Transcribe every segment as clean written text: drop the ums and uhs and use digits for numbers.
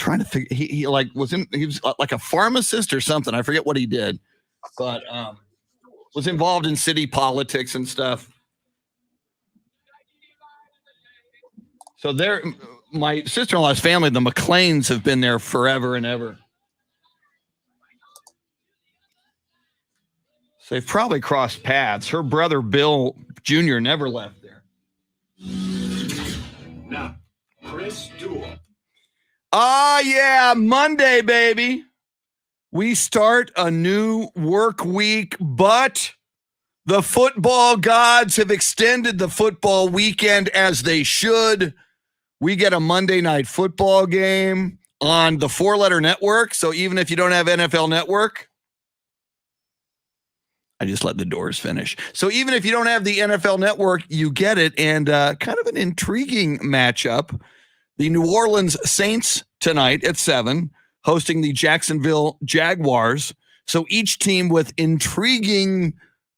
trying to figure. He was like a pharmacist or something. I forget what he did, but was involved in city politics and stuff. So my sister-in-law's family, the McLeans, have been there forever and ever. So they've probably crossed paths. Her brother Bill Jr. never left there. Now, Chris Duel. Yeah, Monday, baby. We start a new work week, but the football gods have extended the football weekend as they should. We get a Monday night football game on the 4-letter network. So even if you don't have NFL Network, I just let the Doors finish. So even if you don't have the NFL Network, you get it. And kind of an intriguing matchup. The New Orleans Saints tonight at 7, hosting the Jacksonville Jaguars. So each team with intriguing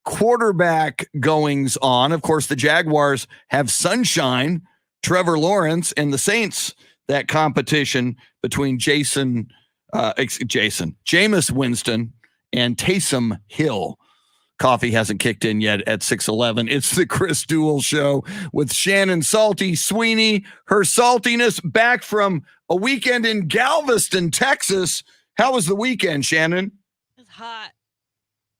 quarterback goings on. Of course, the Jaguars have Sunshine, Trevor Lawrence, and the Saints, that competition between Jameis Winston and Taysom Hill. Coffee hasn't kicked in yet at 6:11. It's the Chris Duel Show with Shannon Salty Sweeney. Her saltiness back from a weekend in Galveston, Texas. How was the weekend, Shannon? It's hot.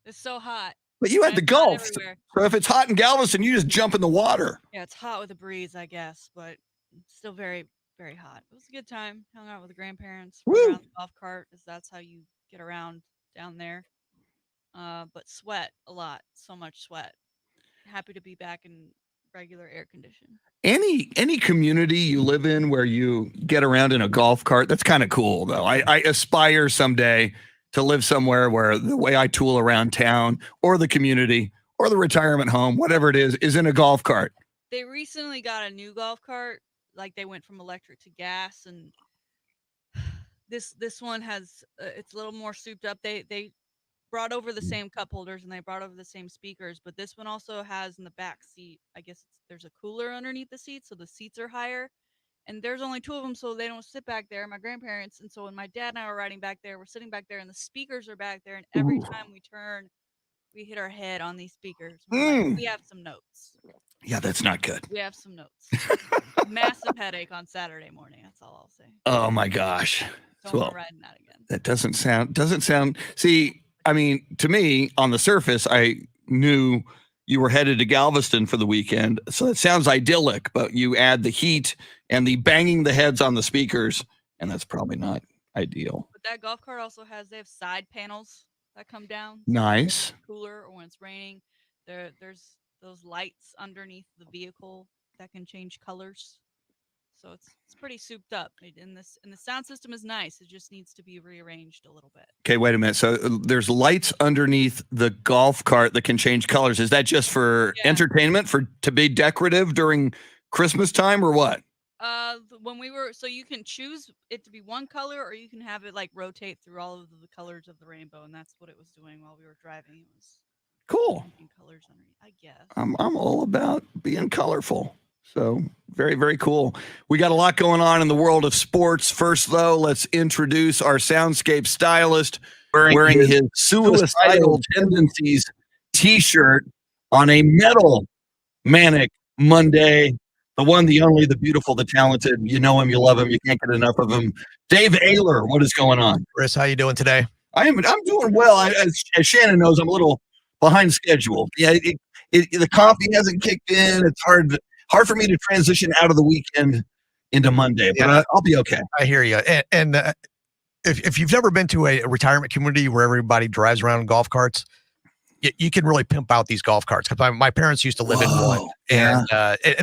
It's so hot. But you had the Gulf. So if it's hot in Galveston, you just jump in the water. Yeah, it's hot with a breeze, I guess, but it's still very, very hot. It was a good time. Hung out with the grandparents. Rode around the golf cart, because that's how you get around down there. But sweat a lot. So much sweat. Happy to be back in regular air condition. Any community you live in where you get around in a golf cart, that's kind of cool, though. I aspire someday to live somewhere where the way I tool around town or the community or the retirement home, whatever it is in a golf cart. They recently got a new golf cart. Like, they went from electric to gas, and this one has it's a little more souped up. They brought over the same cup holders and they brought over the same speakers, but this one also has in the back seat, I guess there's a cooler underneath the seat, so the seats are higher, and there's only 2 of them, so they don't sit back there, my grandparents. And so when my dad and I were riding back there, we're sitting back there and the speakers are back there, and every time we turn, we hit our head on these speakers. Like, we have some notes. Yeah, that's not good. We have some notes. Massive headache on Saturday morning, that's all I'll say. Oh my gosh. Don't want to ride that again. That doesn't sound see, I mean, to me, on the surface, I knew you were headed to Galveston for the weekend. So it sounds idyllic, but you add the heat and the banging the heads on the speakers, and that's probably not ideal. But that golf cart also they have side panels that come down. Nice. Cooler, or when it's raining, there's those lights underneath the vehicle that can change colors. So it's pretty souped up. And the sound system is nice. It just needs to be rearranged a little bit. Okay, wait a minute. So there's lights underneath the golf cart that can change colors. Is that just for entertainment, to be decorative during Christmas time, or what? So you can choose it to be one color, or you can have it like rotate through all of the colors of the rainbow, and that's what it was doing while we were driving. It was cool. Colors underneath, I guess. I'm all about being colorful. So very, very cool. We got a lot going on in the world of sports. First, though, let's introduce our soundscape stylist wearing his suicidal tendencies t-shirt on a metal manic Monday. The one, the only, the beautiful, the talented. You know him, you love him, you can't get enough of him. Dave Ayler, what is going on? Chris, how you doing today? I'm doing well. As Shannon knows, I'm a little behind schedule. Yeah, the coffee hasn't kicked in. It's hard for me to transition out of the weekend into Monday, but I'll be okay. I hear you. And if you've never been to a retirement community where everybody drives around in golf carts, you can really pimp out these golf carts. Because my parents used to live in one, and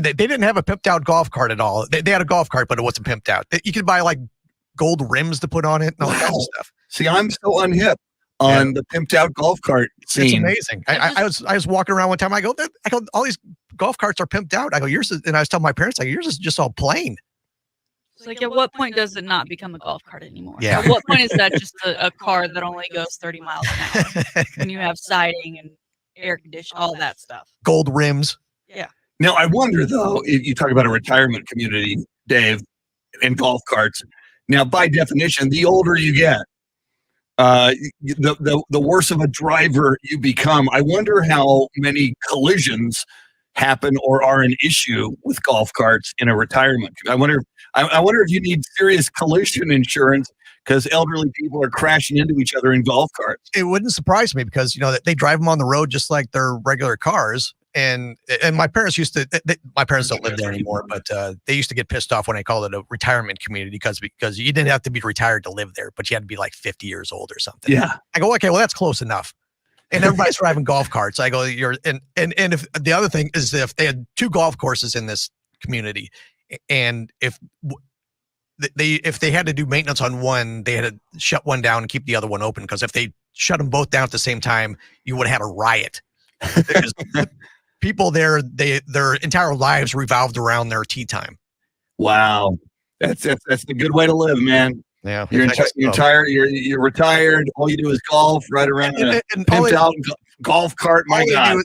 they didn't have a pimped out golf cart at all. They had a golf cart, but it wasn't pimped out. You could buy like gold rims to put on it and all kinds of stuff. See, I'm so unhip on the pimped out golf cart scene. It's amazing. I was walking around one time. I go, all these golf carts are pimped out. I go, yours is, and I was telling my parents, like, yours is just all plain. It's like, at what point does it not become a golf cart anymore? Yeah. At what point is that just a car that only goes 30 miles an hour? When you have siding and air conditioning, all that stuff. Gold rims. Yeah. Now, I wonder, though, if you talk about a retirement community, Dave, and golf carts. Now, by definition, the older you get, the worse of a driver you become. I wonder how many collisions happen or are an issue with golf carts in a retirement. I wonder if you need serious collision insurance because elderly people are crashing into each other in golf carts. It wouldn't surprise me because they drive them on the road just like their regular cars. And my parents used to. My parents don't live there anymore, but they used to get pissed off when I called it a retirement community because you didn't have to be retired to live there, but you had to be like 50 years old or something. Yeah. I go, okay, well that's close enough. And everybody's driving golf carts. I go, and if the other thing is if they had 2 golf courses in this community, and if they had to do maintenance on one, they had to shut one down and keep the other one open because if they shut them both down at the same time, you would have had a riot. Because people there, their entire lives revolved around their tee time. Wow, that's the good way to live, man. Yeah, you're tired. You're retired. All you do is golf, right around a pimped out golf cart. My God,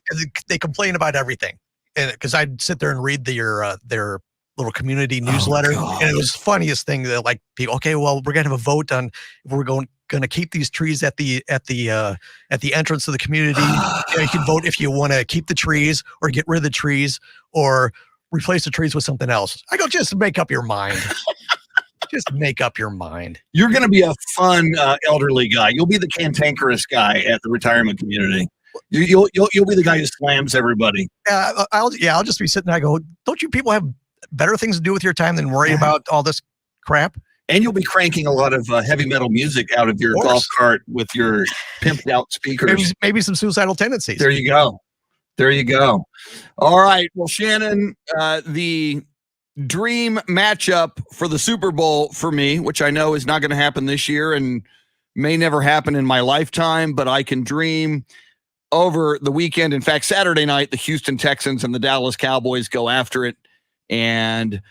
they complain about everything, and because I'd sit there and read their little community newsletter, and it was the funniest thing that like people. Okay, well, we're gonna have a vote on if we're going to keep these trees at the entrance of the community. You can vote if you want to keep the trees or get rid of the trees or replace the trees with something else. I go, just make up your mind. Just make up your mind. You're going to be a fun elderly guy. You'll be the cantankerous guy at the retirement community. You'll be the guy who slams everybody. I'll just be sitting there. I go, don't you people have better things to do with your time than worry about all this crap? And you'll be cranking a lot of heavy metal music out of your golf cart with your pimped out speakers. Maybe some suicidal tendencies. There you go. All right. Well, Shannon, the dream matchup for the Super Bowl for me, which I know is not going to happen this year and may never happen in my lifetime, but I can dream over the weekend. In fact, Saturday night, the Houston Texans and the Dallas Cowboys go after it. And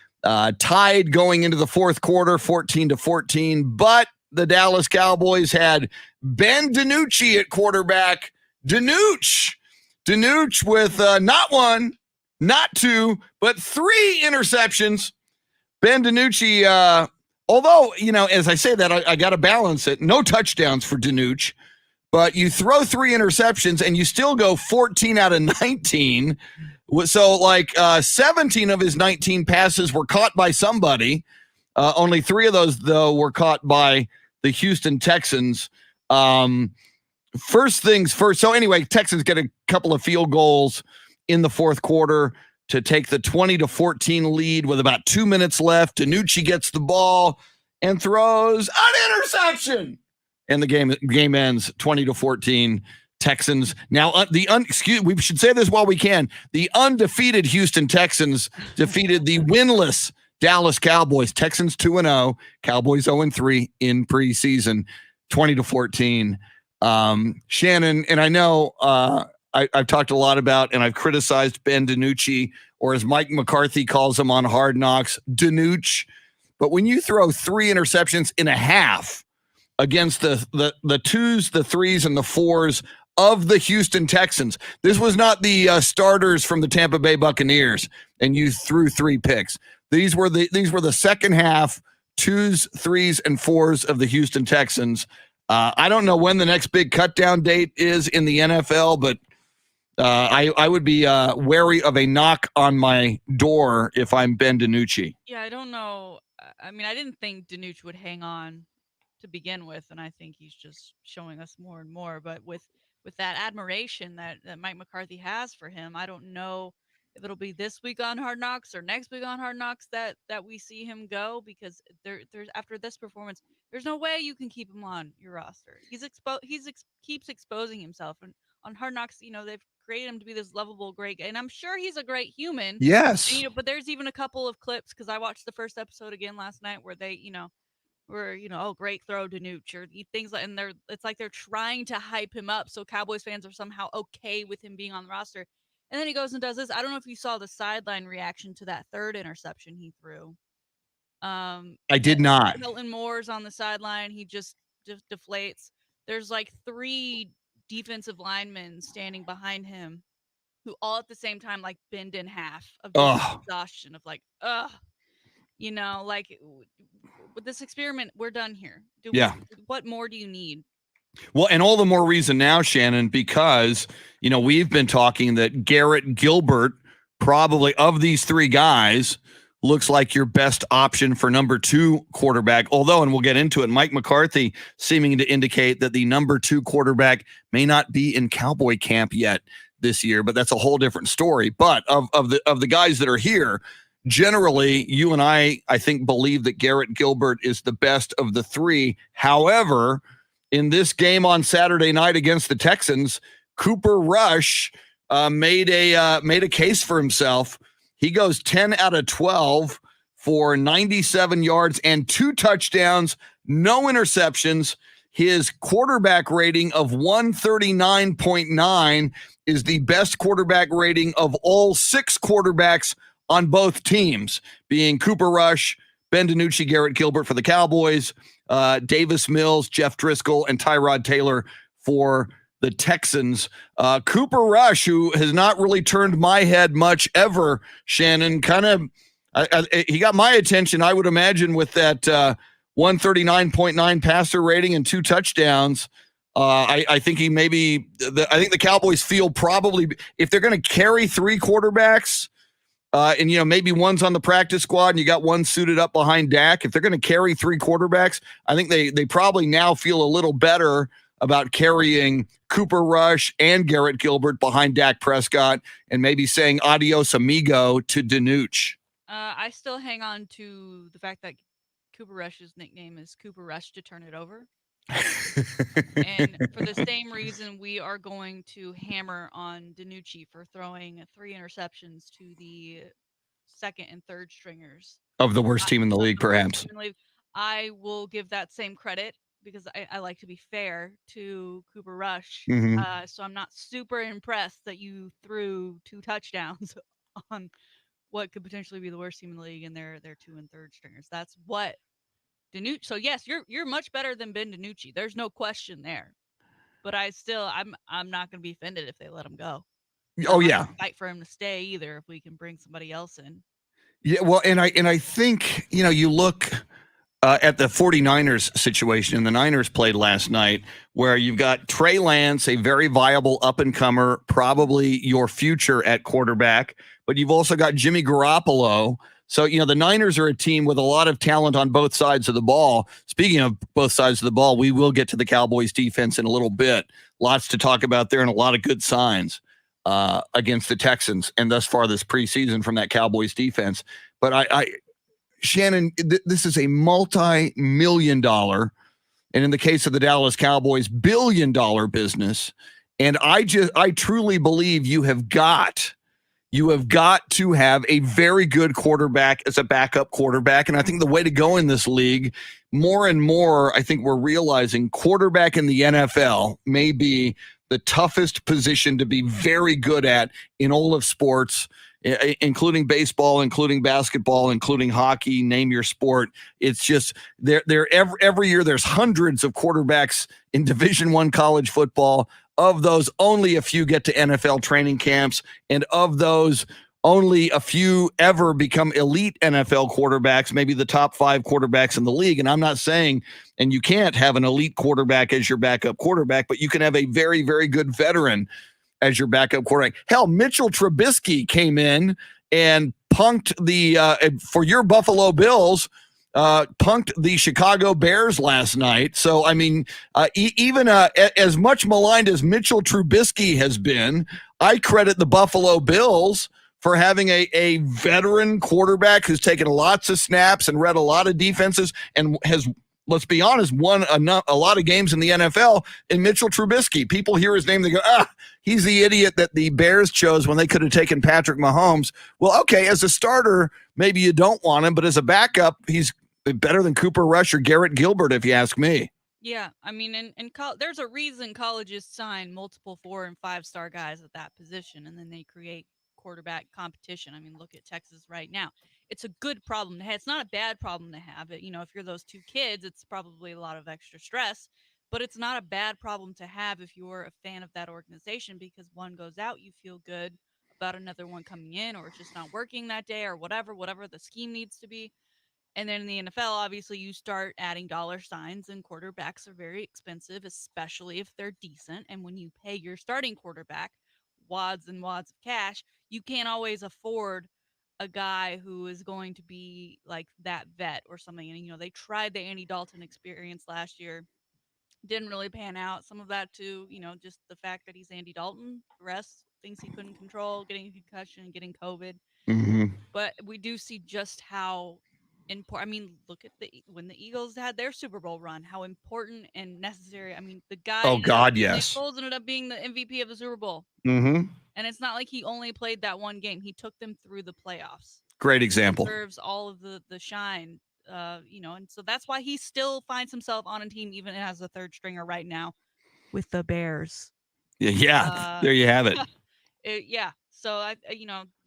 tied going into the fourth quarter, 14-14. But the Dallas Cowboys had Ben DiNucci at quarterback. DiNucci with not 1, not 2, but 3 interceptions. Ben DiNucci, although, as I say that, I got to balance it. No touchdowns for DiNucci, but you throw 3 interceptions and you still go 14 out of 19. So 17 of his 19 passes were caught by somebody. Only 3 of those, though, were caught by the Houston Texans. First things first. So anyway, Texans get a couple of field goals in the fourth quarter to take the 20-14 lead with about 2 minutes left. DiNucci gets the ball and throws an interception. And the game ends 20-14. Texans. Now, we should say this while we can. The undefeated Houston Texans defeated the winless Dallas Cowboys. Texans 2-0, Cowboys 0-3 in preseason, 20-14. Shannon, and I know I've talked a lot about, and I've criticized Ben DiNucci, or as Mike McCarthy calls him on Hard Knocks, DiNucci. But when you throw 3 interceptions in a half against the 2s, the 3s, and the 4s of the Houston Texans. This was not the starters from the Tampa Bay Buccaneers, and you threw 3 picks. These were the second half 2s, 3s, and 4s of the Houston Texans. I don't know when the next big cutdown date is in the NFL, but I would be wary of a knock on my door if I'm Ben DiNucci. Yeah, I don't know. I mean, I didn't think DiNucci would hang on to begin with, and I think he's just showing us more and more. But with that admiration that Mike McCarthy has for him, I don't know if it'll be this week on Hard Knocks or next week on Hard Knocks that we see him go, because there's after this performance, there's no way you can keep him on your roster. Keeps exposing himself, and on Hard Knocks, they've created him to be this lovable, great guy, and I'm sure he's a great human. Yes. And, but there's even a couple of clips, because I watched the first episode again last night, where they, oh, great throw to Nooch, or things like, and it's like they're trying to hype him up so Cowboys fans are somehow okay with him being on the roster. And then he goes and does this. I don't know if you saw the sideline reaction to that 3rd interception he threw. I did not. Hilton Moore's on the sideline. He just deflates. There's like 3 defensive linemen standing behind him who all at the same time like bend in half of exhaustion of like, with this experiment, we're done here. Yeah. What more do you need? Well, and all the more reason now, Shannon, because, we've been talking that Garrett Gilbert, probably of these three guys, looks like your best option for number 2 quarterback. Although, and we'll get into it, Mike McCarthy seeming to indicate that the number 2 quarterback may not be in Cowboy camp yet this year, but that's a whole different story. But of the guys that are here, generally, you and I think, believe that Garrett Gilbert is the best of the three. However, in this game on Saturday night against the Texans, Cooper Rush made a case for himself. He goes 10 out of 12 for 97 yards and 2 touchdowns, no interceptions. His quarterback rating of 139.9 is the best quarterback rating of all 6 quarterbacks on both teams, being Cooper Rush, Ben DiNucci, Garrett Gilbert for the Cowboys, Davis Mills, Jeff Driscoll, and Tyrod Taylor for the Texans. Cooper Rush, who has not really turned my head much ever, Shannon, he got my attention, I would imagine, with that 139.9 passer rating and 2 touchdowns. I think I think the Cowboys feel probably, if they're going to carry 3 quarterbacks, and maybe one's on the practice squad and you got one suited up behind Dak, if they're going to carry 3 quarterbacks, I think they probably now feel a little better about carrying Cooper Rush and Garrett Gilbert behind Dak Prescott and maybe saying adios amigo to DiNucci. I still hang on to the fact that Cooper Rush's nickname is Cooper Rush to turn it over. And for the same reason, we are going to hammer on DiNucci for throwing 3 interceptions to the second and third stringers Of the worst team in the league, perhaps. I will give that same credit because I like to be fair to Cooper Rush. Mm-hmm. So I'm not super impressed that you threw 2 touchdowns on what could potentially be the worst team in the league and their 2 and third stringers. That's what DiNucci. So yes, you're much better than Ben DiNucci. There's no question there. But I'm not going to be offended if they let him go. Oh yeah, fight for him to stay either if we can bring somebody else in. Yeah, well, and I think you look at the 49ers situation, and the Niners played last night, where you've got Trey Lance, a very viable up-and-comer, probably your future at quarterback, but you've also got Jimmy Garoppolo. So, the Niners are a team with a lot of talent on both sides of the ball. Speaking of both sides of the ball, we will get to the Cowboys defense in a little bit. Lots to talk about there and a lot of good signs against the Texans and thus far this preseason from that Cowboys defense. But Shannon, this is a multi-million-dollar, and in the case of the Dallas Cowboys, billion-dollar business. And I truly believe you have got to have a very good quarterback as a backup quarterback. And I think the way to go in this league, more and more, I think we're realizing quarterback in the NFL may be the toughest position to be very good at in all of sports, including baseball, including basketball, including hockey, name your sport. It's just every year there's hundreds of quarterbacks in Division I college football. Of those, only a few get to NFL training camps, and of those, only a few ever become elite NFL quarterbacks, maybe the top 5 quarterbacks in the league. And I'm not saying, and you can't have an elite quarterback as your backup quarterback, but you can have a very, very good veteran as your backup quarterback. Hell, Mitchell Trubisky came in and punked for your Buffalo Bills, punked the Chicago Bears last night. So, I mean, even as much maligned as Mitchell Trubisky has been, I credit the Buffalo Bills for having a veteran quarterback who's taken lots of snaps and read a lot of defenses and has, let's be honest, won a lot of games in the NFL in Mitchell Trubisky. People hear his name, they go, he's the idiot that the Bears chose when they could have taken Patrick Mahomes. Well, okay, as a starter, maybe you don't want him, but as a backup, he's better than Cooper Rush or Garrett Gilbert, if you ask me. Yeah, I mean, there's a reason colleges sign multiple 4- and 5-star guys at that position, and then they create quarterback competition. I mean, look at Texas right now. It's a good problem to have. It's not a bad problem to have. If you're those 2 kids, it's probably a lot of extra stress, but it's not a bad problem to have if you're a fan of that organization, because one goes out, you feel good about another one coming in, or it's just not working that day, or whatever the scheme needs to be. And then in the NFL, obviously, you start adding dollar signs, and quarterbacks are very expensive, especially if they're decent. And when you pay your starting quarterback wads and wads of cash, you can't always afford a guy who is going to be like that vet or something. And, they tried the Andy Dalton experience last year, didn't really pan out. Some of that too, just the fact that he's Andy Dalton. The rest, things he couldn't control, getting a concussion, getting COVID. Mm-hmm. But we do see just how important. I mean, look at when the Eagles had their Super Bowl run, how important and necessary. I mean, the guy, Oh God, Nick yes. Foles ended up being the MVP of the Super Bowl. Mm-hmm. And it's not like he only played that one game. He took them through the playoffs. Great example. He deserves all of the shine, and so that's why he still finds himself on a team even as a third stringer right now with the Bears. Yeah. There you have it. Yeah. So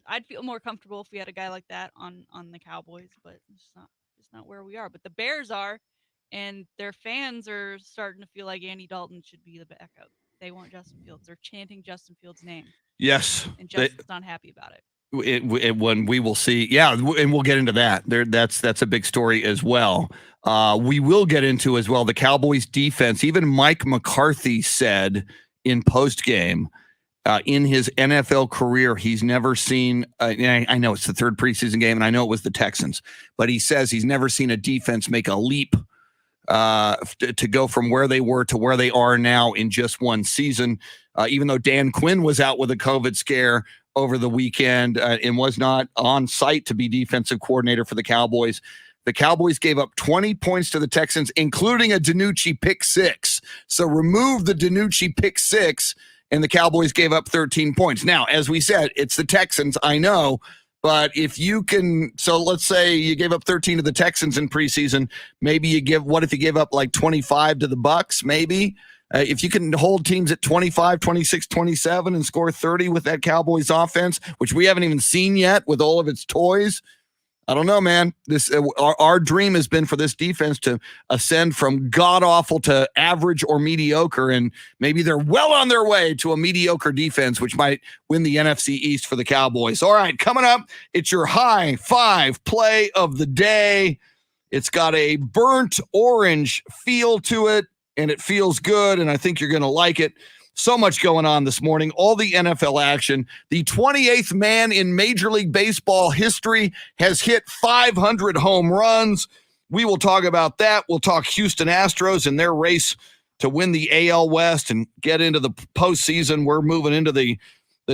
I'd feel more comfortable if we had a guy like that on the Cowboys, but it's not where we are. But the Bears are, and their fans are starting to feel like Andy Dalton should be the backup. They want Justin Fields. They're chanting Justin Fields' name. Yes. And Justin's not happy about it. When we will see, yeah, and we'll get into that. That's a big story as well. We will get into as well the Cowboys defense. Even Mike McCarthy said in post game, in his NFL career, he's never seen. I know it's the third preseason game, and I know it was the Texans, but he says he's never seen a defense make a leap to go from where they were to where they are now in just one season. Even though Dan Quinn was out with a COVID scare over the weekend and was not on site to be defensive coordinator for the Cowboys. The Cowboys gave up 20 points to the Texans, including a DiNucci pick six. So remove the DiNucci pick six, and the Cowboys gave up 13 points. Now, as we said, it's the Texans, I know, but if you can, so let's say you gave up 13 to the Texans in preseason, maybe what if you gave up like 25 to the Bucks, maybe? If you can hold teams at 25, 26, 27 and score 30 with that Cowboys offense, which we haven't even seen yet with all of its toys, I don't know, man. This our dream has been for this defense to ascend from god-awful to average or mediocre, and maybe they're well on their way to a mediocre defense, which might win the NFC East for the Cowboys. All right, coming up, it's your high five play of the day. It's got a burnt orange feel to it, and it feels good, and I think you're going to like it. So much going on this morning. All the NFL action. The 28th man in Major League Baseball history has hit 500 home runs. We will talk about that. We'll talk Houston Astros and their race to win the AL West and get into the postseason. We're moving into the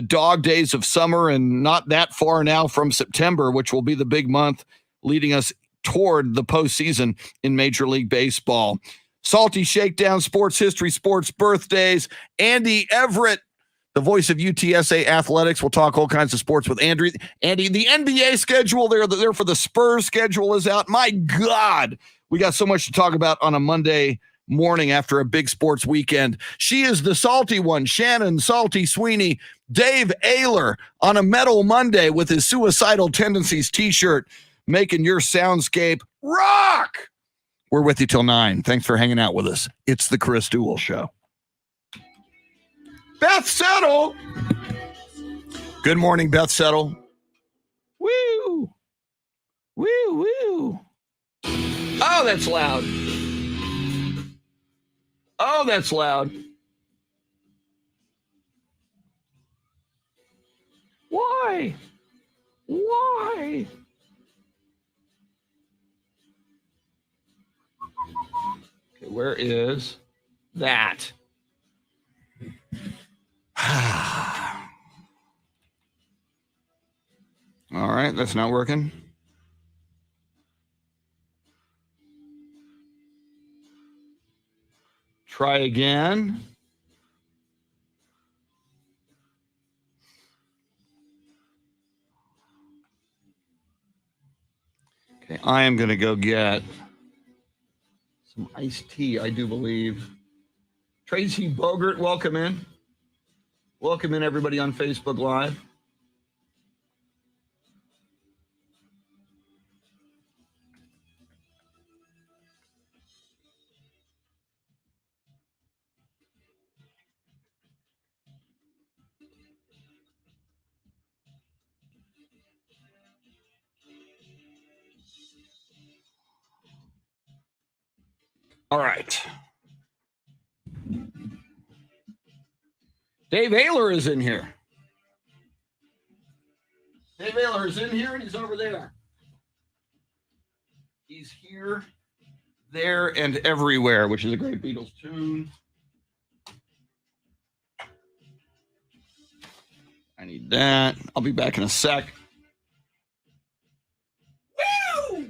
dog days of summer and not that far now from September, which will be the big month leading us toward the postseason in Major League Baseball. Salty Shakedown, sports history, sports birthdays. Andy Everett, the voice of UTSA Athletics. We'll talk all kinds of sports with Andy. Andy, the NBA schedule there for the Spurs schedule is out. My God, we got so much to talk about on a Monday morning after a big sports weekend. She is the salty one, Shannon Salty Sweeney. Dave Ayler on a Metal Monday with his Suicidal Tendencies t-shirt, making your soundscape rock. We're with you till 9. Thanks for hanging out with us. It's the Chris Duel Show. Beth Settle. Good morning, Beth Settle. Woo. Woo, woo. Oh, that's loud. Oh, that's loud. Why? Why? Okay, where is that? All right, that's not working. Try again. Okay, I am going to go get some iced tea, I do believe. Tracy Bogert, welcome in. Welcome in, everybody on Facebook Live. All right. Dave Ayler is in here. Dave Ayler is in here and he's over there. He's here, there, and everywhere, which is a great Beatles tune. I need that. I'll be back in a sec. Woo!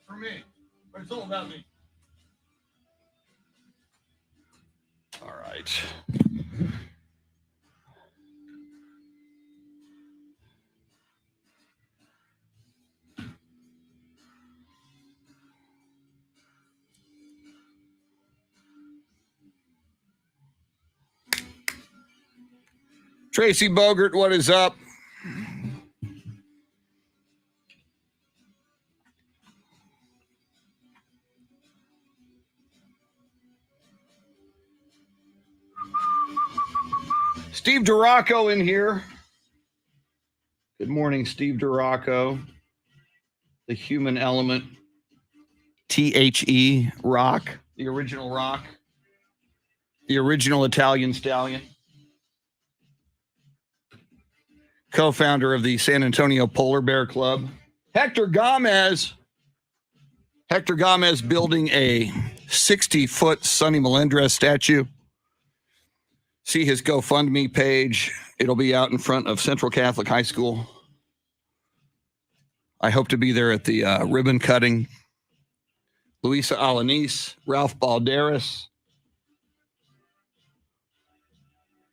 For me, but it's all about me. All right. Tracy Bogert, what is up? Steve Duraco in here. Good morning, Steve Duraco. The human element. THE Rock. The original rock. The original Italian stallion. Co-founder of the San Antonio Polar Bear Club. Hector Gomez. Hector Gomez building a 60-foot Sonny Melendrez statue. See his GoFundMe page. It'll be out in front of Central Catholic High School. I hope to be there at the ribbon cutting. Luisa Alanis, Ralph Balderas,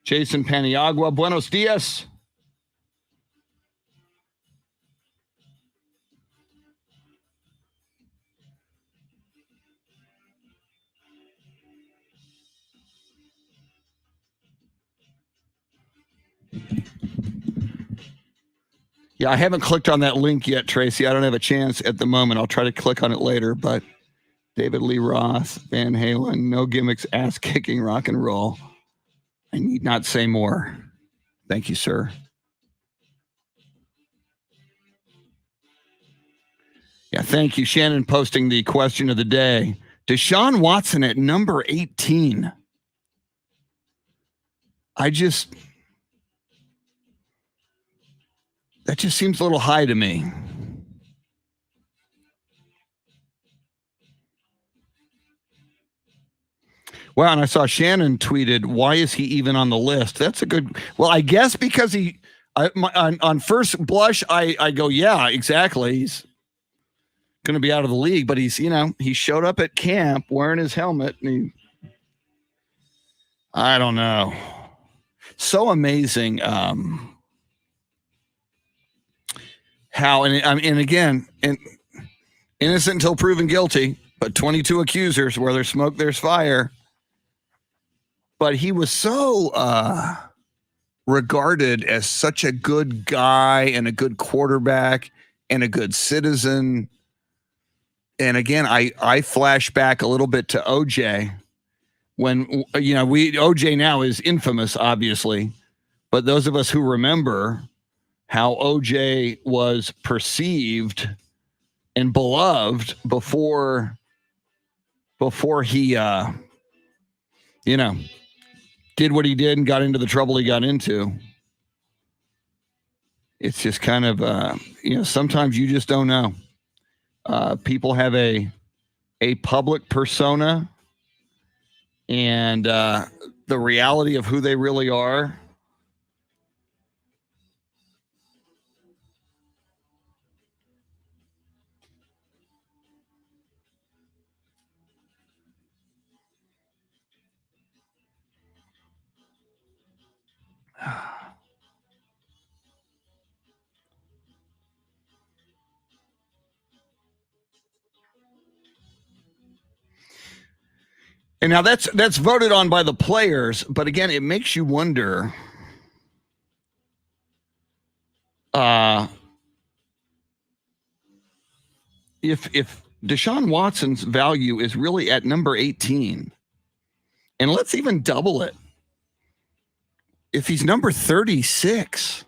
Jason Paniagua. Buenos dias. Yeah, I haven't clicked on that link yet, Tracy. I don't have a chance at the moment. I'll try to click on it later. But David Lee Roth, Van Halen, no gimmicks, ass-kicking rock and roll. I need not say more. Thank you, sir. Yeah, thank you. Shannon posting the question of the day. Deshaun Watson at number 18. That just seems a little high to me. Wow, and I saw Shannon tweeted, why is he even on the list? That's a good, well, I guess because on first blush, I go, yeah, exactly. He's going to be out of the league, but he showed up at camp wearing his helmet. And I don't know. So amazing. How, and again, innocent until proven guilty, but 22 accusers. Where there's smoke, there's fire. But he was so regarded as such a good guy and a good quarterback and a good citizen. And again, I flash back a little bit to OJ when, OJ now is infamous, obviously. But those of us who remember how OJ was perceived and beloved before he, did what he did and got into the trouble he got into. It's just kind of, sometimes you just don't know. People have a public persona and the reality of who they really are. And now that's voted on by the players, but again, it makes you wonder if Deshaun Watson's value is really at number 18. And let's even double it. If he's number 36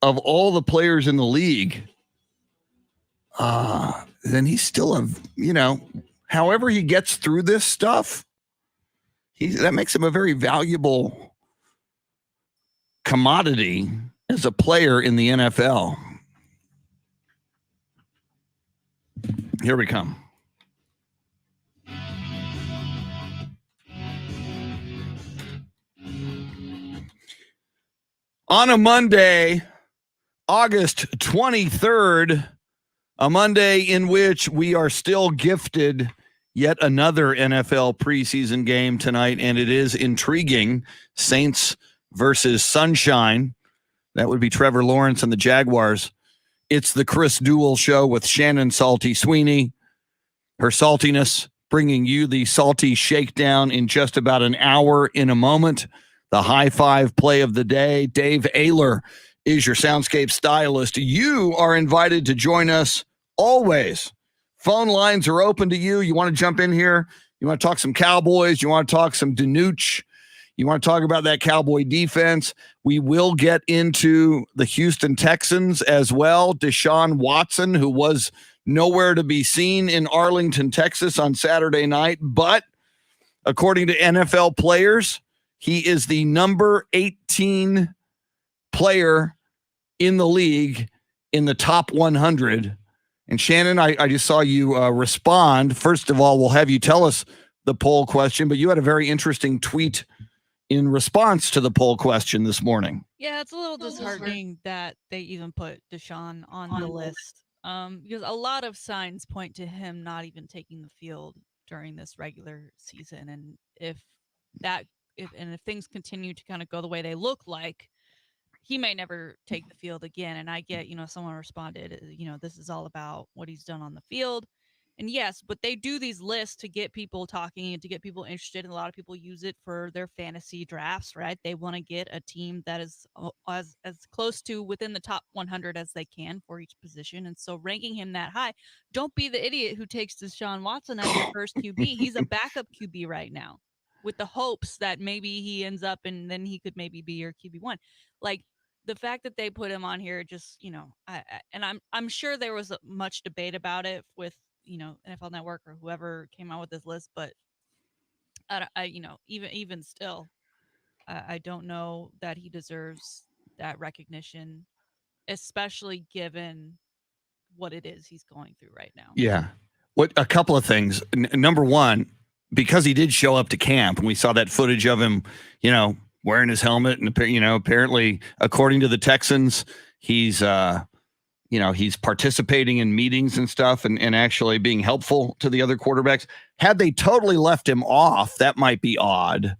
of all the players in the league, then he's still however he gets through this stuff, that makes him a very valuable commodity as a player in the NFL. Here we come. On a Monday, August 23rd, a Monday in which we are still gifted yet another NFL preseason game tonight, and it is intriguing. Saints versus Sunshine. That would be Trevor Lawrence and the Jaguars. It's the Chris Duel Show with Shannon Salty Sweeney. Her saltiness bringing you the salty shakedown in just about an hour in a moment. The high five play of the day. Dave Ayler is your soundscape stylist. You are invited to join us always. Phone lines are open to you. You want to jump in here? You want to talk some Cowboys? You want to talk some Danuch? You want to talk about that Cowboy defense? We will get into the Houston Texans as well. Deshaun Watson, who was nowhere to be seen in Arlington, Texas on Saturday night, but according to NFL players, he is the number 18 player in the league in the top 100. And Shannon, I just saw you respond. First of all, we'll have you tell us the poll question, but you had a very interesting tweet in response to the poll question this morning. Yeah, it's a little disheartening that they even put Deshaun on the list, because a lot of signs point to him not even taking the field during this regular season. And if things continue to kind of go the way they look like, he may never take the field again. And I get, someone responded, this is all about what he's done on the field. And yes, but they do these lists to get people talking and to get people interested. And a lot of people use it for their fantasy drafts, right? They want to get a team that is as close to within the top 100 as they can for each position. And so ranking him that high, don't be the idiot who takes Deshaun Watson as your first QB. He's a backup QB right now with the hopes that maybe he ends up and then he could maybe be your QB1. Like, the fact that they put him on here, just I'm sure there was much debate about it with NFL Network or whoever came out with this list, but even still, I don't know that he deserves that recognition, especially given what it is he's going through right now. Yeah, a couple of things. Number one, because he did show up to camp, and we saw that footage of him, wearing his helmet, and apparently, according to the Texans, he's he's participating in meetings and stuff, and actually being helpful to the other quarterbacks. Had they totally left him off, that might be odd.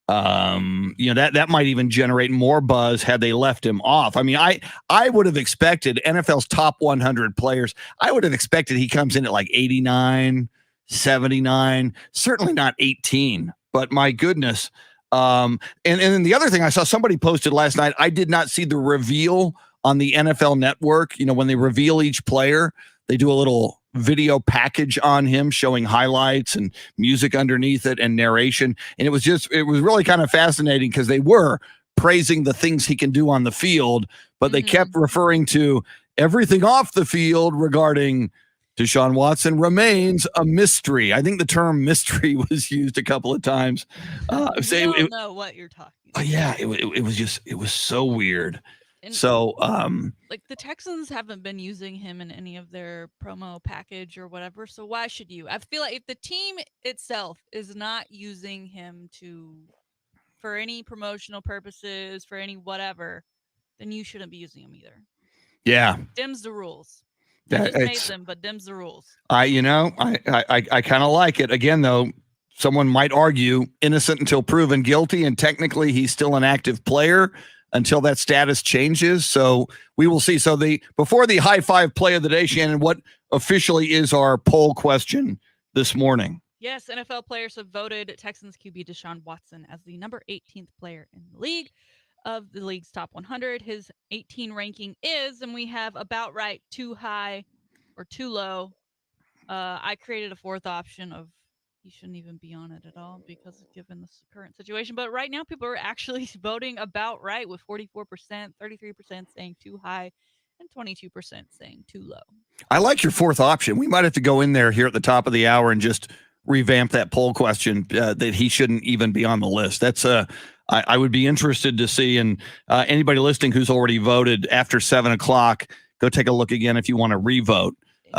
That might even generate more buzz had they left him off. I mean, I would have expected NFL's top 100 players. I would have expected he comes in at like 89, 79, certainly not 18. But my goodness. And then the other thing I saw, somebody posted last night, I did not see the reveal on the NFL Network. When they reveal each player, they do a little video package on him showing highlights and music underneath it and narration. And it was really kind of fascinating because they were praising the things he can do on the field, but they kept referring to everything off the field regarding Deshaun Watson remains a mystery. I think the term mystery was used a couple of times. I don't know what you're talking about. Yeah, it was so weird. And so, like the Texans haven't been using him in any of their promo package or whatever. So why should you? I feel like if the team itself is not using him for any promotional purposes, for any whatever, then you shouldn't be using him either. Yeah. Dims the rules. Just made them, but dims the rules. I kind of like it. Again, though, someone might argue innocent until proven guilty, and technically he's still an active player until that status changes. So we will see. So before the high five play of the day, Shannon, what officially is our poll question this morning? Yes, NFL players have voted Texans QB Deshaun Watson as the number 18th player in the league. Of the league's top 100, his 18 ranking is, and we have about right, too high or too low. I created a fourth option of he shouldn't even be on it at all because given the current situation. But right now, people are actually voting about right with 44%, 33% saying too high, and 22% saying too low. I like your fourth option. We might have to go in there here at the top of the hour and just revamp that poll question that he shouldn't even be on the list. That's I would be interested to see, and anybody listening who's already voted after 7:00, go take a look again if you want to revote.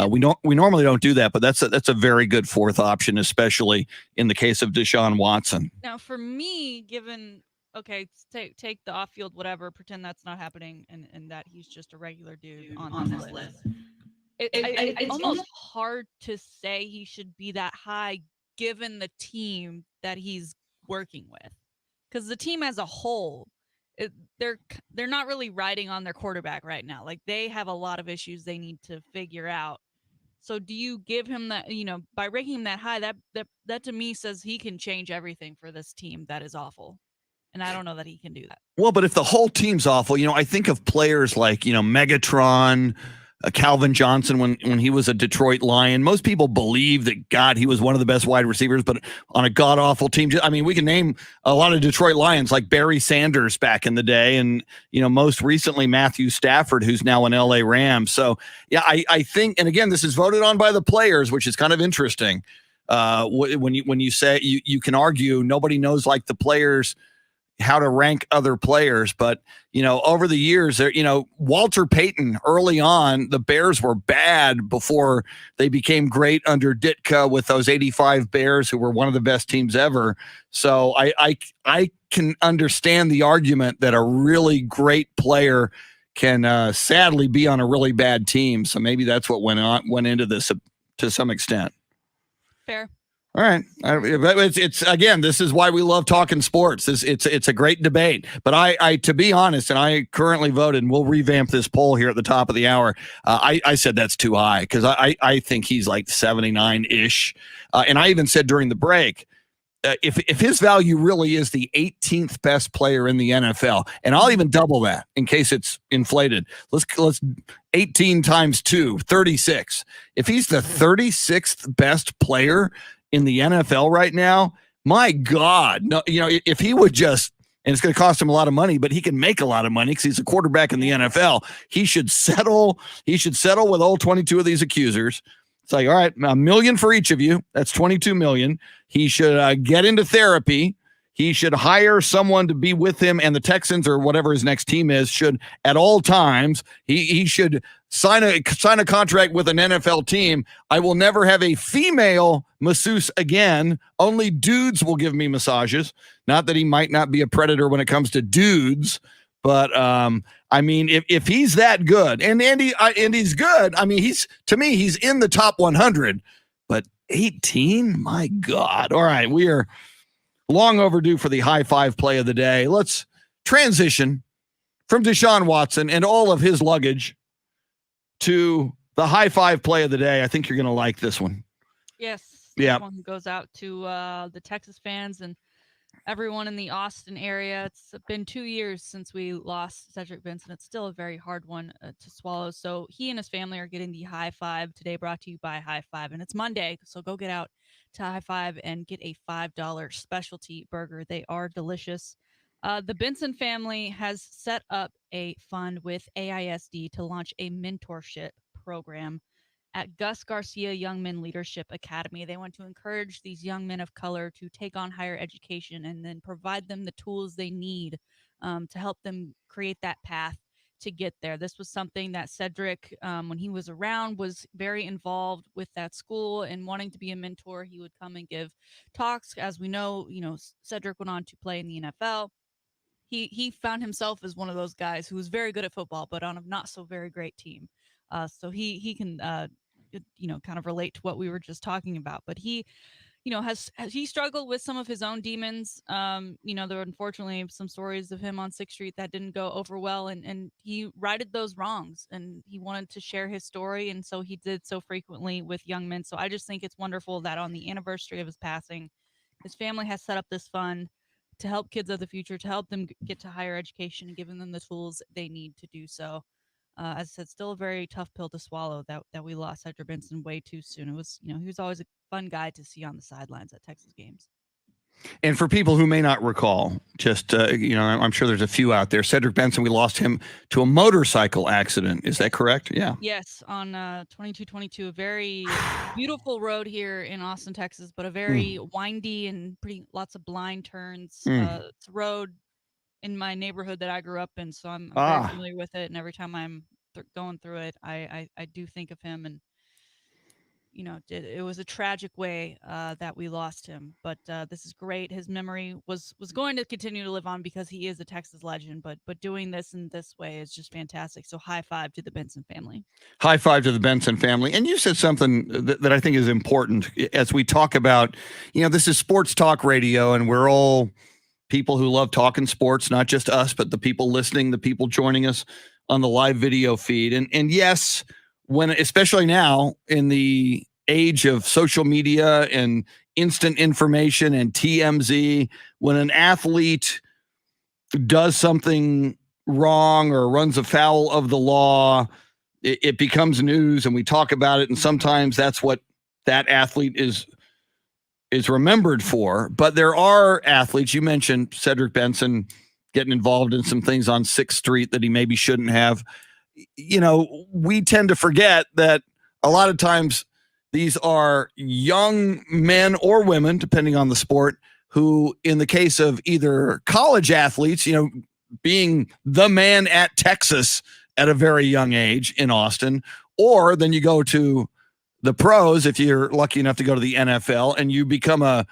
We normally don't do that, but that's a very good fourth option, especially in the case of Deshaun Watson. Now, for me, given take the off-field whatever, pretend that's not happening, and that he's just a regular dude on this list. It's almost hard to say he should be that high given the team that he's working with. Because the team as a whole, they're not really riding on their quarterback right now. Like, they have a lot of issues they need to figure out. So do you give him that, by ranking him that high, that to me says he can change everything for this team that is awful. And I don't know that he can do that. Well, but if the whole team's awful, I think of players like, Megatron, Calvin Johnson when he was a Detroit Lion. Most people believe that, God, he was one of the best wide receivers, but on a god-awful team. I mean, we can name a lot of Detroit Lions like Barry Sanders back in the day, and, most recently Matthew Stafford, who's now an LA Rams. So, yeah, I think, and again, this is voted on by the players, which is kind of interesting. When you say you can argue nobody knows like the players how to rank other players. But, over the years, Walter Payton early on, the Bears were bad before they became great under Ditka with those 85 Bears who were one of the best teams ever. So I can understand the argument that a really great player can sadly be on a really bad team. So maybe that's what went into this to some extent. Fair. All right. It's again, this is why we love talking sports. It's a great debate. But I to be honest, and I currently voted, and we'll revamp this poll here at the top of the hour. I said that's too high because I think he's like 79-ish. And I even said during the break, if his value really is the 18th best player in the NFL, and I'll even double that in case it's inflated. Let's 18 times 2, 36. If he's the 36th best player in the NFL right now, my God, no, if he would just, and it's going to cost him a lot of money, but he can make a lot of money because he's a quarterback in the NFL. He should settle with all 22 of these accusers. It's like, all right, $1 million for each of you. That's $22 million. He should get into therapy. He should hire someone to be with him, and the Texans or whatever his next team is should at all times. He should sign a contract with an NFL team. I will never have a female masseuse again. Only dudes will give me massages. Not that he might not be a predator when it comes to dudes, but I mean, if he's that good, and he's good, I mean, he's in the top 100. But 18, my God! All right, we are long overdue for the high five play of the day. Let's transition from Deshaun Watson and all of his luggage to the high five play of the day. I think you're going to like this one. Yes. Yeah. This one goes out to the Texas fans and everyone in the Austin area. It's been 2 years since we lost Cedric Benson. It's still a very hard one to swallow. So he and his family are getting the high five today, brought to you by High Five. And it's Monday, so go get out to High Five and get a $5 specialty burger. They are delicious. The Benson family has set up a fund with AISD to launch a mentorship program at Gus Garcia Young Men Leadership Academy. They want to encourage these young men of color to take on higher education and then provide them the tools they need to help them create that path to get there. This was something that Cedric, when he was around, was very involved with that school and wanting to be a mentor. He would come and give talks. As we know, Cedric went on to play in the NFL. He found himself as one of those guys who was very good at football, but on a not so very great team. So he can kind of relate to what we were just talking about. But he has he struggled with some of his own demons. There were unfortunately some stories of him on 6th Street that didn't go over well, and he righted those wrongs, and he wanted to share his story, and so he did so frequently with young men. So I just think it's wonderful that on the anniversary of his passing, his family has set up this fund to help kids of the future, to help them get to higher education and giving them the tools they need to do so. As I said, still a very tough pill to swallow that we lost Cedric Benson way too soon. It was, he was always a fun guy to see on the sidelines at Texas games. And for people who may not recall, just, I'm sure there's a few out there. Cedric Benson, we lost him to a motorcycle accident. Is that correct? Yeah. Yes, on 2222, a very beautiful road here in Austin, Texas, but a very windy and lots of blind turns. It's a road in my neighborhood that I grew up in, so I'm very familiar with it. And every time I'm going through it, I do think of him, and it was a tragic way that we lost him. But this is great. His memory was going to continue to live on because he is a Texas legend. But doing this in this way is just fantastic. So high five to the Benson family. High five to the Benson family. And you said something that I think is important as we talk about. This is sports talk radio, and we're all people who love talking sports, not just us, but the people listening, the people joining us on the live video feed. And yes, especially now in the age of social media and instant information and TMZ, when an athlete does something wrong or runs afoul of the law, it becomes news and we talk about it. And sometimes that's what that athlete is remembered for. But there are athletes, you mentioned Cedric Benson getting involved in some things on 6th Street that he maybe shouldn't have. We tend to forget that a lot of times these are young men or women, depending on the sport, who, in the case of either college athletes, being the man at Texas at a very young age in Austin, or then you go to the pros if you're lucky enough to go to the NFL and you become a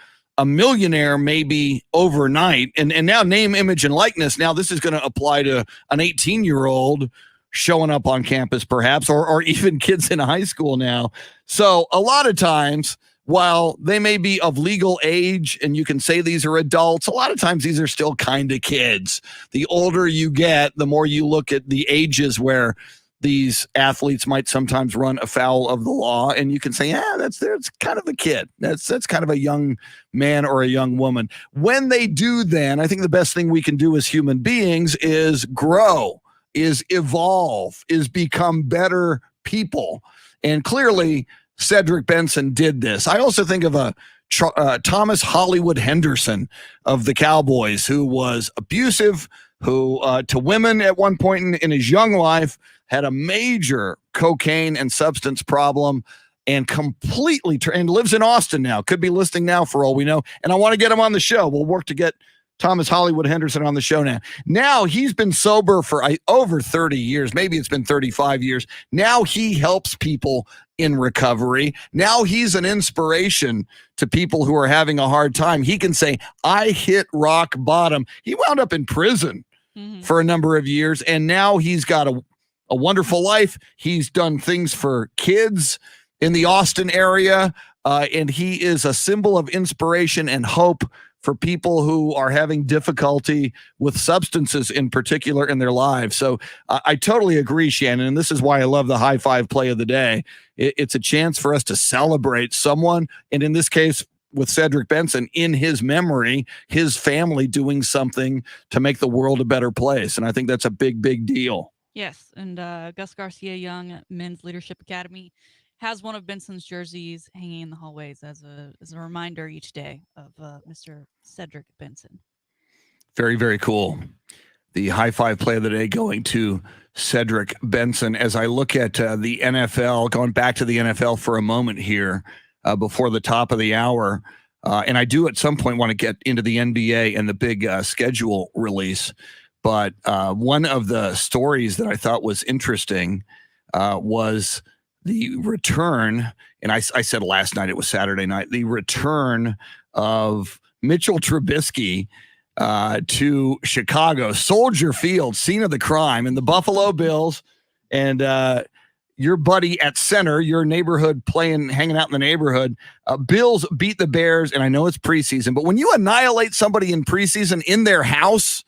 millionaire maybe overnight. And now name, image, and likeness. Now this is going to apply to an 18-year-old showing up on campus perhaps, or even kids in high school now. So a lot of times, while they may be of legal age and you can say these are adults, a lot of times these are still kind of kids. The older you get, the more you look at the ages where these athletes might sometimes run afoul of the law, and you can say, that's kind of a kid. That's kind of a young man or a young woman. When they do, then I think the best thing we can do as human beings is grow, is evolve, is become better people. And clearly, Cedric Benson did this. I also think of Thomas Hollywood Henderson of the Cowboys, who was abusive, who to women at one point in his young life had a major cocaine and substance problem, and completely and lives in Austin now. Could be listening now for all we know. And I want to get him on the show. We'll work to get Thomas Hollywood Henderson on the show now. Now he's been sober for over 30 years. Maybe it's been 35 years. Now he helps people in recovery. Now he's an inspiration to people who are having a hard time. He can say, I hit rock bottom. He wound up in prison for a number of years, and now he's got a wonderful life. He's done things for kids in the Austin area, and he is a symbol of inspiration and hope for people who are having difficulty with substances in particular in their lives. So I totally agree, Shannon, and this is why I love the high five play of the day. It's a chance for us to celebrate someone, and in this case, with Cedric Benson, in his memory, his family doing something to make the world a better place. And I think that's a big, big deal. Yes, and Gus Garcia Young Men's Leadership Academy has one of Benson's jerseys hanging in the hallways as a reminder each day of Mr. Cedric Benson. Very, very cool. The high five play of the day going to Cedric Benson. As I look at the NFL, going back to the NFL for a moment here before the top of the hour, and I do at some point want to get into the NBA and the big schedule release. But one of the stories that I thought was interesting was the return, and I said last night, it was Saturday night, the return of Mitchell Trubisky to Chicago, Soldier Field, scene of the crime, and the Buffalo Bills, and your buddy at center, your neighborhood hanging out in the neighborhood, Bills beat the Bears, and I know it's preseason, but when you annihilate somebody in preseason in their house,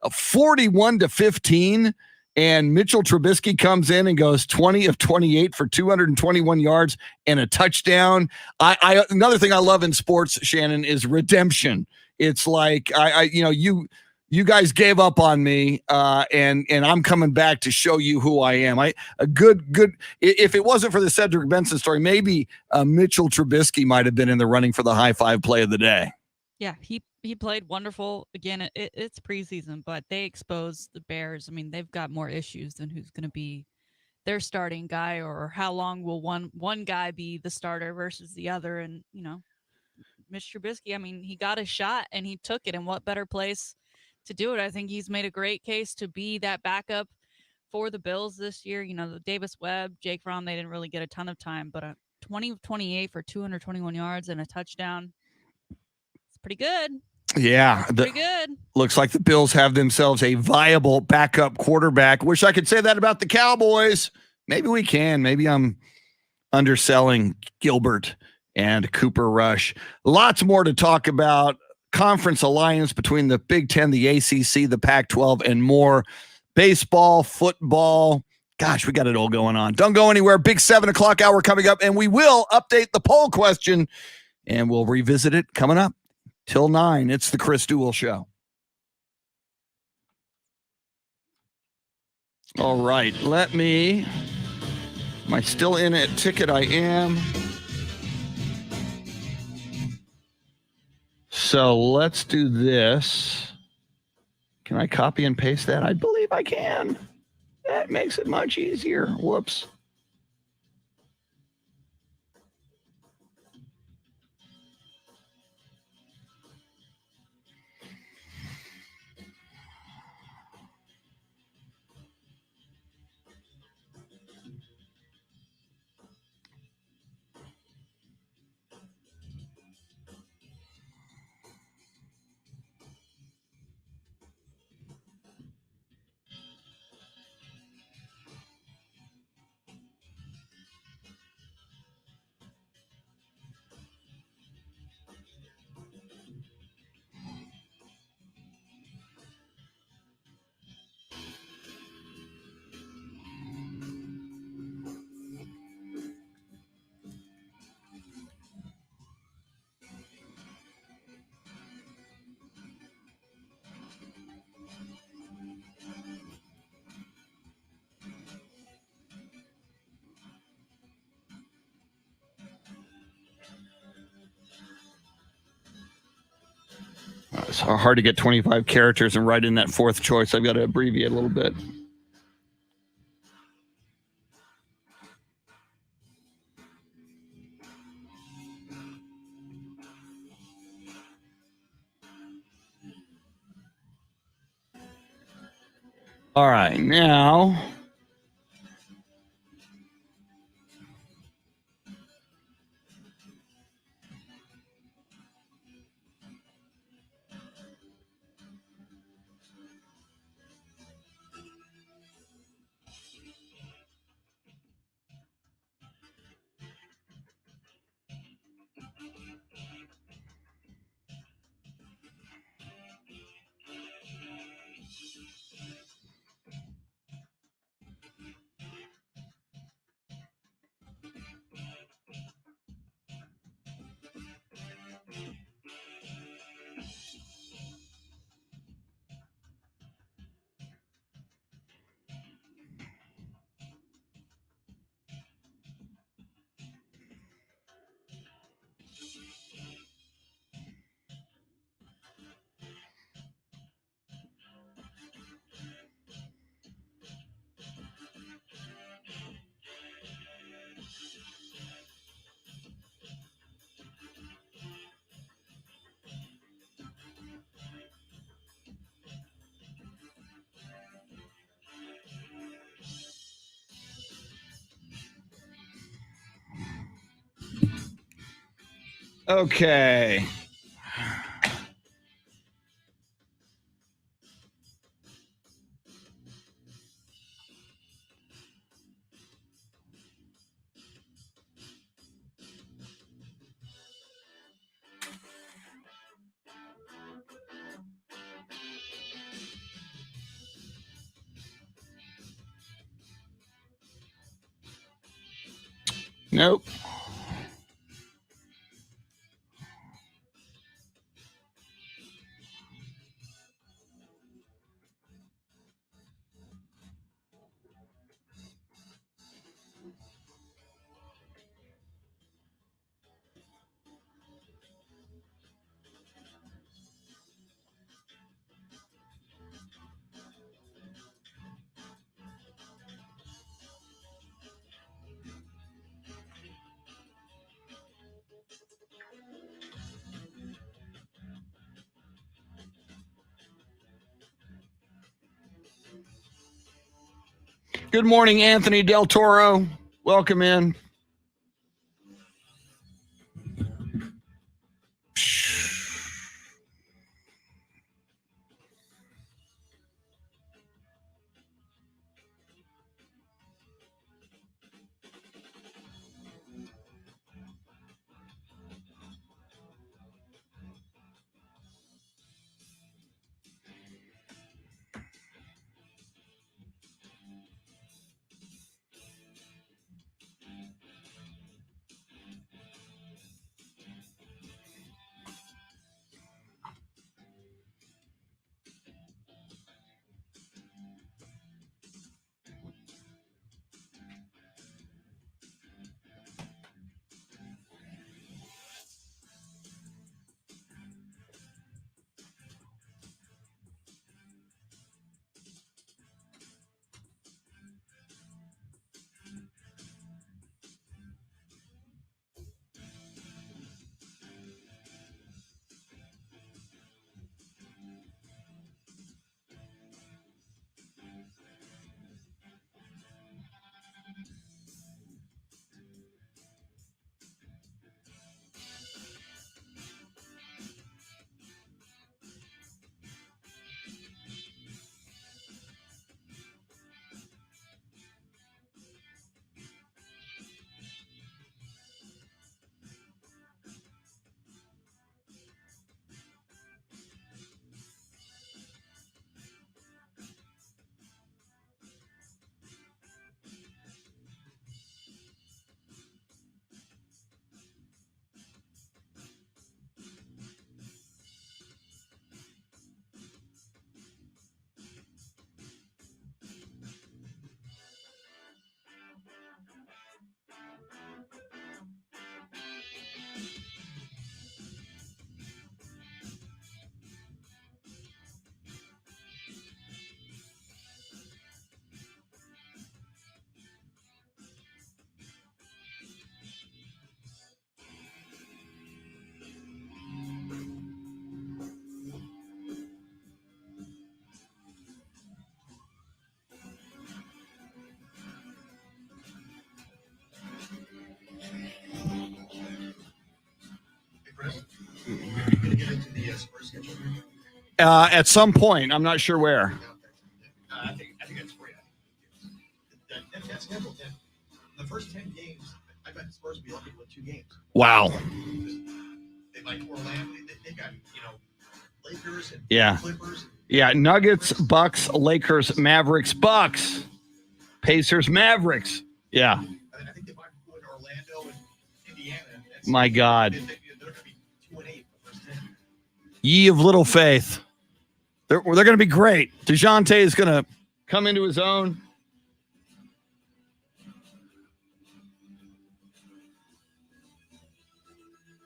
41-15, and Mitchell Trubisky comes in and goes 20 of 28 for 221 yards and a touchdown. Another thing I love in sports, Shannon, is redemption. It's like you guys gave up on me, and I'm coming back to show you who I am. If it wasn't for the Cedric Benson story, maybe Mitchell Trubisky might have been in the running for the high five play of the day. Yeah, he played wonderful. Again, it's preseason, but they exposed the Bears. I mean, they've got more issues than who's going to be their starting guy, or how long will one guy be the starter versus the other. And, Mitch Trubisky, I mean, he got a shot and he took it. And what better place to do it? I think he's made a great case to be that backup for the Bills this year. The Davis Webb, Jake Fromm, they didn't really get a ton of time, but 20 of 28 for 221 yards and a touchdown. Pretty good. Yeah. Pretty good. Looks like the Bills have themselves a viable backup quarterback. Wish I could say that about the Cowboys. Maybe we can. Maybe I'm underselling Gilbert and Cooper Rush. Lots more to talk about. Conference alliance between the Big Ten, the ACC, the Pac-12, and more. Baseball, football. Gosh, we got it all going on. Don't go anywhere. Big 7 o'clock hour coming up, and we will update the poll question, and we'll revisit it coming up. Till 9, it's the Chris Duel Show. All right, am I still in it? Ticket, I am. So let's do this. Can I copy and paste that? I believe I can. That makes it much easier. Whoops. It's hard to get 25 characters and write in that fourth choice. I've got to abbreviate a little bit. All right, now. Okay. Nope. Good morning, Anthony Del Toro. Welcome in. At some point, I'm not sure where. I think that's great. That schedule, the first 10 games, I bet Spurs will be lucky to win 2 games. Wow. They like Orlando. They got, Lakers and Clippers. Yeah, Nuggets, Bucks, Lakers, Mavericks, Bucks, Pacers, Mavericks. Yeah. I think they might win Orlando and Indiana. My God. They're going to be 2-8 the first 10. Ye of little faith. They're going to be great. DeJounte is going to come into his own.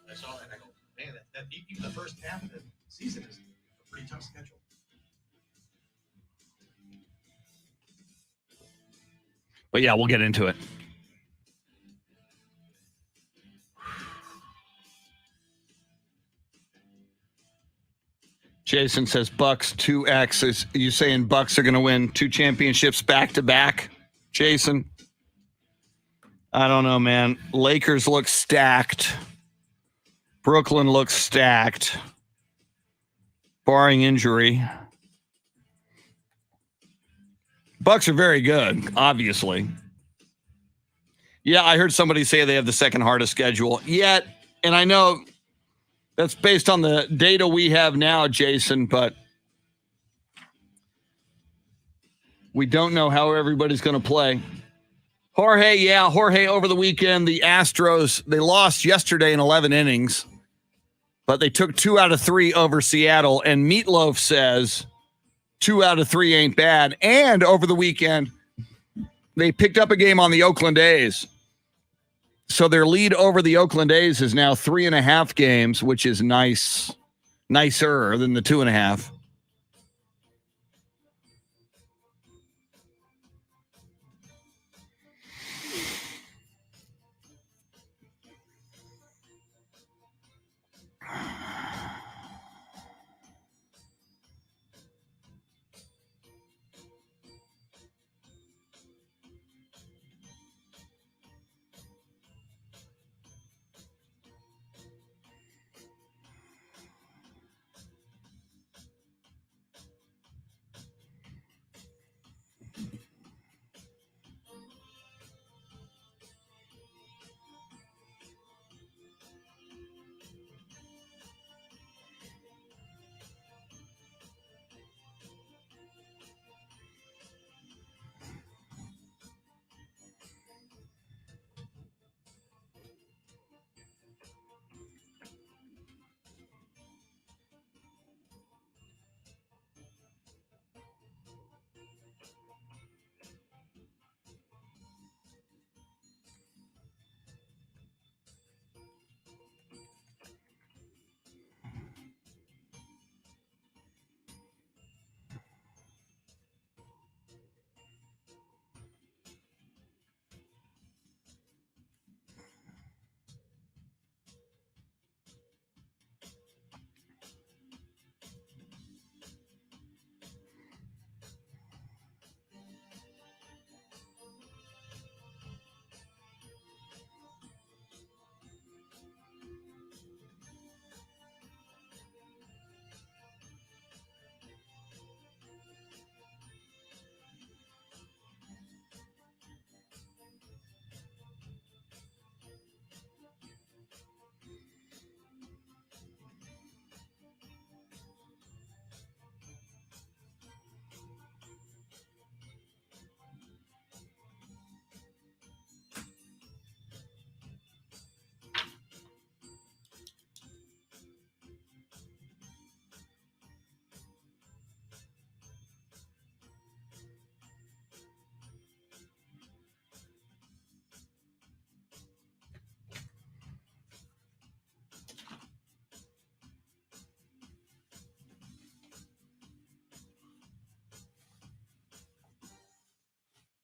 I saw that. I go, man, that even the first half of the season is a pretty tough schedule. But yeah, we'll get into it. Jason says Bucks 2X. Is you saying Bucks are going to win 2 championships back to back? Jason, I don't know, man. Lakers look stacked. Brooklyn looks stacked, barring injury. Bucks are very good, obviously. Yeah, I heard somebody say they have the second hardest schedule yet, and I know that's based on the data we have now, Jason, but we don't know how everybody's going to play. Jorge over the weekend, the Astros, they lost yesterday in 11 innings, but they took 2 out of 3 over Seattle, and Meatloaf says 2 out of 3 ain't bad. And over the weekend, they picked up a game on the Oakland A's. So their lead over the Oakland A's is now 3.5 games, which is nicer than the 2.5.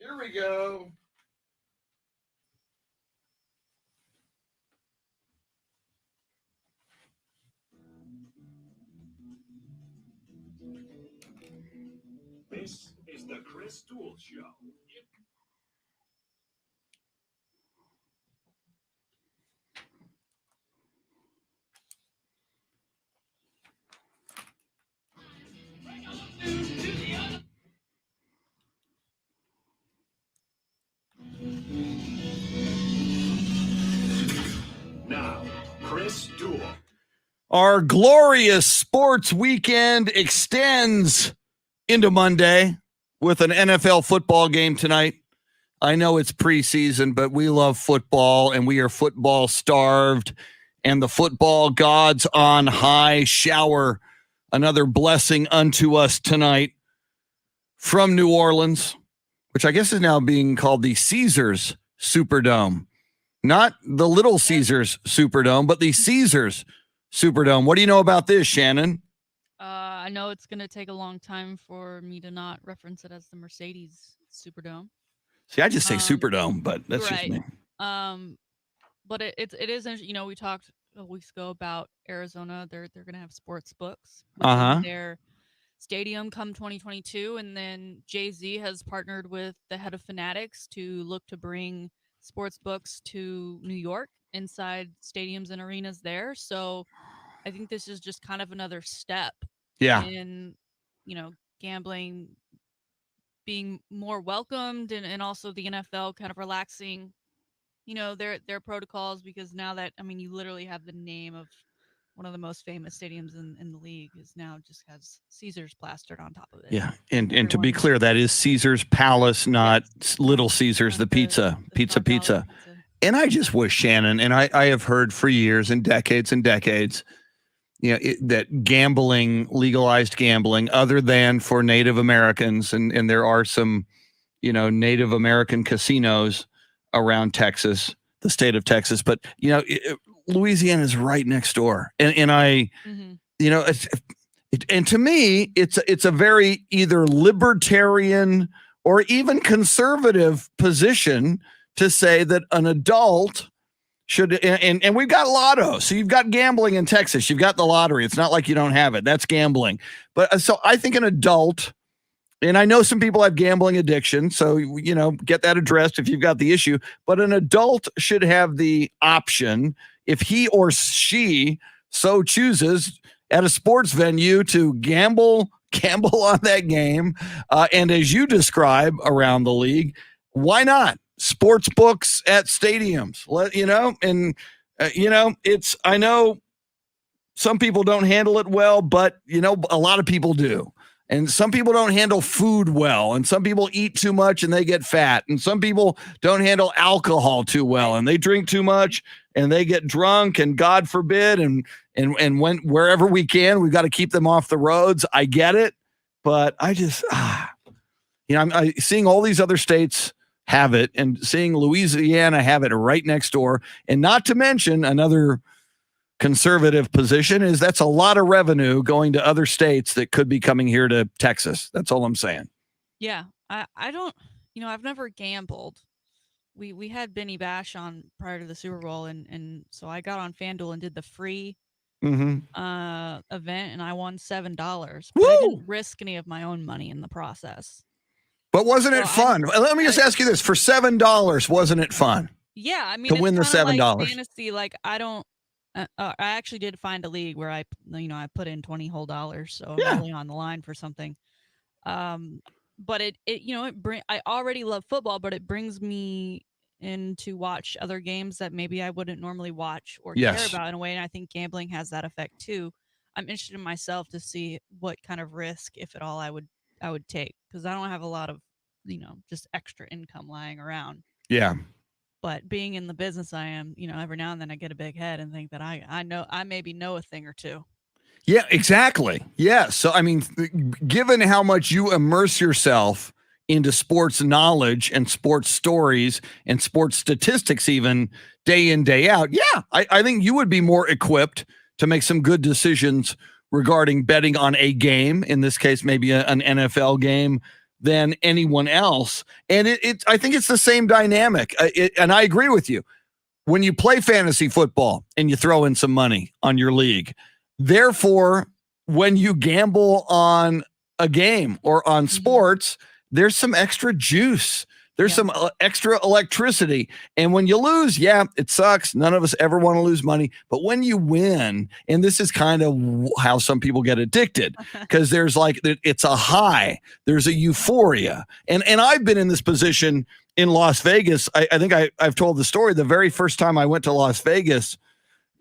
Here we go. This is the Chris Duel Show. Our glorious sports weekend extends into Monday with an NFL football game tonight. I know it's preseason, but we love football and we are football starved. And the football gods on high shower another blessing unto us tonight from New Orleans, which I guess is now being called the Caesars Superdome. Not the Little Caesars Superdome, but the Caesars Superdome. What do you know about this, Shannon? I know it's going to take a long time for me to not reference it as the Mercedes Superdome. See, I just say Superdome, but that's right. just me. But it is, you know, we talked a weeks ago about Arizona. They're going to have sports books within their stadium come 2022, and then Jay-Z has partnered with the head of Fanatics to look to bring sports books to New York inside stadiums and arenas there. So I think this is just kind of another step in, you know, gambling being more welcomed, and also the NFL kind of relaxing, you know, their protocols, because now that, I mean, you literally have the name of one of the most famous stadiums in the league is now just has Caesars plastered on top of it. Yeah, and to be clear, that is Caesar's Palace, not Little Caesars, the pizza. And I just wish, Shannon, and I have heard for years and decades, you know, that gambling, legalized gambling, other than for Native Americans, and there are some, you know, Native American casinos around Texas, the state of Texas, but, you know, Louisiana is right next door. And I, you know, and to me, it's a very either libertarian or even conservative position to say that an adult should, and we've got lotto. So you've got gambling in Texas. You've got the lottery. It's not like you don't have it. That's gambling. But so I think an adult, and I know some people have gambling addiction, so, you know, get that addressed if you've got the issue. But an adult should have the option, if he or she so chooses, at a sports venue to gamble on that game. And as you describe around the league, why not? Sports books at stadiums, you know, and, you know, I know some people don't handle it well, but, you know, a lot of people do. And some people don't handle food well, and some people eat too much and they get fat, and some people don't handle alcohol too well and they drink too much and they get drunk, and God forbid, and when wherever we can, we've got to keep them off the roads. I get it, but I just you know, I'm seeing all these other states have it, and seeing Louisiana have it right next door, and not to mention another conservative position is that's a lot of revenue going to other states that could be coming here to Texas. That's all I'm saying. Yeah. I don't, you know, I've never gambled. We had Benny Bash on prior to the Super Bowl, and so I got on FanDuel and did the free event, and I won $7. But I didn't risk any of my own money in the process. But wasn't it fun? Let me just ask you this: for $7, wasn't it fun? Yeah, I mean, to win the $7. Like fantasy, like I don't. I actually did find a league where I put in $20 whole, so I'm really on the line for something. But it you know, I already love football, but it brings me in to watch other games that maybe I wouldn't normally watch or care about in a way. And I think gambling has that effect too. I'm interested in myself to see what kind of risk, if at all, I would take, because I don't have a lot of, you know, just extra income lying around. Yeah. But being in the business I am, you know, every now and then I get a big head and think that I maybe know a thing or two. Yeah, exactly. Yeah. So, I mean, given how much you immerse yourself into sports knowledge and sports stories and sports statistics, even day in, day out, yeah, I think you would be more equipped to make some good decisions regarding betting on a game, in this case, maybe an NFL game, than anyone else. And I think it's the same dynamic. And I agree with you. When you play fantasy football and you throw in some money on your league, therefore, when you gamble on a game or on sports, there's some extra juice. There's some extra electricity. And when you lose, it sucks. None of us ever want to lose money. But when you win, and this is kind of how some people get addicted, because there's like, it's a high, there's a euphoria. And I've been in this position in Las Vegas. I think I've told the story. The very first time I went to Las Vegas,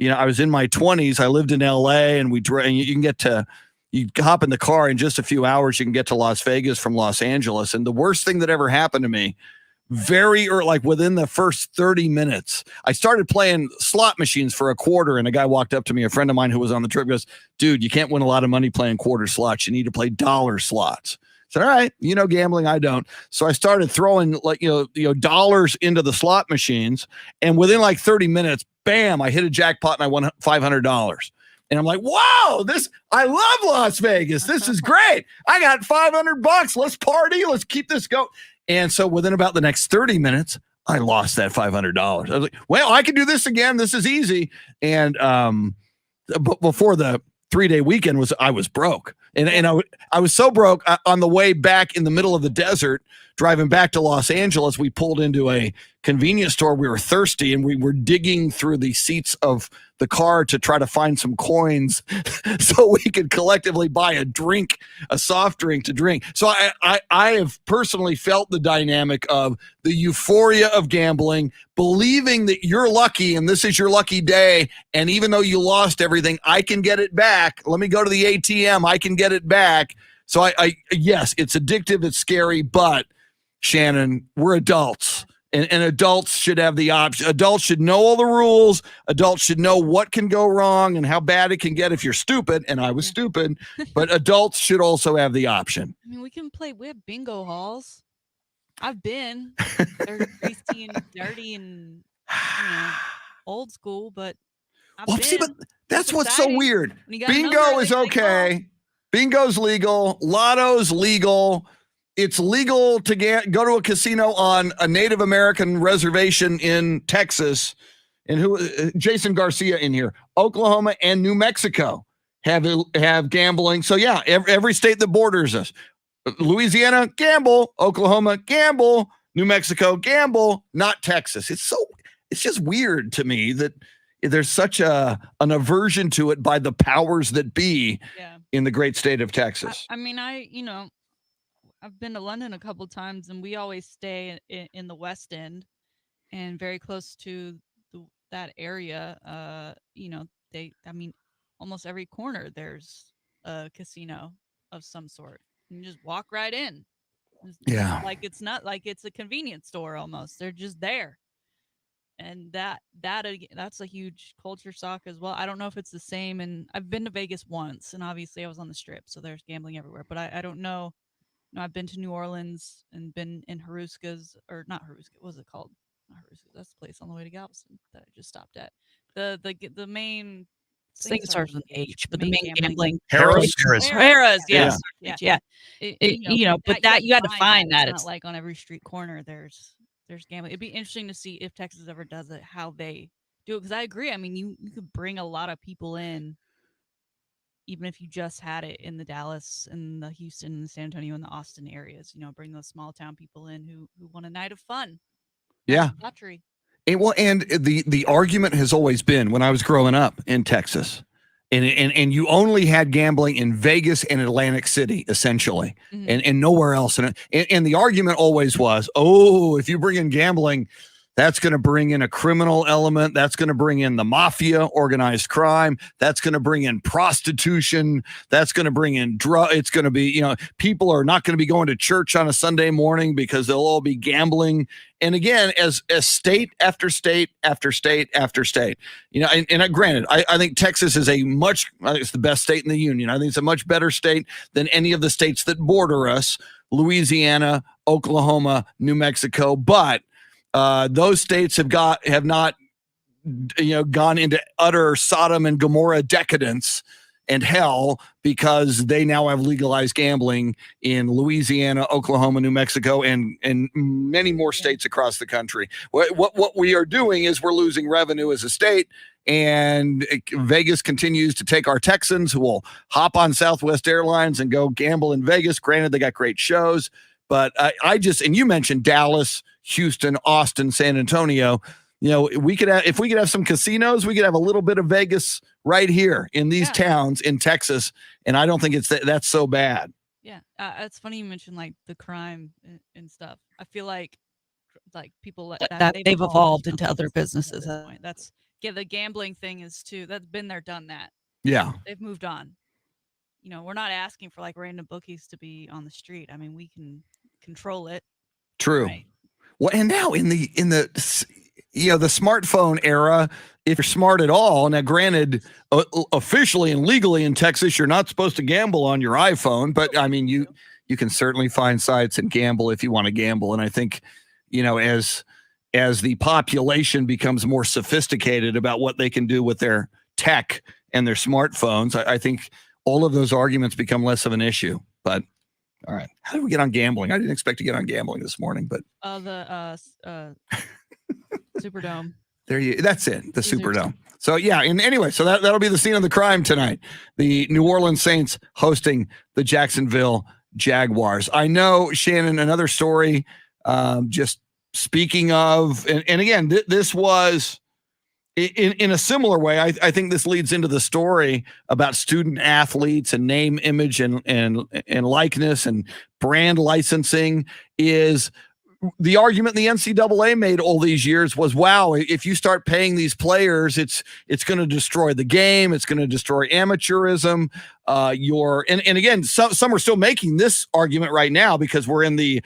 I was in my 20s. I lived in LA, and you hop in the car in just a few hours. You can get to Las Vegas from Los Angeles. And the worst thing that ever happened to me, very early, like within the first 30 minutes, I started playing slot machines for a quarter. And a guy walked up to me, a friend of mine who was on the trip, goes, "Dude, you can't win a lot of money playing quarter slots. You need to play dollar slots." I said, "All right, gambling, I don't." So I started throwing dollars into the slot machines. And within like 30 minutes, bam, I hit a jackpot and I won $500. And I'm like, wow, I love Las Vegas. This is great. I got $500. Let's party. Let's keep this going. And so within about the next 30 minutes, I lost that $500. I was like, well, I can do this again. This is easy. And but before the 3-day weekend I was broke. And I was so broke on the way back in the middle of the desert, driving back to Los Angeles, we pulled into a convenience store. We were thirsty and we were digging through the seats of the car to try to find some coins so we could collectively buy a soft drink to drink. So I have personally felt the dynamic of the euphoria of gambling, believing that you're lucky and this is your lucky day. And even though you lost everything, I can get it back. Let me go to the ATM. I can get it back. So yes, it's addictive. It's scary, but Shannon, we're adults. And adults should have the option. Adults should know all the rules. Adults should know what can go wrong and how bad it can get if you're stupid. And I was stupid, but adults should also have the option. I mean, we have bingo halls. I've been. They're greasy and dirty and old school, but See, but that's what's so weird. Bingo is okay. Bingo's legal. Lotto's legal. It's legal to go to a casino on a Native American reservation in Texas. And Jason Garcia in here. Oklahoma and New Mexico have gambling. So yeah, every state that borders us. Louisiana, gamble. Oklahoma, gamble. New Mexico, gamble. Not Texas. It's just weird to me that there's such an aversion to it by the powers that be in the great state of Texas. I mean, I've been to London a couple times, and we always stay in the West End, and very close to that area. Almost every corner there's a casino of some sort. You just walk right in. It's not like it's a convenience store almost. They're just there, and that's a huge culture shock as well. I don't know if it's the same, and I've been to Vegas once, and obviously I was on the Strip, so there's gambling everywhere. But I don't know. I've been to New Orleans and been in Haruska's, or not Haruska. What was it called? Not Haruska. That's the place on the way to Galveston that I just stopped at. The main I think it starts with an H, but the main gambling. Harrah's. Yes. Yeah. But that you had to find that. It's not like on every street corner there's gambling. It'd be interesting to see if Texas ever does it, how they do it. Because I agree. I mean, you could bring a lot of people in, even if you just had it in the Dallas and the Houston and the San Antonio and the Austin areas. Bring those small town people in who want a night of fun. Yeah. Lottery. And the argument has always been, when I was growing up in Texas, and you only had gambling in Vegas and Atlantic City, essentially, and nowhere else. And the argument always was, if you bring in gambling, that's going to bring in a criminal element. That's going to bring in the mafia, organized crime. That's going to bring in prostitution. That's going to bring in drug. It's going to be, people are not going to be going to church on a Sunday morning because they'll all be gambling. And again, as state after state after state after state, and granted, I think Texas is it's the best state in the union. I think it's a much better state than any of the states that border us, Louisiana, Oklahoma, New Mexico. But those states have not gone into utter Sodom and Gomorrah decadence and hell because they now have legalized gambling in Louisiana, Oklahoma, New Mexico, and many more states across the country. What we are doing is we're losing revenue as a state, and Vegas continues to take our Texans who will hop on Southwest Airlines and go gamble in Vegas. Granted, they got great shows, but and you mentioned Dallas, Houston, Austin, San Antonio. If we could have some casinos, we could have a little bit of Vegas right here in these towns in Texas. And I don't think that's so bad. Yeah. It's funny you mentioned like the crime and stuff. I feel like people that they've evolved into other businesses. That's Yeah, the gambling thing is too. That's been there, done that. Yeah. They've moved on. We're not asking for like random bookies to be on the street. I mean, we can control it. True. Right. Well, and now in the the smartphone era, if you're smart at all, now granted, officially and legally in Texas, you're not supposed to gamble on your iPhone, but I mean, you can certainly find sites and gamble if you want to gamble. And I think, as the population becomes more sophisticated about what they can do with their tech and their smartphones, I think all of those arguments become less of an issue. But all right, how did we get on gambling? I didn't expect to get on gambling this morning, but the Superdome. That's it, the Superdome. So yeah, and anyway, so that'll be the scene of the crime tonight. The New Orleans Saints hosting the Jacksonville Jaguars. I know, Shannon, another story. Just speaking of, and again, this was in a similar way. I think this leads into the story about student athletes and name, image, and likeness and brand licensing. Is the argument the NCAA made all these years was, wow, if you start paying these players, it's going to destroy the game. It's going to destroy amateurism. And again, some are still making this argument right now because we're in the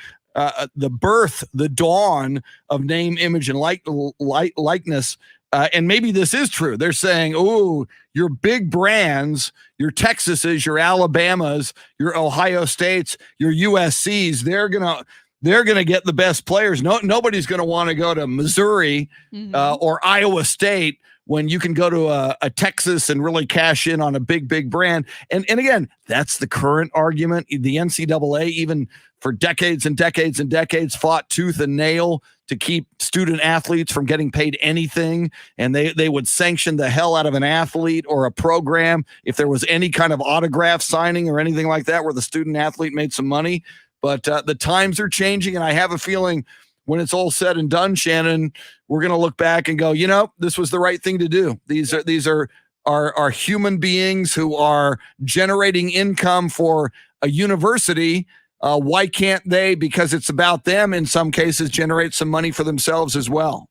dawn of name, image, and likeness. And maybe this is true. They're saying, oh, your big brands, your Texases, your Alabamas, your Ohio States, your USCs, they're gonna get the best players. Nobody's gonna want to go to Missouri or Iowa State when you can go to a Texas and really cash in on a big brand. And again, that's the current argument. The NCAA, even for decades and decades and decades, fought tooth and nail to keep student athletes from getting paid anything. And they would sanction the hell out of an athlete or a program if there was any kind of autograph signing or anything like that where the student athlete made some money. But the times are changing, and I have a feeling when it's all said and done, Shannon, we're going to look back and go, this was the right thing to do. These are human beings who are generating income for a university. Why can't they, because it's about them in some cases, generate some money for themselves as well?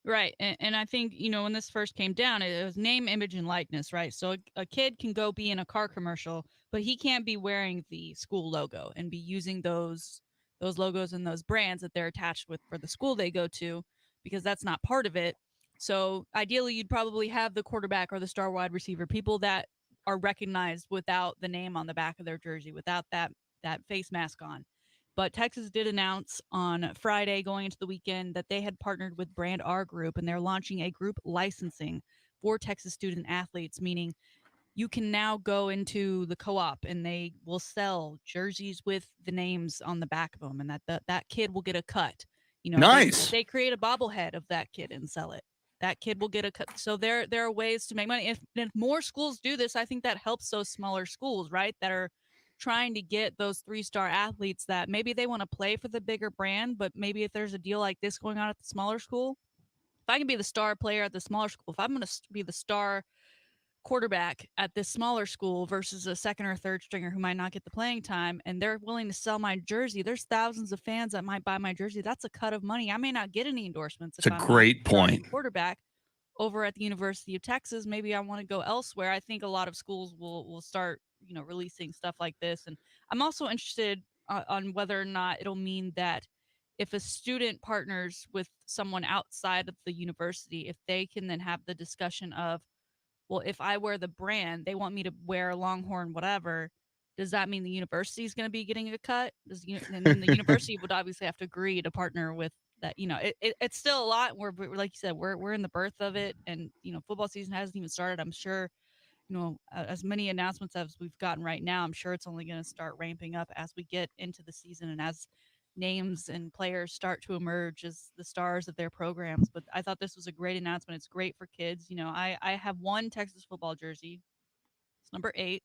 Right. And I think, when this first came down, it was name, image, and likeness, right? So a kid can go be in a car commercial, but he can't be wearing the school logo and be using those logos and those brands that they're attached with for the school they go to, because that's not part of it. So ideally, you'd probably have the quarterback or the star wide receiver, people that are recognized without the name on the back of their jersey, without that face mask on. But Texas did announce on Friday going into the weekend that they had partnered with Brand R Group, and they're launching a group licensing for Texas student athletes, meaning you can now go into the co-op and they will sell jerseys with the names on the back of them, and that kid will get a cut. Nice. They create a bobblehead of that kid and sell it. That kid will get a cut. So there are ways to make money. If more schools do this, I think that helps those smaller schools, right, that are trying to get those 3-star athletes that maybe they want to play for the bigger brand, but maybe if there's a deal like this going on at the smaller school, if I can be the star player at the smaller school, if I'm going to be the star quarterback at this smaller school versus a second or third stringer who might not get the playing time, and they're willing to sell my jersey, there's thousands of fans that might buy my jersey. That's a cut of money. I may not get any endorsements. It's a great point. Quarterback over at the University of Texas, maybe I want to go elsewhere. I think a lot of schools will start, releasing stuff like this. And I'm also interested on whether or not it'll mean that if a student partners with someone outside of the university, if they can then have the discussion of, well, if I wear the brand, they want me to wear a Longhorn, whatever. Does that mean the university is going to be getting a cut? And then the university would obviously have to agree to partner with that. It's still a lot. We're like you said, we're in the birth of it, and football season hasn't even started. I'm sure, as many announcements as we've gotten right now, I'm sure it's only going to start ramping up as we get into the season and as names and players start to emerge as the stars of their programs. But I thought this was a great announcement. It's great for kids. I have one Texas football jersey. It's number 8,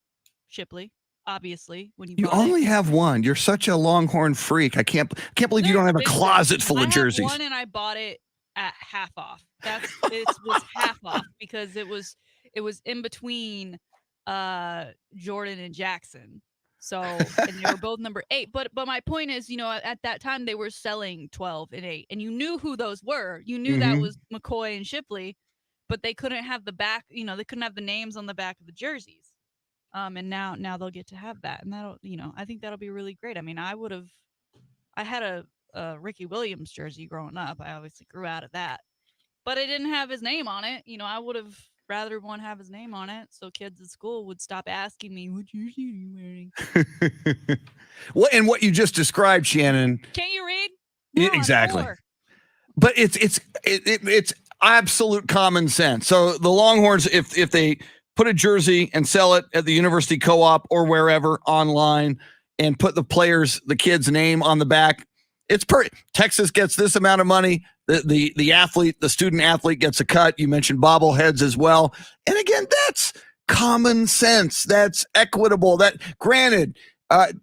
Shipley. Obviously, when you only have one. You're such a Longhorn freak. I can't believe you don't have a closet full of jerseys. I have one, and I bought it at half off. It was half off because it was in between Jordan and Jackson. So, and they were both number 8. But my point is, at that time they were selling 12 and 8, and you knew who those were. You knew that was McCoy and Shipley, but they couldn't have the back, they couldn't have the names on the back of the jerseys. And now they'll get to have that, and that'll, I think that'll be really great. I mean, I had a Ricky Williams jersey growing up. I obviously grew out of that, but it didn't have his name on it. I would have rather one have his name on it, so kids at school would stop asking me, "What jersey are you wearing?" Well, and what you just described, Shannon. Can't you read? Yeah, exactly. But it's absolute common sense. So the Longhorns, if they put a jersey and sell it at the university co-op or wherever online, and put the kid's name on the back, it's Texas gets this amount of money. The student athlete gets a cut. You mentioned bobbleheads as well. And again, that's common sense. That's equitable. That, granted,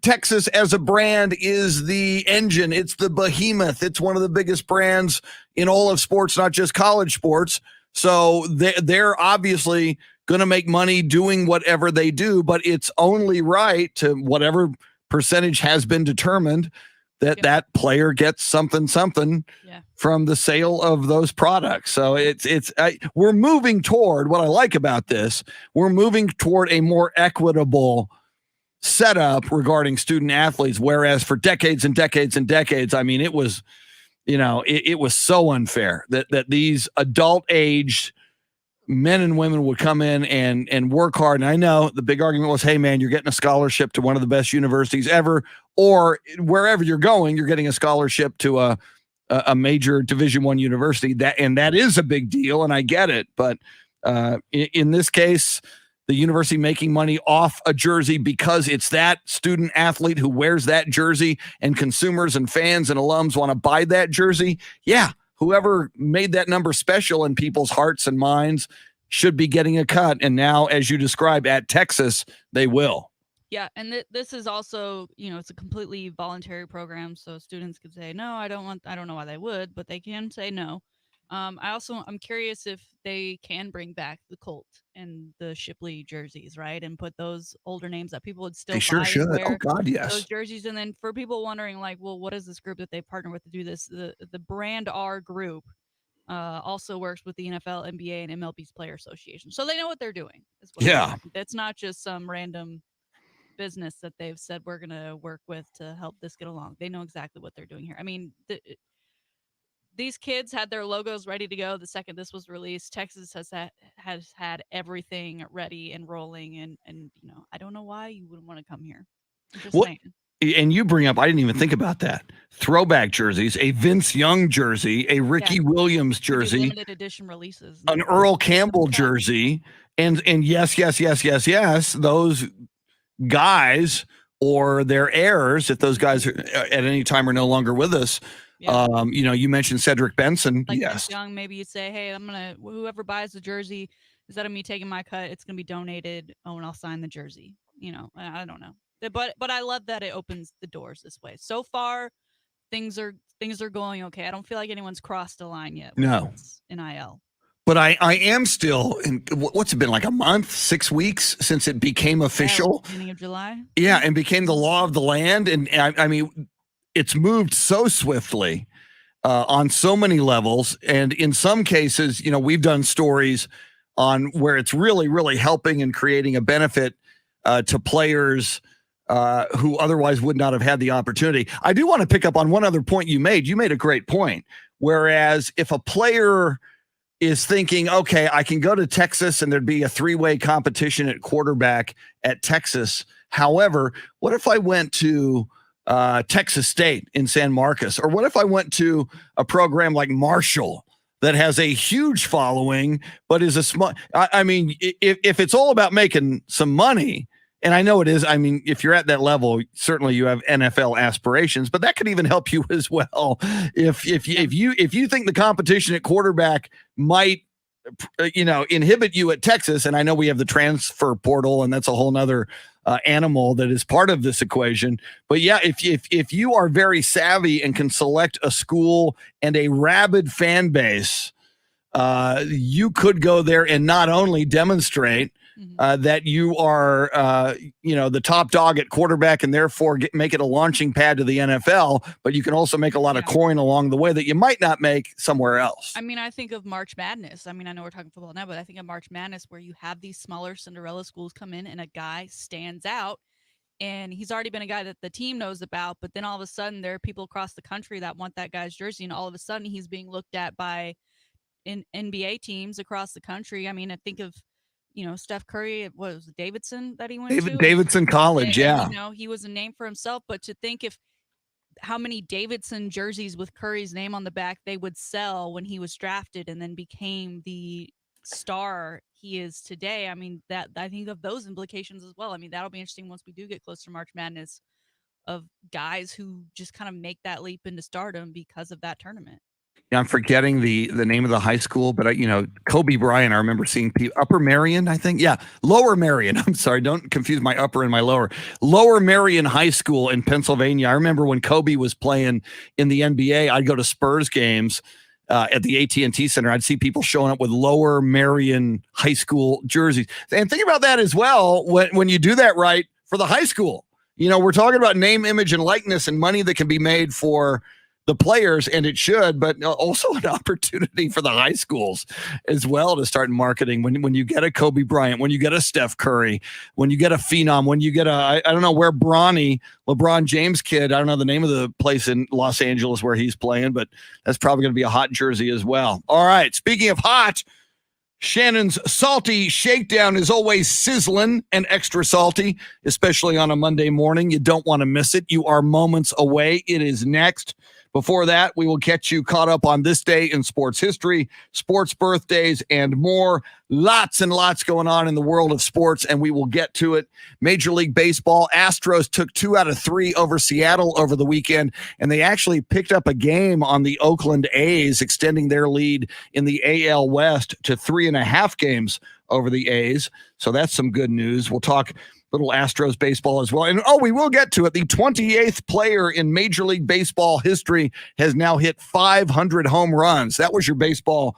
Texas as a brand is the engine. It's the behemoth. It's one of the biggest brands in all of sports, not just college sports. So they're obviously going to make money doing whatever they do, but it's only right to whatever percentage has been determined that player gets something from the sale of those products. So we're moving toward, what I like about this, we're moving toward a more equitable setup regarding student athletes, whereas for decades and decades and decades, I mean, it was, it was so unfair that these adult aged men and women would come in and work hard. And I know the big argument was, hey man, you're getting a scholarship to one of the best universities ever, or wherever you're going, you're getting a scholarship to a major Division I university. That is a big deal, and I get it. But in this case, the university making money off a jersey because it's that student athlete who wears that jersey, and consumers and fans and alums want to buy that jersey. Yeah, whoever made that number special in people's hearts and minds should be getting a cut. And now, as you describe at Texas, they will. Yeah, and this is also, it's a completely voluntary program, so students could say, no, I don't know why they would, but they can say no. I'm curious if they can bring back the Colt and the Shipley jerseys, right? And put those older names that people would still buy and wear. Oh God, yes. Those jerseys. And then for people wondering, like, well, what is this group that they partner with to do this? The Brand R group also works with the NFL, NBA, and MLB's Player Association. So they know what they're doing. Yeah. It's not just some random business that they've said we're going to work with to help this get along. They know exactly what they're doing here. I mean, these kids had their logos ready to go the second this was released. Texas has had everything ready and rolling, and I don't know why you wouldn't want to come here. Just saying. And you bring up, I didn't even think about that. Throwback jerseys, a Vince Young jersey, a Ricky Williams jersey, limited edition releases, an Earl Campbell jersey, and yes, those guys or their heirs, if those guys are, at any time are no longer with us. Yeah. You mentioned Cedric Benson. Like yes. Young, maybe you'd say, hey, whoever buys the jersey, instead of me taking my cut, it's going to be donated. Oh, and I'll sign the jersey. I don't know. But I love that it opens the doors this way. So far, things are going okay. I don't feel like anyone's crossed the line yet. No. NIL. But I am still in, what's it been, like a month, 6 weeks since it became official? Beginning of July. Yeah, and became the law of the land. And I mean, it's moved so swiftly on so many levels. And in some cases, we've done stories on where it's really, really helping and creating a benefit to players who otherwise would not have had the opportunity. I do want to pick up on one other point you made. You made a great point. Whereas if a player is thinking, okay, I can go to Texas and there'd be a three-way competition at quarterback at Texas. However, what if I went to Texas State in San Marcos? Or what if I went to a program like Marshall that has a huge following, but is a small, I mean, if it's all about making some money, and I know it is, I mean, if you're at that level, certainly you have NFL aspirations, but that could even help you as well. If you think the competition at quarterback might, inhibit you at Texas, and I know we have the transfer portal, and that's a whole nother animal that is part of this equation. But yeah, if you are very savvy and can select a school and a rabid fan base, you could go there and not only demonstrate that you are, the top dog at quarterback and therefore make it a launching pad to the NFL, but you can also make a lot of coin along the way that you might not make somewhere else. I mean, I think of March Madness. I mean, I know we're talking football now, but I think of March Madness where you have these smaller Cinderella schools come in and a guy stands out. And he's already been a guy that the team knows about, but then all of a sudden there are people across the country that want that guy's jersey, and all of a sudden he's being looked at by NBA teams across the country. I mean, I think of, Steph Curry. What was it, Davidson that he went to? Davidson College, yeah. He was a name for himself, but to think if how many Davidson jerseys with Curry's name on the back they would sell when he was drafted and then became the star he is today. I mean, that I think of those implications as well. I mean, that'll be interesting once we do get close to March Madness of guys who just kind of make that leap into stardom because of that tournament. Yeah, I'm forgetting the name of the high school, but Kobe Bryant, I remember seeing people, Upper Marion, I think. Yeah, Lower Marion. I'm sorry, don't confuse my upper and my lower. Lower Marion High School in Pennsylvania. I remember when Kobe was playing in the NBA, I'd go to Spurs games at the AT&T Center. I'd see people showing up with Lower Marion High School jerseys. And think about that as well when you do that right for the high school. We're talking about name, image, and likeness and money that can be made for the players, and it should, but also an opportunity for the high schools as well to start marketing. When you get a Kobe Bryant, when you get a Steph Curry, when you get a phenom, when you get I don't know where LeBron James kid, I don't know the name of the place in Los Angeles where he's playing, but that's probably going to be a hot jersey as well. All right, speaking of hot, Shannon's salty shakedown is always sizzling and extra salty, especially on a Monday morning. You don't want to miss it. You are moments away. It is next. Before that, we will get you caught up on this day in sports history, sports birthdays, and more. Lots and lots going on in the world of sports, and we will get to it. Major League Baseball, Astros took 2 out of 3 over Seattle over the weekend, and they actually picked up a game on the Oakland A's, extending their lead in the AL West to 3.5 games over the A's. So that's some good news. We'll talk little Astros baseball as well. And we will get to it. The 28th player in Major League Baseball history has now hit 500 home runs. That was your baseball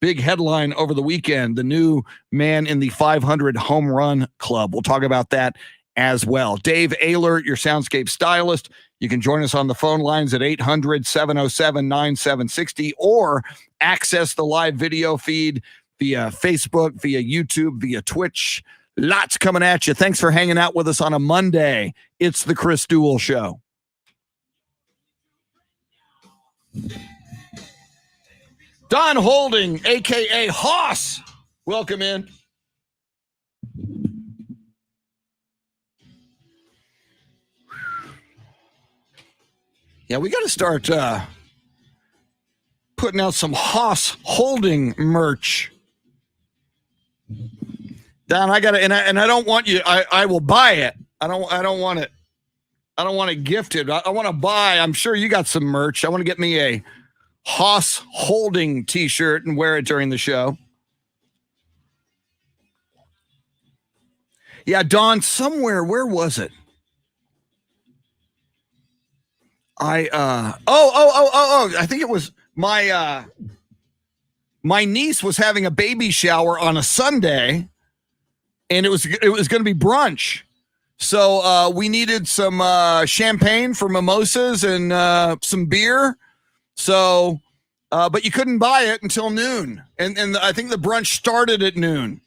big headline over the weekend. The new man in the 500 home run club. We'll talk about that as well. Dave Ayler, your soundscape stylist. You can join us on the phone lines at 800-707-9760 or access the live video feed via Facebook, via YouTube, via Twitch. Lots coming at you. Thanks for hanging out with us on a Monday. It's the Chris Duel Show. Don Holding, a.k.a. Hoss. Welcome in. Yeah, we got to start putting out some Hoss Holding merch. Don, I got to, and I don't want you. I will buy it. I don't want it. I don't want it gifted. I want to buy. I'm sure you got some merch. I want to get me a Hoss Holding T-shirt and wear it during the show. Yeah, Don, somewhere. Where was it? I think it was my niece was having a baby shower on a Sunday. And it was going to be brunch. So we needed some champagne for mimosas and some beer. So, but you couldn't buy it until noon. And I think the brunch started at noon.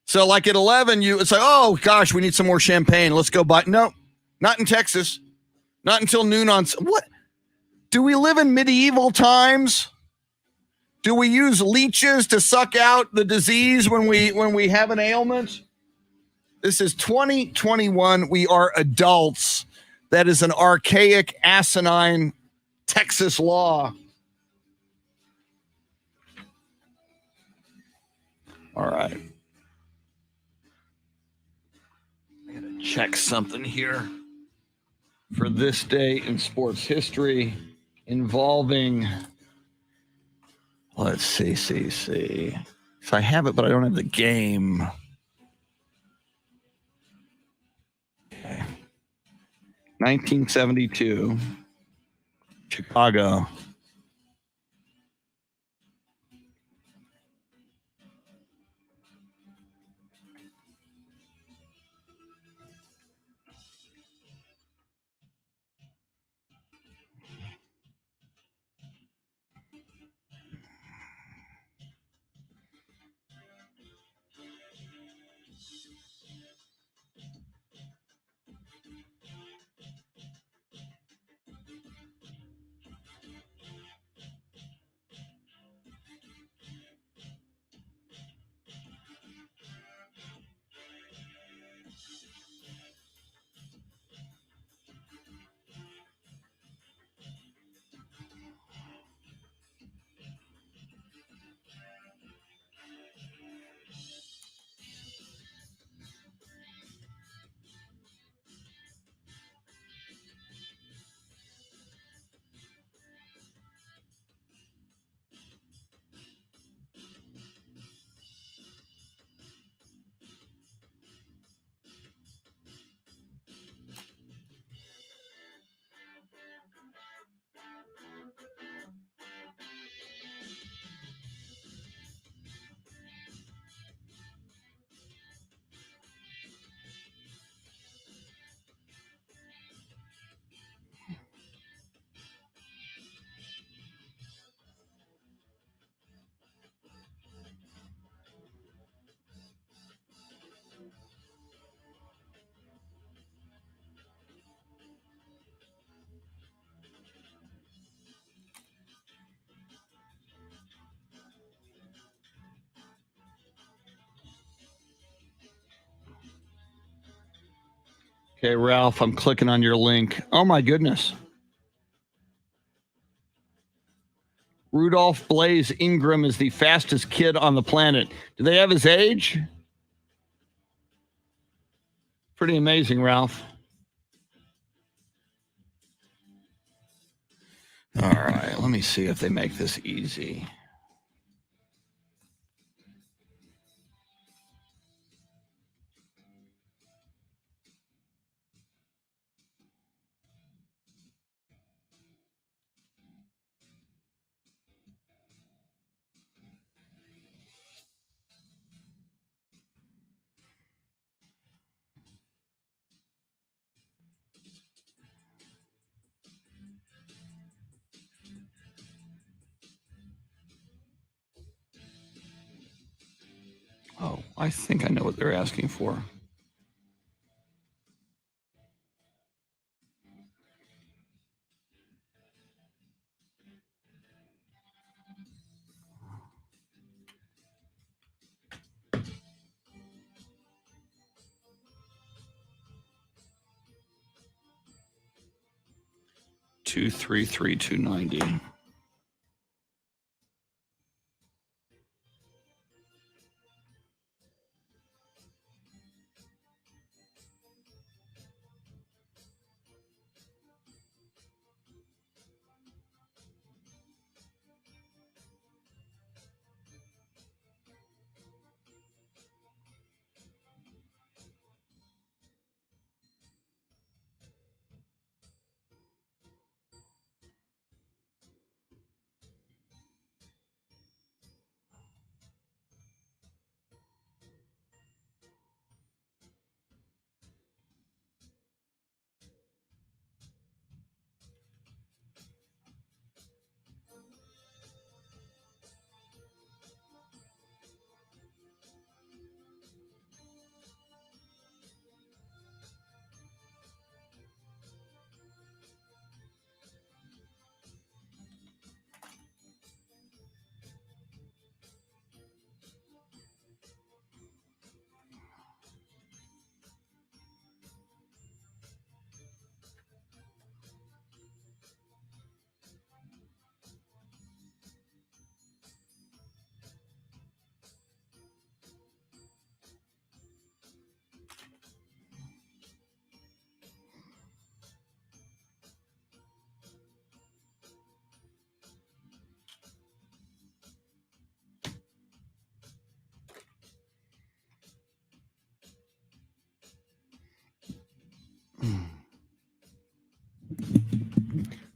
So like at 11, it's like, oh gosh, we need some more champagne. Let's go buy. No, not in Texas. Not until noon on. What? Do we live in medieval times? Do we use leeches to suck out the disease when we have an ailment? This is 2021. We are adults. That is an archaic, asinine Texas law. All right. I gotta check something here for this day in sports history involving, let's see. If I have it, but I don't have the game. Okay. 1972, Chicago. Okay, Ralph, I'm clicking on your link. Oh, my goodness. Rudolph Blaze Ingram is the fastest kid on the planet. Do they have his age? Pretty amazing, Ralph. All right, let me see if they make this easy. Oh, I think I know what they're asking for. $233,290.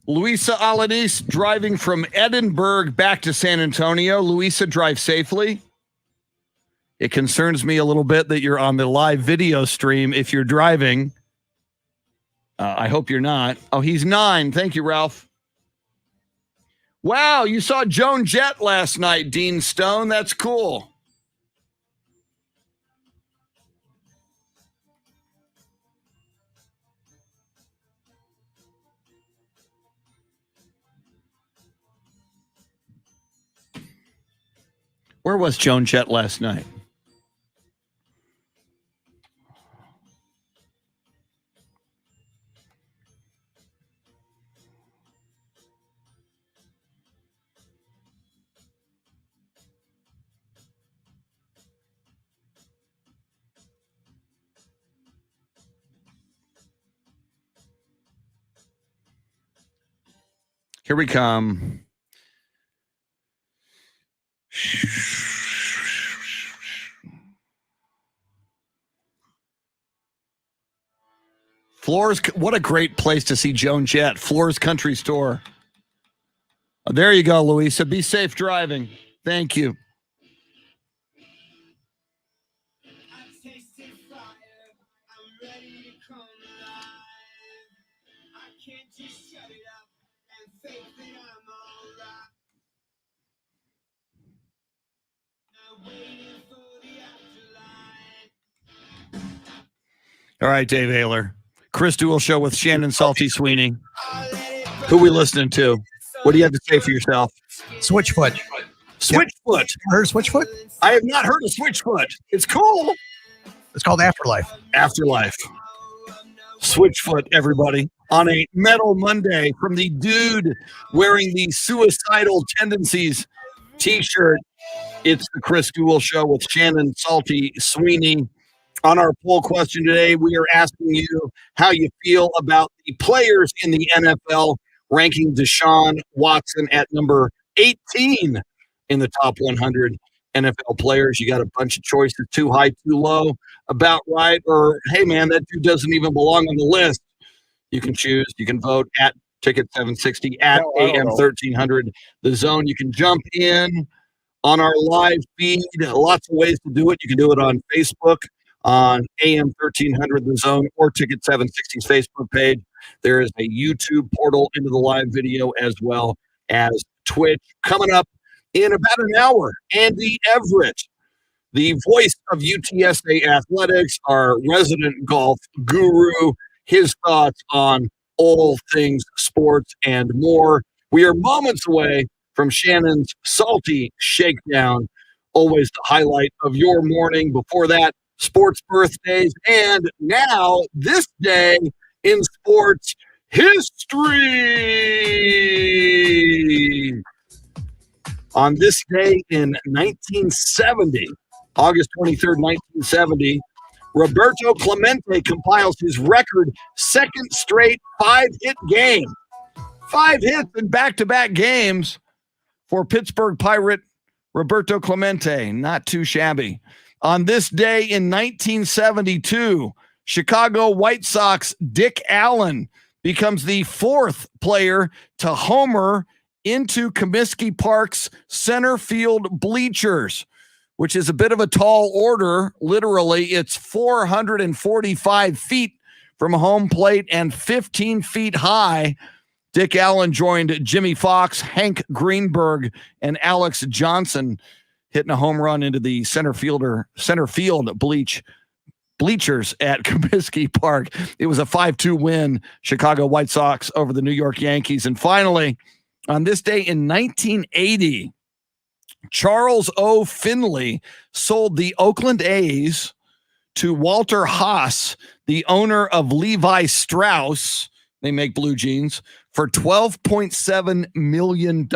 Luisa Alanis driving from Edinburgh back to San Antonio. Luisa, drive safely. It concerns me a little bit that you're on the live video stream if you're driving. I hope you're not. Oh, he's 9. Thank you, Ralph. Wow, you saw Joan Jett last night, Dean Stone. That's cool. Where was Joan Jett last night? Here we come. Floors, what a great place to see Joan Jett. Floors Country Store. Oh, there you go, Louisa. Be safe driving. Thank you. All right, Dave Ayler. Chris Duel Show with Shannon Salty Sweeney. Who we listening to? What do you have to say for yourself? Switchfoot. Switchfoot. Heard of Switchfoot? I have not heard of Switchfoot. It's cool. It's called Afterlife. Afterlife. Switchfoot, everybody, on a Metal Monday from the dude wearing the suicidal tendencies t-shirt. It's the Chris Duel Show with Shannon Salty Sweeney. On our poll question today, we are asking you how you feel about the players in the NFL, ranking Deshaun Watson at number 18 in the top 100 NFL players. You got a bunch of choices, too high, too low, about right, or hey, man, that dude doesn't even belong on the list. You can choose. You can vote at Ticket 760, at AM 1300, The Zone. You can jump in on our live feed. Lots of ways to do it. You can do it on Facebook, on AM 1300 The Zone, or Ticket 760's Facebook page. There is a YouTube portal into the live video as well as Twitch. Coming up in about an hour, Andy Everett, the voice of UTSA Athletics, our resident golf guru, his thoughts on all things sports and more. We are moments away from Shannon's Salty Shakedown, always the highlight of your morning. Before that, sports birthdays, and now this day in sports history. On this day in 1970, August 23rd, 1970, Roberto Clemente compiles his record second straight 5-hit game. 5 hits in back-to-back games for Pittsburgh Pirate Roberto Clemente. Not too shabby. On this day in 1972, Chicago White Sox Dick Allen becomes the 4th player to homer into Comiskey Park's center field bleachers, which is a bit of a tall order. Literally, it's 445 feet from home plate and 15 feet high. Dick Allen joined Jimmy Fox, Hank Greenberg, and Alex Johnson, hitting a home run into the center field bleachers at Comiskey Park. It was a 5-2 win, Chicago White Sox over the New York Yankees. And finally, on this day in 1980, Charles O. Finley sold the Oakland A's to Walter Haas, the owner of Levi Strauss, they make blue jeans, for $12.7 million.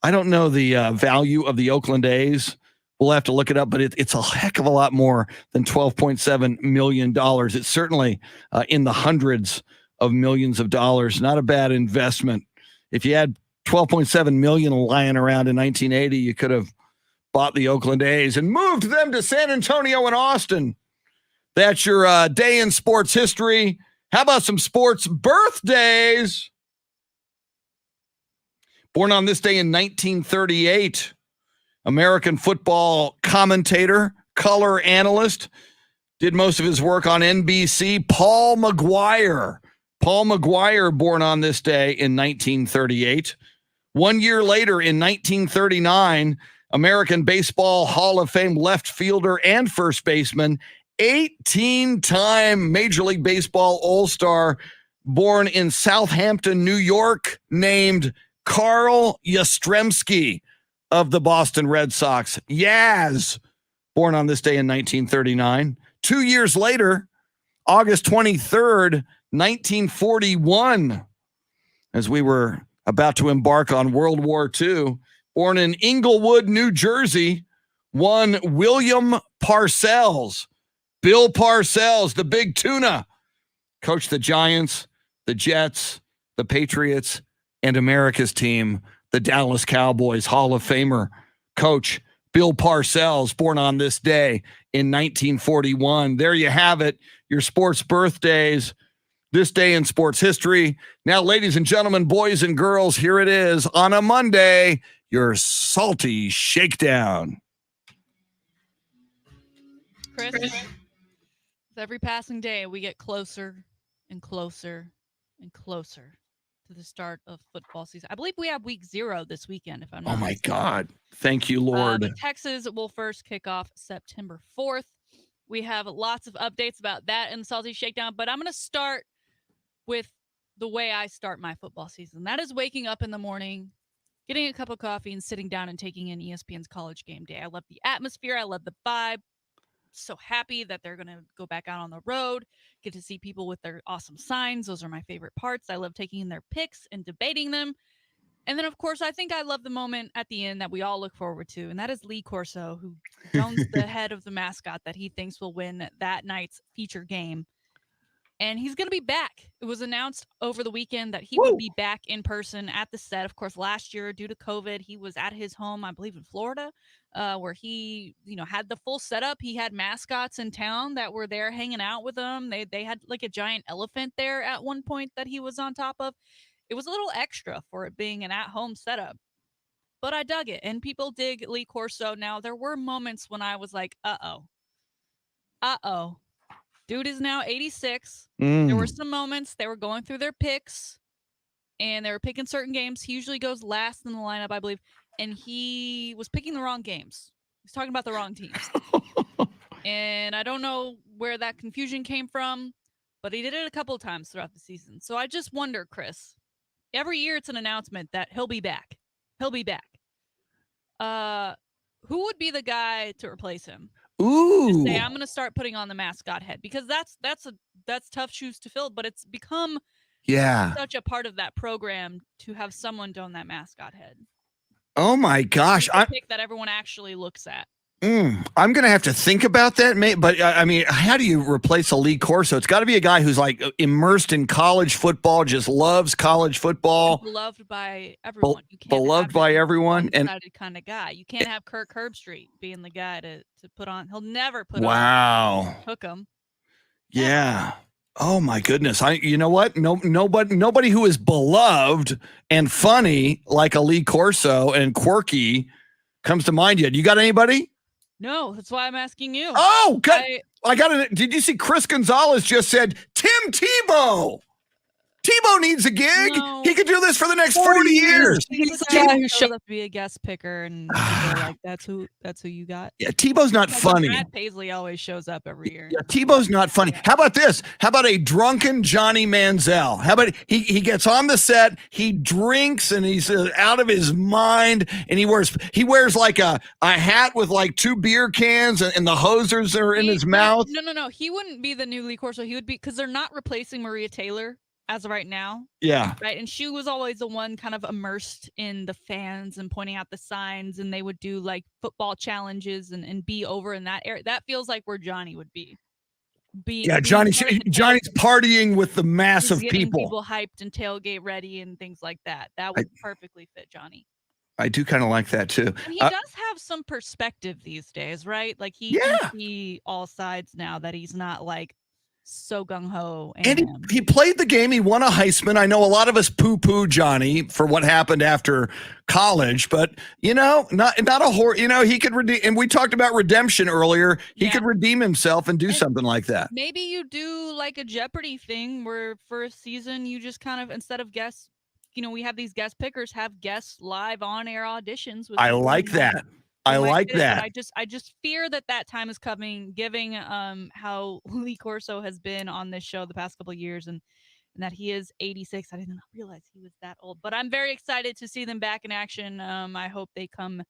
I don't know the value of the Oakland A's. We'll have to look it up, but it's a heck of a lot more than $12.7 million. It's certainly in the hundreds of millions of dollars. Not a bad investment. If you had $12.7 million lying around in 1980, you could have bought the Oakland A's and moved them to San Antonio and Austin. That's your day in sports history. How about some sports birthdays? Born on this day in 1938, American football commentator, color analyst, did most of his work on NBC, Paul McGuire. Paul McGuire, born on this day in 1938. 1 year later, in 1939, American Baseball Hall of Fame left fielder and first baseman, 18-time Major League Baseball All-Star, born in Southampton, New York, named Carl Yastrzemski of the Boston Red Sox. Yaz, born on this day in 1939. 2 years later, August 23rd, 1941, as we were about to embark on World War II, born in Inglewood, New Jersey, one William Parcells. Bill Parcells, the big tuna, coached the Giants, the Jets, the Patriots, and America's team, the Dallas Cowboys. Hall of Famer coach Bill Parcells, born on this day in 1941. There you have it, your sports birthdays, this day in sports history. Now, ladies and gentlemen, boys and girls, here it is on a Monday, your Salty Shakedown. Chris, with every passing day, we get closer and closer and closer to the start of football season. I believe we have week 0 this weekend, if I'm not mistaken. God. Thank you, Lord. But Texas will first kick off September 4th. We have lots of updates about that in the Salty Shakedown, but I'm going to start with the way I start my football season. That is waking up in the morning, getting a cup of coffee, and sitting down and taking in ESPN's College Game Day. I love the atmosphere. I love the vibe. so happy that they're going to go back out on the road, get to see people with their awesome signs. Those are my favorite parts. I love taking their picks and debating them. And then, of course, I think I love the moment at the end that we all look forward to, and that is Lee Corso, who drones the head of the mascot that he thinks will win that night's feature game. And he's going to be back. It was announced over the weekend that he would be back in person at the set. Of course, last year, due to COVID, he was at his home, I believe in Florida, where he, had the full setup. He had mascots in town that were there hanging out with him. They had like a giant elephant there at one point that he was on top of. It was a little extra for it being an at-home setup, but I dug it. And people dig Lee Corso. Now, there were moments when I was like, uh-oh. Dude is now 86. There were some moments they were going through their picks and they were picking certain games. He usually goes last in the lineup, I believe, and he was picking the wrong games. He's talking about the wrong teams. And I don't know where that confusion came from, but he did it a couple of times throughout the season. So I just wonder, Chris, every year it's an announcement that he'll be back. He'll be back. Who would be the guy to replace him? Ooh. Just say, I'm going to start putting on the mascot head, because that's tough shoes to fill, but it's become such a part of that program to have someone don that mascot head. Oh my gosh. It's a pick that everyone actually looks at. I'm going to have to think about that, mate. But I mean, how do you replace a Lee Corso? It's got to be a guy who's like immersed in college football, just loves college football. Beloved by everyone. You can't beloved by everyone. And kind of guy. You can't have Kirk Herbstreit being the guy to put on. He'll never put on. Wow. Hook him. Yeah. Oh my goodness. You know what? Nobody who is beloved and funny like a Lee Corso and quirky comes to mind yet. You got anybody? No, that's why I'm asking you. Oh, good. I got it. Did you see Chris Gonzalez just said Tim Tebow? Tebow needs a gig. No. He could do this for the next 40 years. He's a guy who shows up to be a guest picker, and people are like, that's who you got. Yeah, Tebow's not funny. Matt Paisley always shows up every year. Yeah, Tebow's not funny. How about this? How about a drunken Johnny Manziel? How about he gets on the set, he drinks, and he's out of his mind, and he wears like a hat with like 2 beer cans, and the hosers are in his mouth. No. He wouldn't be the new Lee Corso. He would be, because they're not replacing Maria Taylor as of right now. Yeah. Right. And she was always the one kind of immersed in the fans and pointing out the signs, and they would do like football challenges and be over in that area. That feels like where Johnny would be. Johnny's partying with the mass of getting people hyped and tailgate ready and things like that. That would perfectly fit Johnny. I do kind of like that too. And he does have some perspective these days, right? Like he can see all sides now, that he's not like so gung-ho. And he played the game. He won a Heisman. I know a lot of us poo-poo Johnny for what happened after college, but not a horror. He could redeem, and we talked about redemption earlier. He could redeem himself and do something like that. Maybe you do like a Jeopardy thing where for a season you just kind of, instead of guests, we have these guest pickers, have guests live on air auditions. I like that. I like that. I just fear that time is coming, given how Lee Corso has been on this show the past couple of years, and that he is 86. I didn't realize he was that old, but I'm very excited to see them back in action. I hope they come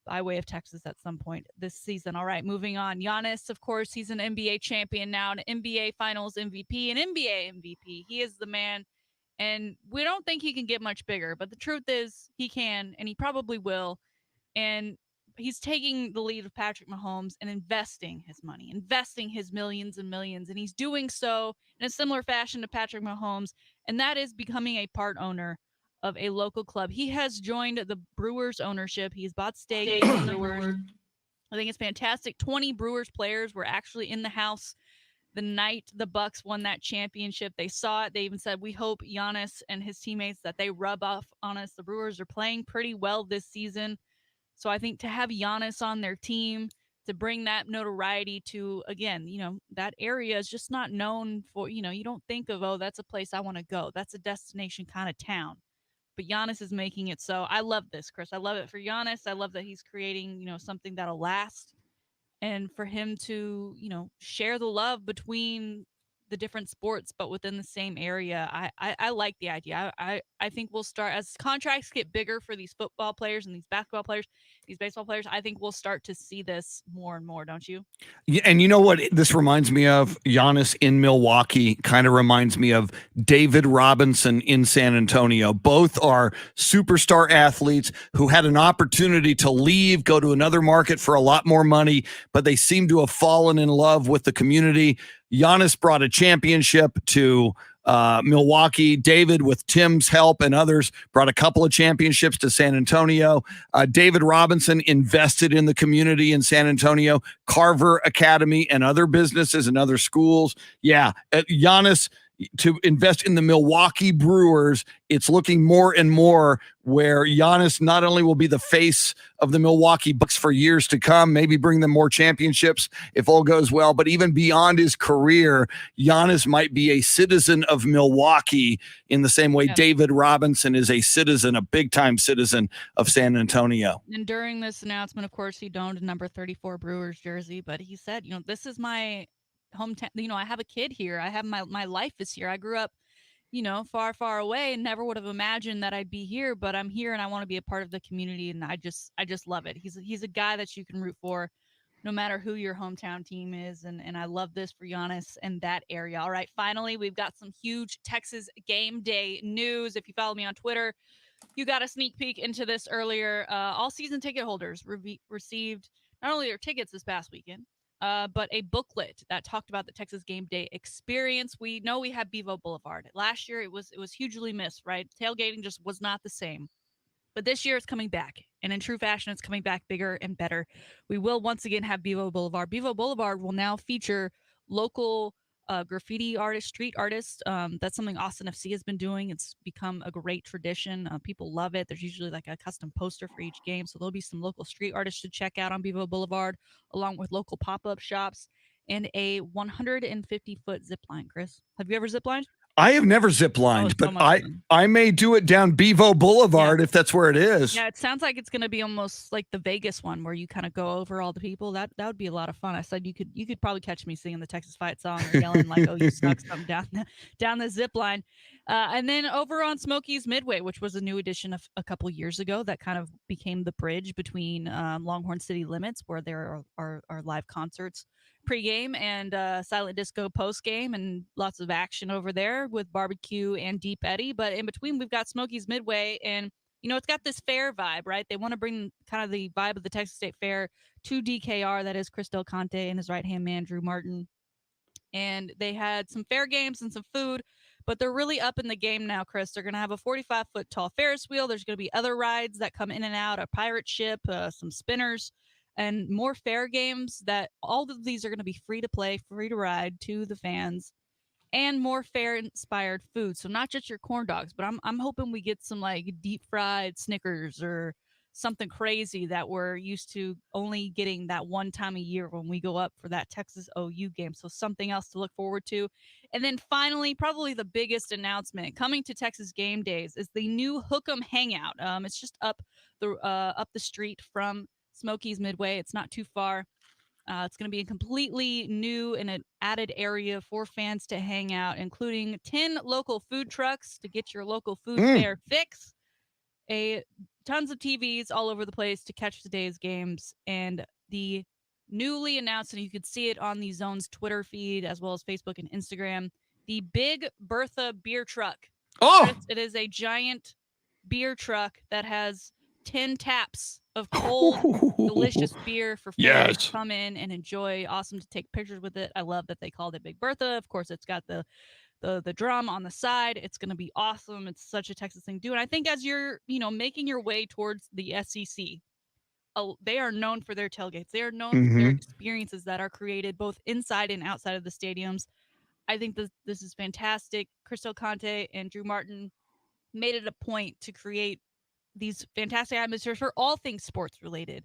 by way of Texas at some point this season. All right, moving on. Giannis, of course, he's an NBA champion now, an NBA Finals MVP, an NBA MVP. He is the man, and we don't think he can get much bigger, but the truth is he can, and he probably will. And he's taking the lead of Patrick Mahomes and investing his money, investing his millions and millions. And he's doing so in a similar fashion to Patrick Mahomes. And that is becoming a part owner of a local club. He has joined the Brewers ownership. He's bought stake in the Brewers. I think it's fantastic. 20 Brewers players were actually in the house the night the Bucks won that championship. They saw it. They even said, we hope Giannis and his teammates, that they rub off on us. The Brewers are playing pretty well this season. So I think to have Giannis on their team, to bring that notoriety to, again, that area is just not known for, you don't think of, oh, that's a place I want to go. That's a destination kind of town. But Giannis is making it so. I love this, Chris. I love it for Giannis. I love that he's creating, something that'll last. And for him to, share the love between the different sports, but within the same area. I like the idea. I think we'll start, as contracts get bigger for these football players and these basketball players, these baseball players, I think we'll start to see this more and more, don't you? Yeah, and you know what this reminds me of? Giannis in Milwaukee kind of reminds me of David Robinson in San Antonio. Both are superstar athletes who had an opportunity to leave, go to another market for a lot more money, but they seem to have fallen in love with the community. Giannis brought a championship to Milwaukee. David, with Tim's help and others, brought a couple of championships to San Antonio. David Robinson invested in the community in San Antonio, Carver Academy and other businesses and other schools. Yeah, Giannis to invest in the Milwaukee Brewers. It's looking more and more where Giannis not only will be the face of the Milwaukee Bucks for years to come, maybe bring them more championships if all goes well, but even beyond his career, Giannis might be a citizen of Milwaukee in the same way David Robinson is a citizen, a big-time citizen of San Antonio. And during this announcement, of course, he donned a number 34 Brewers jersey, but he said, this is my hometown. I have a kid here. I have my life is here. I grew up, far, far away, and never would have imagined that I'd be here, but I'm here and I want to be a part of the community. And I just love it. He's a guy that you can root for no matter who your hometown team is. And I love this for Giannis and that area. All right. Finally, we've got some huge Texas game day news. If you follow me on Twitter, you got a sneak peek into this earlier. All season ticket holders received not only their tickets this past weekend, but a booklet that talked about the Texas game day experience. We know we have Bevo Boulevard. Last year, it was hugely missed, right? Tailgating just was not the same. But this year, it's coming back. And in true fashion, it's coming back bigger and better. We will once again have Bevo Boulevard. Bevo Boulevard will now feature local graffiti artists, street artists. That's something Austin FC has been doing. It's become a great tradition. People love it. There's usually like a custom poster for each game. So there'll be some local street artists to check out on Bevo Boulevard, along with local pop-up shops and a 150-foot zip line. Chris, have you ever zip lined? I have never zip-lined, but I may do it down Bevo Boulevard if that's where it is. Yeah, it sounds like it's going to be almost like the Vegas one where you kind of go over all the people. That would be a lot of fun. I said you could probably catch me singing the Texas Fight song or yelling like, "Oh, you snuck something down the zip line." And then over on Smokies Midway, which was a new addition of a couple years ago, that kind of became the bridge between Longhorn City Limits, where there are live concerts pregame and silent disco postgame, and lots of action over there with barbecue and Deep Eddy. But in between, we've got Smokies Midway, and it's got this fair vibe, right? They want to bring kind of the vibe of the Texas State Fair to DKR. That is Chris Del Conte and his right-hand man, Drew Martin. And they had some fair games and some food, but they're really up in the game now, Chris. They're going to have a 45-foot tall Ferris wheel. There's going to be other rides that come in and out, a pirate ship, some spinners, and more fair games. That all of these are going to be free to play, free to ride to the fans, and more fair-inspired food. So not just your corn dogs, but I'm hoping we get some like deep-fried Snickers or something crazy that we're used to only getting that one time a year when we go up for that Texas OU game. So something else to look forward to. And then finally, probably the biggest announcement coming to Texas game days is the new Hook'em Hangout. It's just up the street from Smokies Midway. It's not too far. It's going to be a completely new and an added area for fans to hang out, including 10 local food trucks to get your local food fair fix, tons of TVs all over the place to catch today's games, and the newly announced, and you could see it on the Zone's Twitter feed as well as Facebook and Instagram, the Big Bertha beer truck. Oh! It is a giant beer truck that has 10 taps of cold, delicious beer for fans to come in and enjoy. Awesome to take pictures with it. I love that they called it Big Bertha. Of course, it's got the drum on the side. It's going to be awesome. It's such a Texas thing to do. And I think as you're, making your way towards the SEC, they are known for their tailgates. They are known for their experiences that are created both inside and outside of the stadiums. I think this is fantastic. Chris Del Conte and Drew Martin made it a point to create these fantastic atmospheres for all things sports related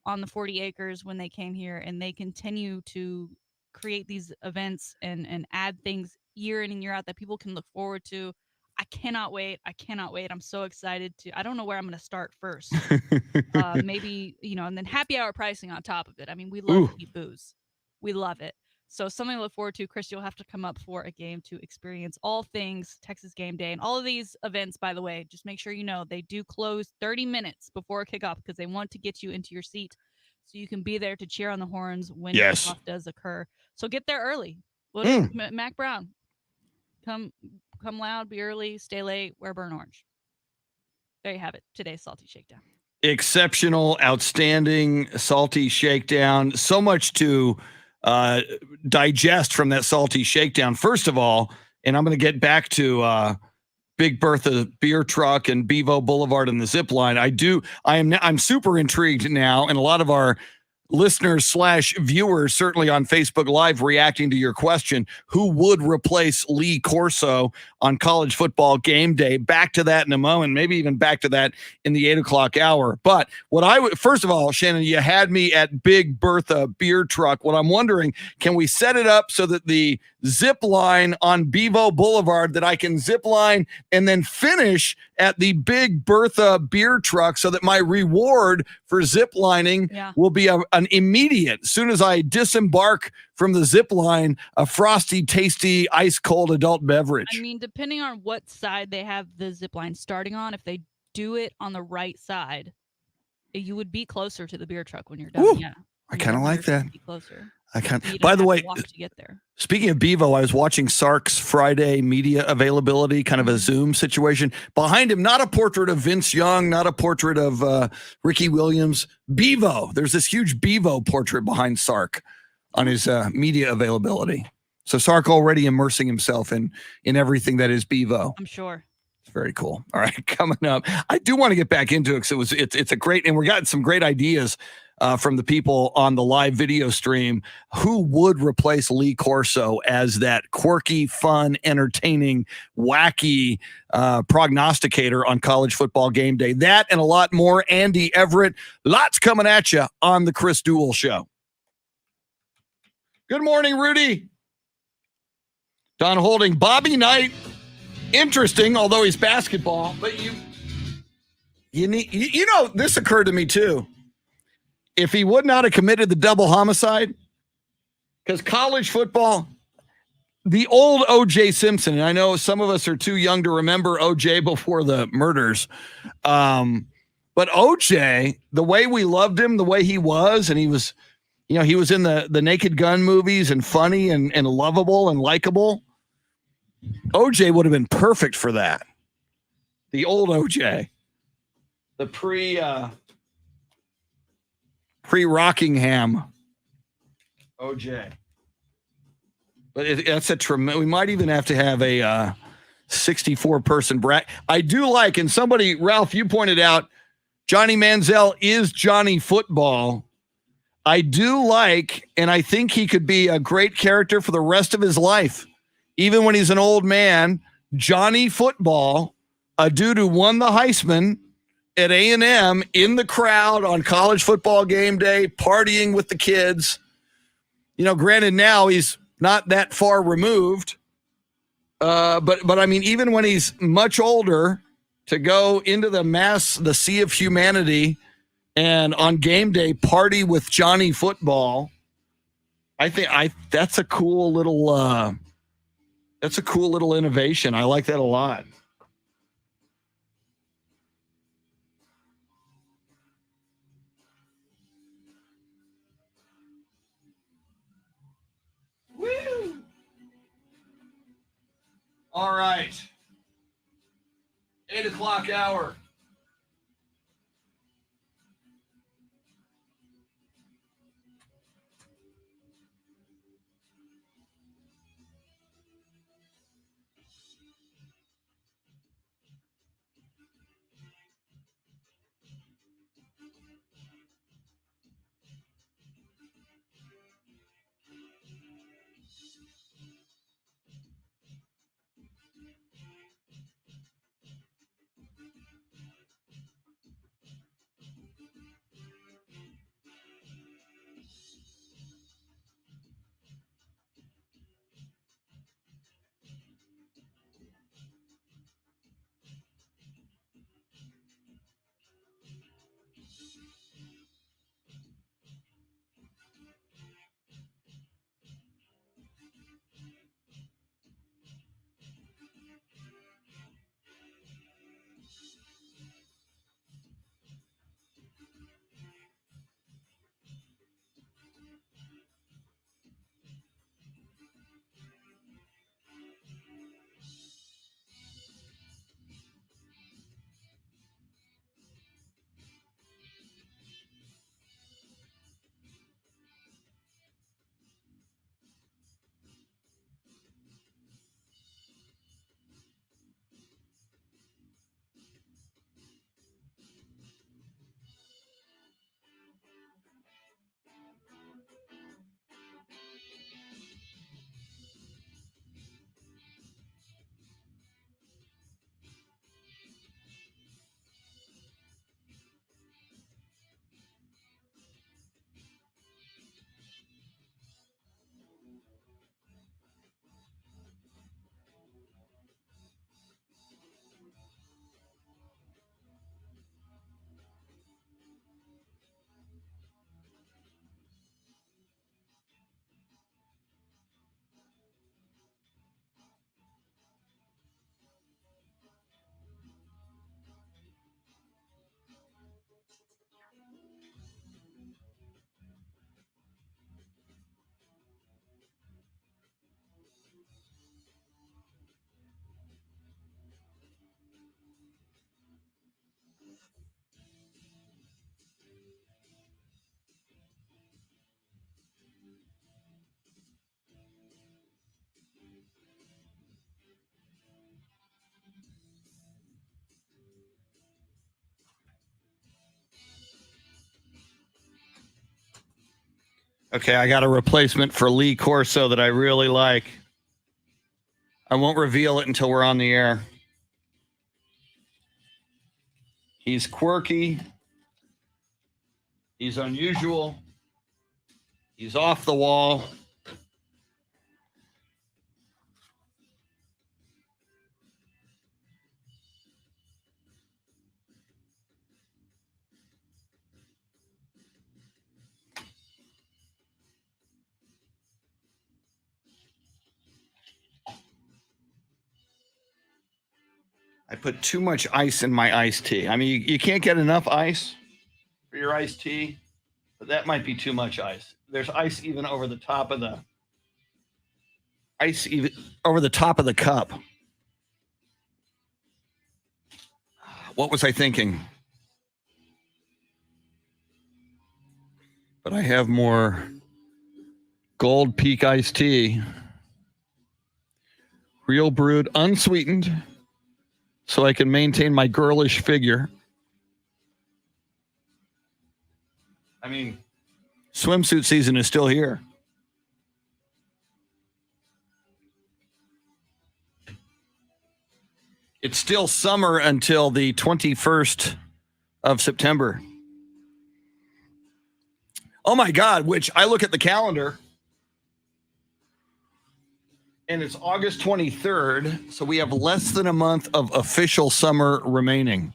on the 40 acres when they came here, and they continue to create these events and add things year in and year out that people can look forward to. I cannot wait. I'm so excited I don't know where I'm going to start first. Maybe, and then happy hour pricing on top of it. I mean, we love cheap booze. We love it. So something to look forward to. Chris, you'll have to come up for a game to experience all things Texas Game Day. And all of these events, by the way, just make sure you know they do close 30 minutes before kickoff because they want to get you into your seat so you can be there to cheer on the horns when kickoff does occur. So get there early. Mac Brown, come loud, be early, stay late, wear burnt orange. There you have it. Today's Salty Shakedown. Exceptional, outstanding, salty shakedown. So much to digest from that salty shakedown. First of all, and I'm going to get back to Big Bertha beer truck and Bevo Boulevard and the zip line. I'm super intrigued now, and a lot of our listeners / viewers certainly on Facebook Live reacting to your question, who would replace Lee Corso on College Football Game Day? Back to that in a moment, maybe even back to that in the 8 o'clock hour. But first of all, Shannon, you had me at Big Bertha beer truck. What I'm wondering, can we set it up so that the zip line on Bevo Boulevard, that I can zip line and then finish at the Big Bertha beer truck so that my reward for zip lining will be an immediate, as soon as I disembark from the zip line, a frosty, tasty, ice cold adult beverage? I mean, depending on what side they have the zip line starting on, if they do it on the right side, you would be closer to the beer truck when you're done. Ooh, Yeah. I kind of like that. Be closer. By the way, walk to get there. Speaking of Bevo, I was watching Sark's Friday media availability, kind of a Zoom situation. Behind him, not a portrait of Vince Young, not a portrait of Ricky Williams. Bevo. There's this huge Bevo portrait behind Sark on his media availability. So Sark already immersing himself in everything that is Bevo. I'm sure. It's very cool. All right, coming up. I do want to get back into it because it's a great, and we got some great ideas from the people on the live video stream. Who would replace Lee Corso as that quirky, fun, entertaining, wacky prognosticator on College Football Game Day? That and a lot more. Andy Everett, lots coming at you on the Chris Duel Show. Good morning, Rudy. Don Holding, Bobby Knight. Interesting, although he's basketball, but you need, this occurred to me too. If he would not have committed the double homicide, because college football, the old O.J. Simpson, and I know some of us are too young to remember O.J. before the murders, but O.J., the way we loved him, the way he was, and he was in the Naked Gun movies and funny and lovable and likable. O.J. would have been perfect for that. The old O.J., the pre-Rockingham O.J. But that's a tremendous. We might even have to have a 64-person bracket. I do like, and somebody, Ralph, you pointed out, Johnny Manziel is Johnny Football. I do like, and I think he could be a great character for the rest of his life. Even when he's an old man, Johnny Football, a dude who won the Heisman at A&M in the crowd on College Football Game Day, partying with the kids. Granted, now he's not that far removed. But I mean, even when he's much older, to go into the sea of humanity and on game day party with Johnny Football, I think that's a cool little innovation. I like that a lot. Woo! All right. 8 o'clock hour. Okay, I got a replacement for Lee Corso that I really like. I won't reveal it until we're on the air. He's quirky. He's unusual. He's off the wall. I put too much ice in my iced tea. I mean, you can't get enough ice for your iced tea, but that might be too much ice. There's ice even over the top of the cup. What was I thinking? But I have more Gold Peak iced tea. Real brewed, unsweetened, so I can maintain my girlish figure. I mean, swimsuit season is still here. It's still summer until the 21st of September. Oh my God, which I look at the calendar and it's August 23rd. So we have less than a month of official summer remaining.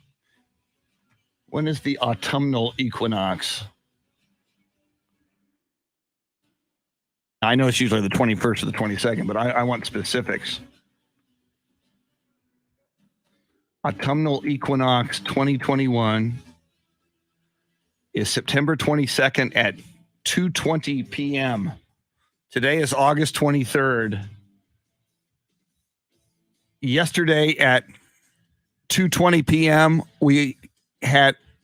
When is the autumnal equinox? I know it's usually the 21st or the 22nd, but I want specifics. Autumnal equinox 2021 is September 22nd at 2:20 p.m. Today is August 23rd. Yesterday at 2:20 p.m. we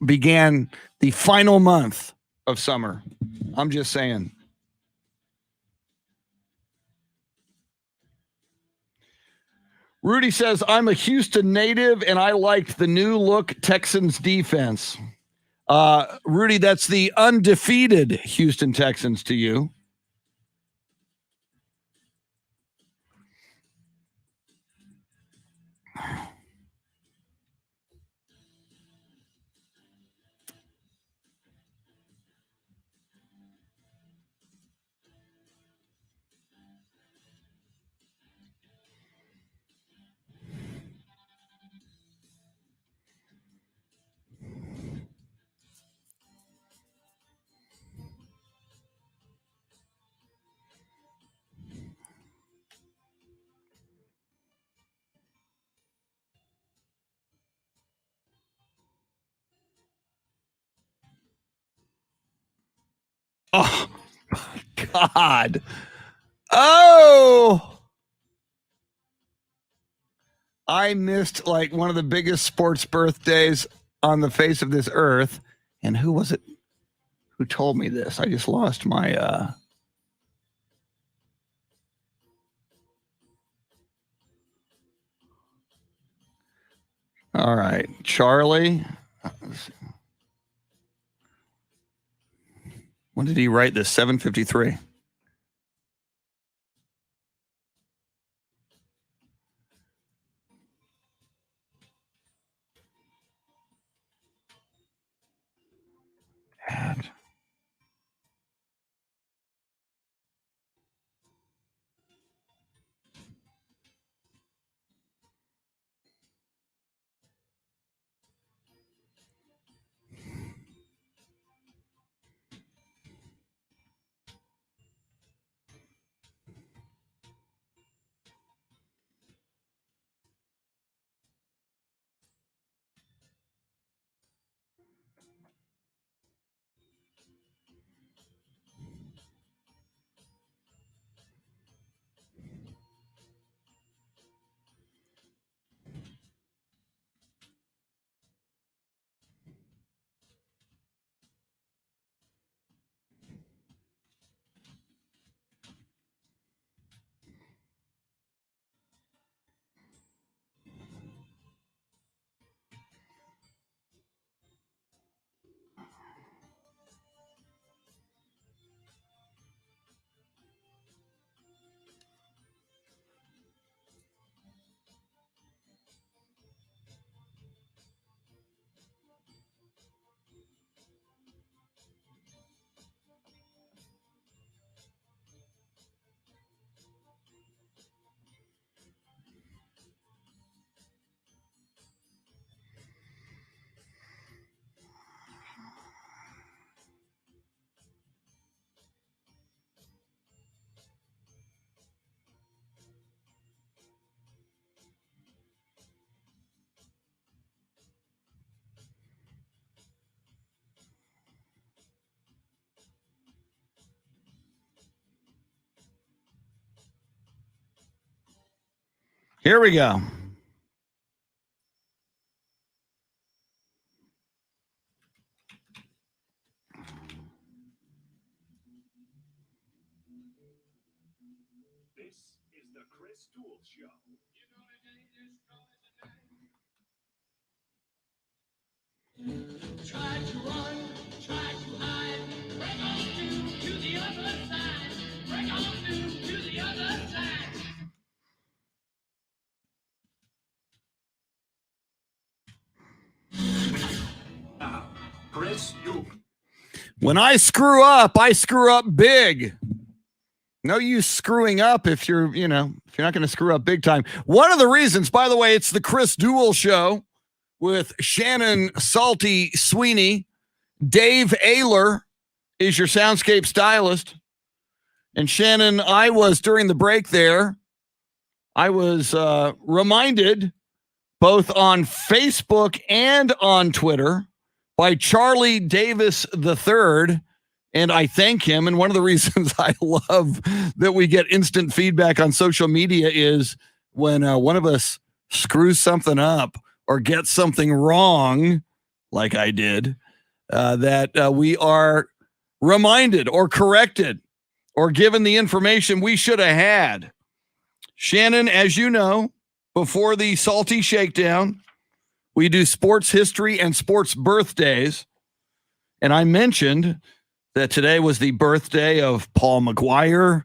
began the final month of summer. I'm just saying. Rudy says, I'm a Houston native and I liked the new look Texans defense. Rudy, that's the undefeated Houston Texans to you. Oh, God. Oh, I missed like one of the biggest sports birthdays on the face of this earth. And who was it who told me this? I just lost my all right, Charlie. When did he write this? 7:53. Add. Here we go. This is the Chris Duel Show. Try to run, try to hide, break on through to the other side, break on through to the other side. Now, Chris Duel. When I screw up big. No use screwing up if you're not going to screw up big time. One of the reasons, by the way, it's the Chris Duel Show with Shannon Salty Sweeney. Dave Ayler is your soundscape stylist. And Shannon, during the break there, I was reminded both on Facebook and on Twitter by Charlie Davis III, and I thank him. And one of the reasons I love that we get instant feedback on social media is when one of us screws something up or gets something wrong, like I did, that we are reminded or corrected or given the information we should have had. Shannon, as you know, before the Salty Shakedown, we do sports history and sports birthdays. And I mentioned that today was the birthday of Paul McGuire,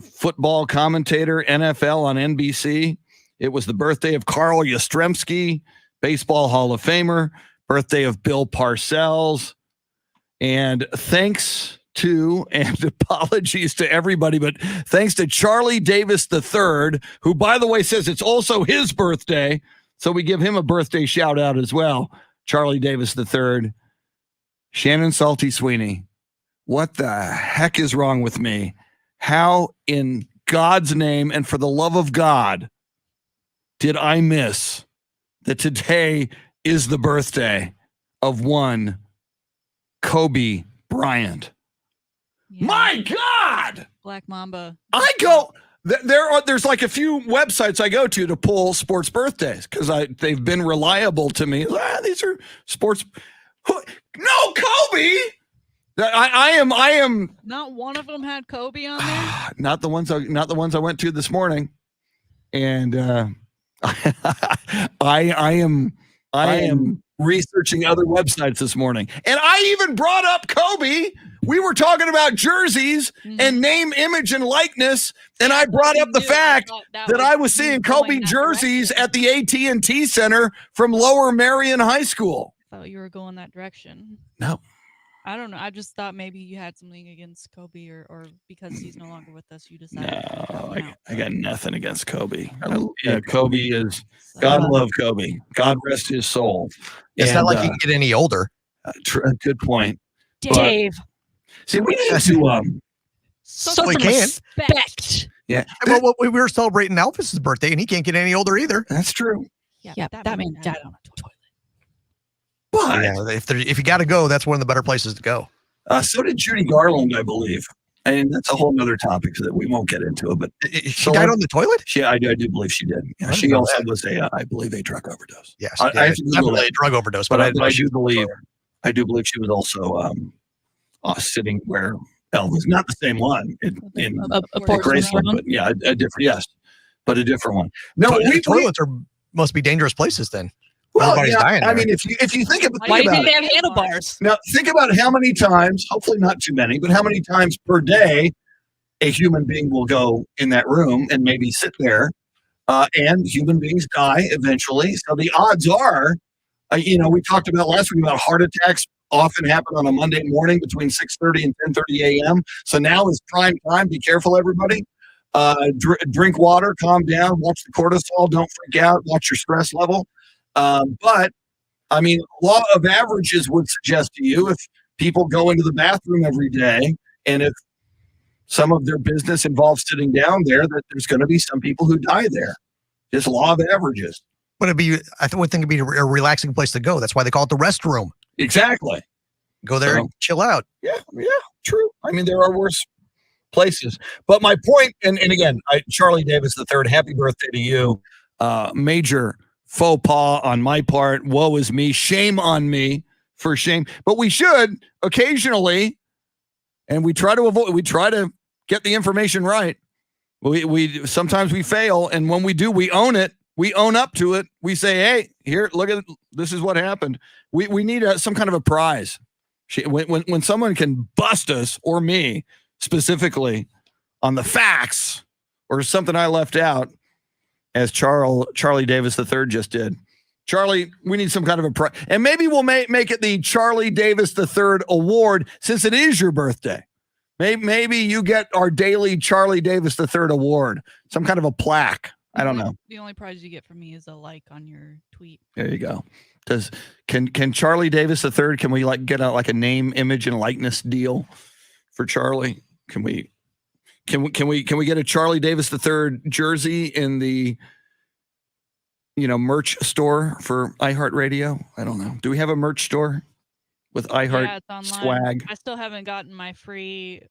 football commentator, NFL on NBC. It was the birthday of Carl Yastrzemski, baseball Hall of Famer, birthday of Bill Parcells. And thanks to, and apologies to everybody, but thanks to Charlie Davis III, who, by the way, says it's also his birthday. So we give him a birthday shout out as well. Charlie Davis III. Shannon Salty Sweeney, what the heck is wrong with me? How in God's name and for the love of God did I miss that today is the birthday of one Kobe Bryant? Yeah. My God! Black Mamba. There's like a few websites I go to pull sports birthdays because they've been reliable to me. These are sports. No, Kobe. I am. Not one of them had Kobe on there. Not the ones I went to this morning, and I am researching other websites this morning, and I even brought up Kobe. We were talking about jerseys and name, image, and likeness, and I brought up the fact that I was seeing Kobe jerseys at the AT&T Center from Lower Marion High School. I thought you were going that direction. No. I don't know. I just thought maybe you had something against Kobe or because he's no longer with us, you decided to No, count him out. I got nothing against Kobe. Kobe is, God love Kobe. God rest his soul. It's not like you can get any older. Good point. Dave. See, we need to, Some we can. respect. yeah, Well, we were celebrating Elvis's birthday, and he can't get any older either. that's true. Yeah, that man died on a toilet. But Yeah, if you got to go, that's one of the better places to go. so did Judy Garland, I believe. And that's a whole other topic that we won't get into it. But She died on the toilet? I do believe she did. Yeah, I didn't she know also that. was I believe, a drug overdose. Yes. I have to Google definitely that. a drug overdose, But I know she- do believe she was also sitting where Elvis, not the same one in A Graceland, porcelain. but yeah, a different, yes, but a different one. No, toilets must be dangerous places then. well, everybody's yeah, dying I there. mean, if you think about, Why do you think think about they it. have handlebars? Now, think about how many times, hopefully not too many, but how many times per day a human being will go in that room and maybe sit there, and human beings die eventually. So the odds are, we talked about last week about heart attacks often happen on a Monday morning between 6:30 and 10:30 a.m. So now is prime time. Be careful, everybody. Drink water, calm down, watch the cortisol, don't freak out, watch your stress level. But I mean, law of averages would suggest to you if people go into the bathroom every day and if some of their business involves sitting down there, that there's going to be some people who die there. Just law of averages. But I would think it'd be a relaxing place to go. That's why they call it the restroom. Exactly. Go there and chill out. Yeah, true. I mean, there are worse places. But my point, and again, Charlie Davis III, happy birthday to you. Major faux pas on my part. Woe is me. Shame on me for shame. But we should occasionally, and we try to get the information right. We sometimes we fail, and when we do, we own it. We own up to it. We say, "Hey, here, look at this is what happened." We need some kind of a prize. When someone can bust us or me specifically on the facts or something I left out, as Charlie Davis III just did. Charlie, we need some kind of a prize, and maybe we'll make it the Charlie Davis III Award since it is your birthday. Maybe you get our daily Charlie Davis III Award, some kind of a plaque. I don't know. The only prize you get from me is a like on your tweet. There you go. Can Charlie Davis III? Can we get a name, image, and likeness deal for Charlie? Can we get a Charlie Davis III jersey in the merch store for iHeartRadio? I don't know. Do we have a merch store with iHeart swag? I still haven't gotten my free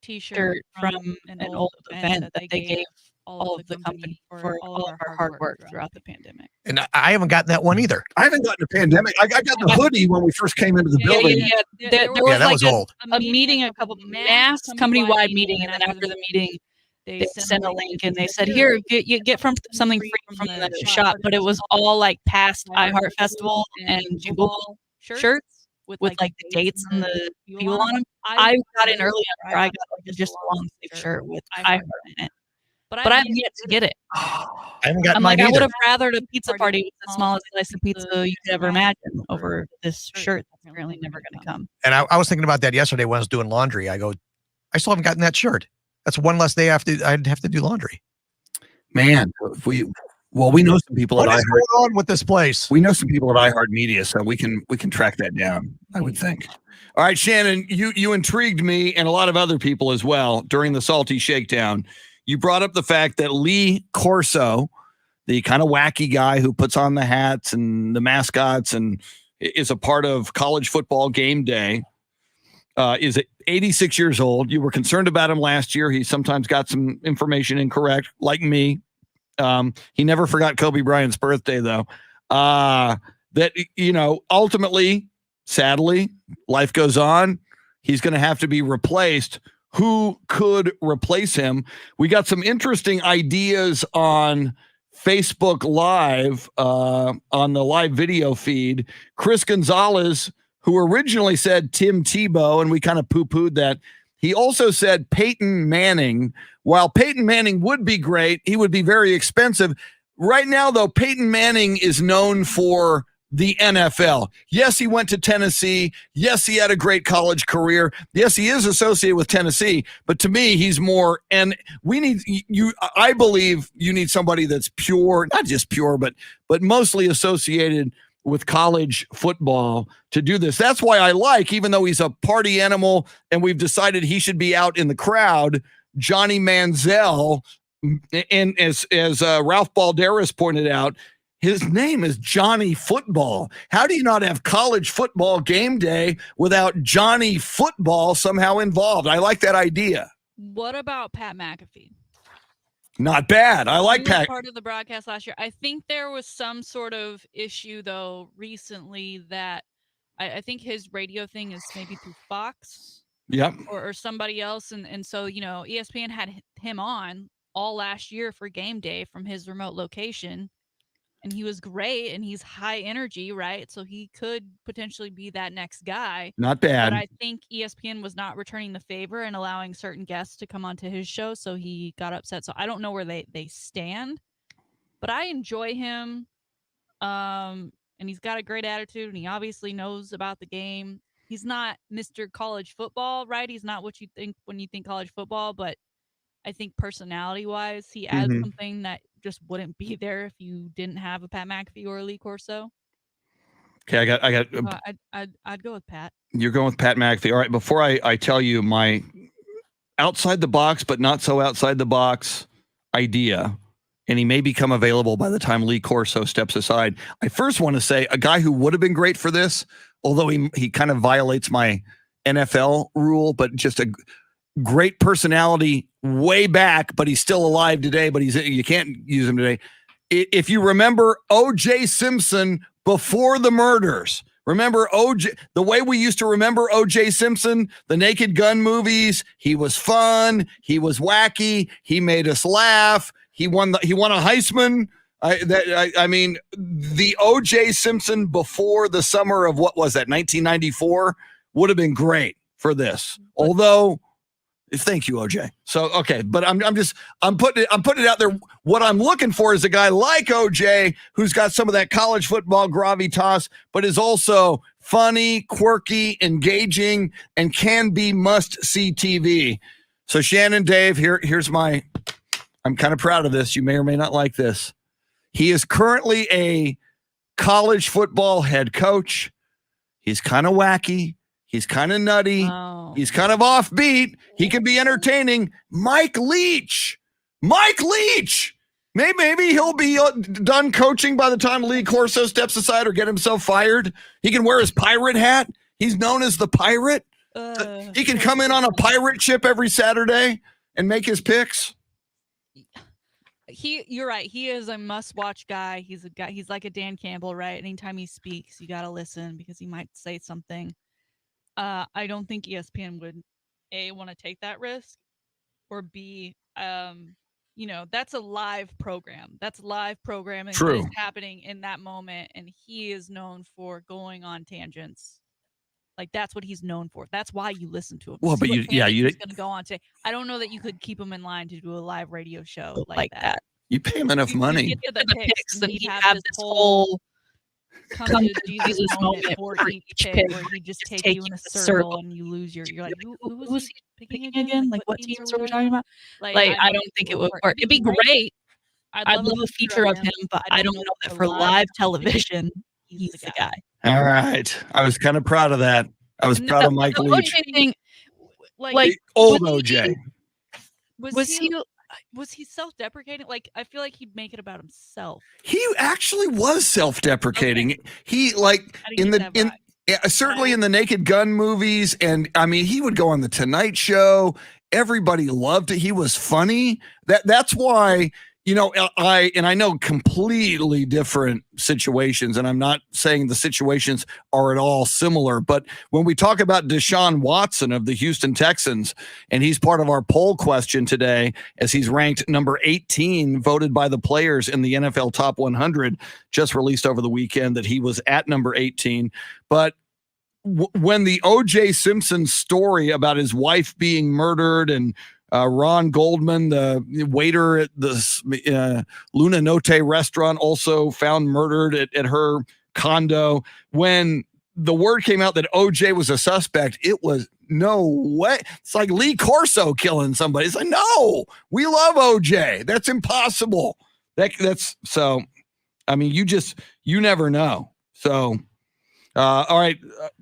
T-shirt from an old event that they gave all of the company for all of our hard work throughout the pandemic. And I haven't gotten that one either. I haven't gotten a pandemic. I got the hoodie when we first came into the building. There was old. A meeting, a mass company-wide meeting, and then after the meeting, they sent a link and they said, "Here, you get something free from the shop." But it was all past iHeart Festival and Jubal shirts with the dates and the people on them. I got in early after I got just a long sleeve shirt with iHeart in it. But I've yet to get it. I haven't gotten mine I either. would have rathered a pizza party with the smallest slice of pizza you could ever imagine over this shirt that's apparently never going to come. And I was thinking about that yesterday when I was doing laundry. I still haven't gotten that shirt. That's one less day I'd have to do laundry. Man, we know some people at iHeart. What is going on with this place? We know some people at iHeart Media, so we can track that down, I would think. All right, Shannon, you intrigued me and a lot of other people as well during the Salty Shakedown. You brought up the fact that Lee Corso, the kind of wacky guy who puts on the hats and the mascots and is a part of college football game day, is 86 years old. You were concerned about him last year. He sometimes got some information incorrect, like me. He never forgot Kobe Bryant's birthday, though. Ultimately, sadly, life goes on. He's going to have to be replaced. Who could replace him? We got some interesting ideas on Facebook Live, on the live video feed. Chris Gonzalez, who originally said Tim Tebow, and we kind of poo-pooed that. He also said Peyton Manning. While Peyton Manning would be great, he would be very expensive. Right now, though, Peyton Manning is known for the NFL. Yes, he went to Tennessee. Yes, he had a great college career. Yes, he is associated with Tennessee. But to me, he's more, and we need you. I believe you need somebody that's pure, not just pure, but mostly associated with college football to do this. That's why I like, even though he's a party animal and we've decided he should be out in the crowd, Johnny Manziel, and as Ralph Balderas pointed out, his name is Johnny Football. How do you not have college football game day without Johnny Football somehow involved? I like that idea. What about Pat McAfee? Not bad. I like Pat. Part of the broadcast last year. I think there was some sort of issue, though, recently that I think his radio thing is maybe through Fox. Yep. Or somebody else. And so, ESPN had him on all last year for game day from his remote location. And he was great, and he's high energy, right? So he could potentially be that next guy. Not bad. But I think ESPN was not returning the favor and allowing certain guests to come onto his show, so he got upset. So I don't know where they stand, but I enjoy him. And he's got a great attitude, and he obviously knows about the game. He's not Mr. College Football, right? He's not what you think when you think college football, but I think personality-wise, he adds something that just wouldn't be there if you didn't have a Pat McAfee or a Lee Corso. Okay, I'd go with Pat. You're going with Pat McAfee. All right, before I tell you my outside the box, but not so outside the box idea, and he may become available by the time Lee Corso steps aside. I first want to say a guy who would have been great for this, although he kind of violates my NFL rule, but just great personality way back, but he's still alive today, but you can't use him today. If you remember O.J. Simpson before the murders, remember O.J., the way we used to remember O.J. Simpson, the Naked Gun movies, he was fun, he was wacky, he made us laugh, he won a Heisman. I mean, the O.J. Simpson before the summer of what was that, 1994, would have been great for this. Although, thank you, OJ. So, okay, but I'm putting it out there. What I'm looking for is a guy like OJ who's got some of that college football gravitas, but is also funny, quirky, engaging, and can be must-see TV. So, Shannon, Dave, here's I'm kind of proud of this. You may or may not like this. He is currently a college football head coach. He's kind of wacky. He's kind of nutty. Oh. He's kind of offbeat. He can be entertaining. Mike Leach. Maybe he'll be done coaching by the time Lee Corso steps aside or get himself fired. He can wear his pirate hat. He's known as the pirate. He can come in on a pirate ship every Saturday and make his picks. You're right. He is a must-watch guy. He's like a Dan Campbell, right? Anytime he speaks, you got to listen because he might say something. I don't think ESPN would A, want to take that risk, or B, that's a live program. That's live programming that is happening in that moment, and he is known for going on tangents. Like, that's what he's known for. That's why you listen to him. Well, but he's going to go on to. I don't know that you could keep him in line to do a live radio show like that. You pay him enough money. You get to the picks, and he'd have this whole come to Jesus moment for each pick, where he just take you in a circle and you lose you're like, who was he picking again? Like, what teams are we talking about? Like, I don't think it would work. It'd be great. I'd love a feature of him, but I don't know that for live television, he's the guy. All right. I was kind of proud of that. I was proud of Mike Leach. Like old OJ. Was he self-deprecating? Like, I feel like he'd make it about himself. He actually was self-deprecating. Okay. He certainly in the Naked Gun movies, and I mean, he would go on the Tonight Show. Everybody loved it. He was funny. That's why, I know completely different situations, and I'm not saying the situations are at all similar, but when we talk about Deshaun Watson of the Houston Texans, and he's part of our poll question today, as he's ranked number 18, voted by the players in the NFL Top 100, just released over the weekend that he was at number 18. But when the O.J. Simpson story about his wife being murdered and Ron Goldman, the waiter at the Luna Notte restaurant, also found murdered at her condo. When the word came out that OJ was a suspect, it was no way. It's like Lee Corso killing somebody. It's like, no, we love OJ. That's impossible. That's so. I mean, you never know. So, all right.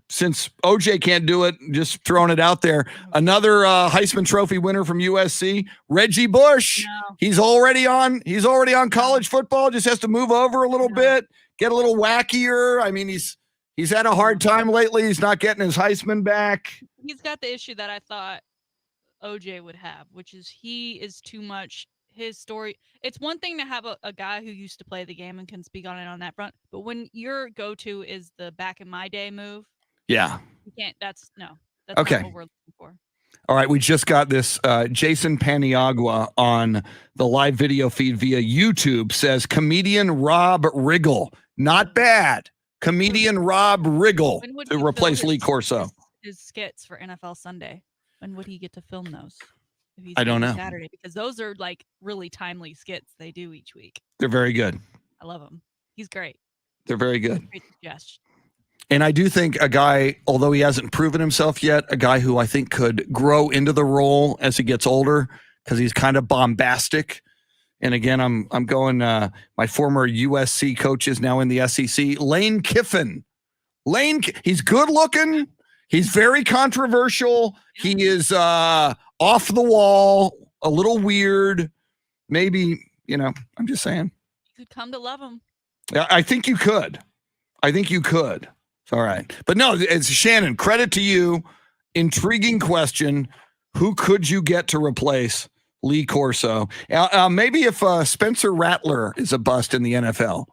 Since OJ can't do it, just throwing it out there. Another Heisman Trophy winner from USC, Reggie Bush. No. He's already on college football. Just has to move over a little bit, get a little wackier. I mean, he's had a hard time lately. He's not getting his Heisman back. He's got the issue that I thought OJ would have, which is he is too much. His story. It's one thing to have a guy who used to play the game and can speak on it on that front, but when your go-to is the back in my day move. Yeah. You can't. That's okay. Not what we're looking for. All right. We just got this. Jason Paniagua on the live video feed via YouTube says comedian Rob Riggle. Not bad. Comedian Rob Riggle to replace Lee Corso. His skits for NFL Sunday. When would he get to film those? If he's I don't know. Saturday, because those are like really timely skits they do each week. They're very good. I love him. He's great. They're very good. Great suggestion. And I do think a guy, although he hasn't proven himself yet, a guy who I think could grow into the role as he gets older because he's kind of bombastic. And again, I'm going, my former USC coach is now in the SEC, Lane Kiffin. He's good looking. He's very controversial. He is off the wall, a little weird. Maybe, I'm just saying. You could come to love him. I think you could. All right. But no, it's Shannon, credit to you. Intriguing question. who could you get to replace Lee Corso? Maybe if Spencer Rattler is a bust in the NFL.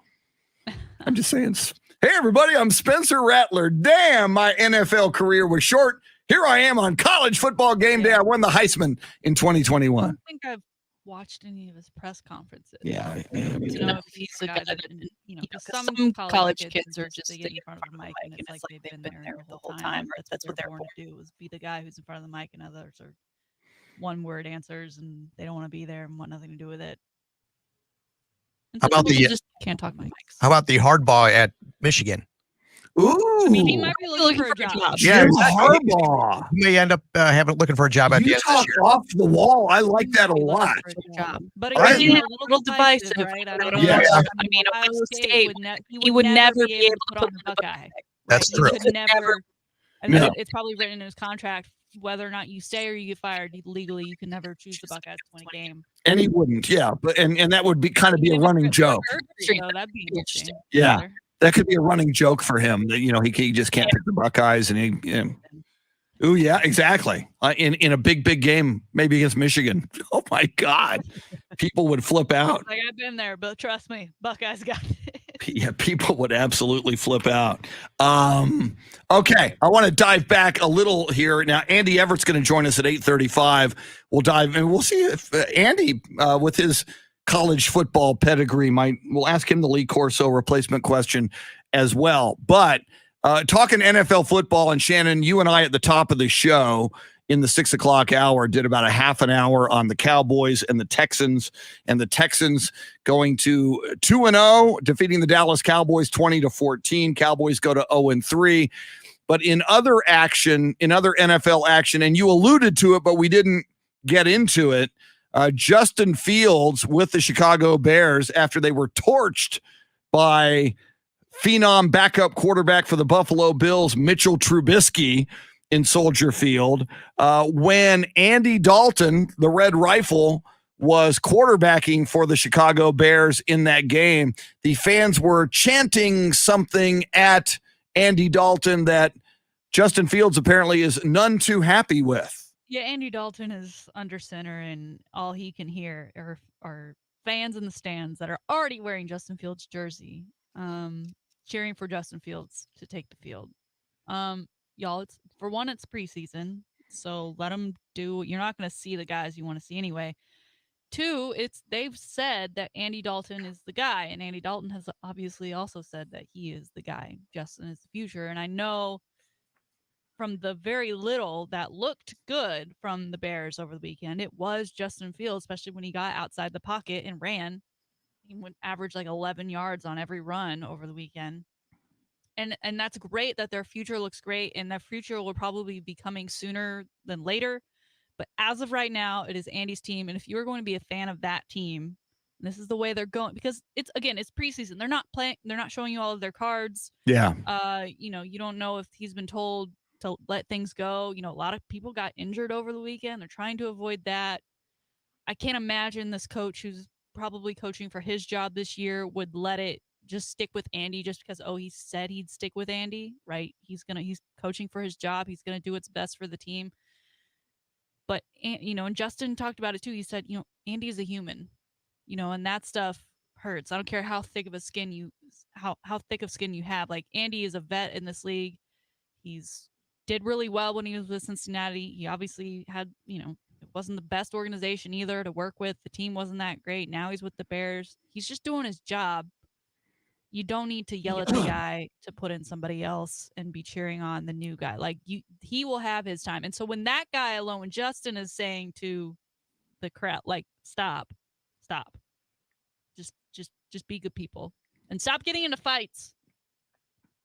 I'm just saying, hey, everybody, I'm Spencer Rattler. Damn, my NFL career was short. Here I am on college football game day. I won the Heisman in 2021. I don't think I've watched any of his press conferences. Yeah. To know if he's the guy that, some college kids are just they get in front of the mic and it's like they've been there the whole time. That's what they're born to do, is be the guy who's in front of the mic, and others are one-word answers and they don't want to be there and want nothing to do with it. And How about the just can't talk mics. How about the hardball at Michigan? Ooh. I mean, he might be looking for a job. Yeah, Jim exactly. Harbaugh. He may end up looking for a job at the You end of this talk year. off the wall. I like that a He might be looking lot. for a job. But I again, am- a little divisive, right? I don't know. Yeah. I mean, Ohio State, he would never be able to put on the Buckeye. That's He true. could never. And No. it's probably written in his contract whether or not you stay or you get fired. Legally, you can never choose the Buckeyes to win a game. And he wouldn't, yeah. But and that would be kind of be a running joke. So that'd be interesting. Yeah. That could be a running joke for him that, he just can't pick the Buckeyes. And oh, yeah, exactly. In a big game, maybe against Michigan. Oh, my God. People would flip out. Like, I've been there, but trust me, Buckeyes got it. Yeah, people would absolutely flip out. Okay, I want to dive back a little here. Now, Andy Everett's going to join us at 8:35. We'll dive and we'll see if Andy, with his college football pedigree, we'll ask him the Lee Corso replacement question as well. But talking NFL football, and Shannon, you and I at the top of the show in the 6 o'clock hour did about a half an hour on the Cowboys and the Texans going to 2-0, defeating the Dallas Cowboys 20-14. Cowboys go to 0-3. But in other NFL action, and you alluded to it, but we didn't get into it, Justin Fields with the Chicago Bears, after they were torched by phenom backup quarterback for the Buffalo Bills, Mitchell Trubisky, in Soldier Field, when Andy Dalton, the Red Rifle, was quarterbacking for the Chicago Bears in that game, the fans were chanting something at Andy Dalton that Justin Fields apparently is none too happy with. Yeah, Andy Dalton is under center, and all he can hear are fans in the stands that are already wearing Justin Fields' jersey, cheering for Justin Fields to take the field. Y'all, it's preseason, so let them do. You're not going to see the guys you want to see anyway. 2, they've said that Andy Dalton is the guy, and Andy Dalton has obviously also said that he is the guy. Justin is the future, and I know from the very little that looked good from the Bears over the weekend, it was Justin Fields, especially when he got outside the pocket and ran. He would average like 11 yards on every run over the weekend. And that's great that their future looks great, and their future will probably be coming sooner than later. But as of right now, it is Andy's team. And if you're going to be a fan of that team, this is the way they're going, because it's preseason. They're not playing. They're not showing you all of their cards. Yeah. You don't know if he's been told to let things go. A lot of people got injured over the weekend. They're trying to avoid that. I can't imagine this coach, who's probably coaching for his job this year, would let it just stick with Andy just because, he said he'd stick with Andy, right? He's coaching for his job. He's going to do what's best for the team. But, and Justin talked about it too. He said, Andy is a human, and that stuff hurts. I don't care how thick of skin you have. Like, Andy is a vet in this league. He's did really well when he was with Cincinnati. He obviously had, it wasn't the best organization either to work with. The team wasn't that great. Now he's with the Bears. He's just doing his job. You don't need to yell at the guy to put in somebody else and be cheering on the new guy. Like, he will have his time. And so when that guy alone, when Justin is saying to the crowd, like, stop, just be good people and stop getting into fights.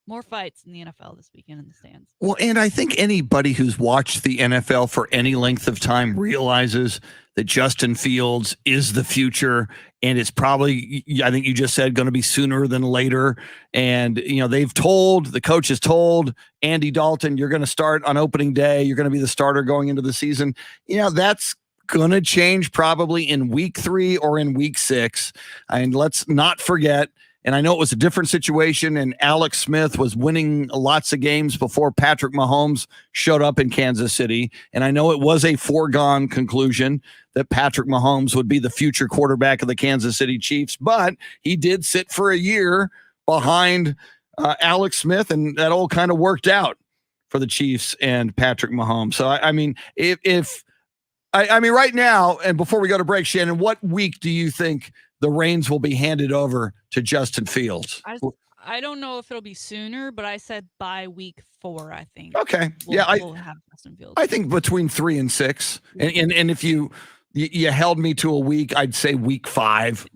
More fights in the NFL this weekend in the stands. Well, and I think anybody who's watched the NFL for any length of time realizes that Justin Fields is the future, and it's probably, I think you just said, going to be sooner than later. And, the coach has told Andy Dalton, you're going to start on opening day. You're going to be the starter going into the season. That's going to change probably in week 3 or in week 6. And let's not forget, And I know it was a different situation, and Alex Smith was winning lots of games before Patrick Mahomes showed up in Kansas City. And I know it was a foregone conclusion that Patrick Mahomes would be the future quarterback of the Kansas City Chiefs, but he did sit for a year behind Alex Smith, and that all kind of worked out for the Chiefs and Patrick Mahomes. So, I mean, if right now, and before we go to break, Shannon, what week do you think the reins will be handed over to Justin Fields? I don't know if it'll be sooner, but I said by week 4, I think. Okay. We'll have Justin Fields. I think between 3 and 6. And if you held me to a week, I'd say week 5,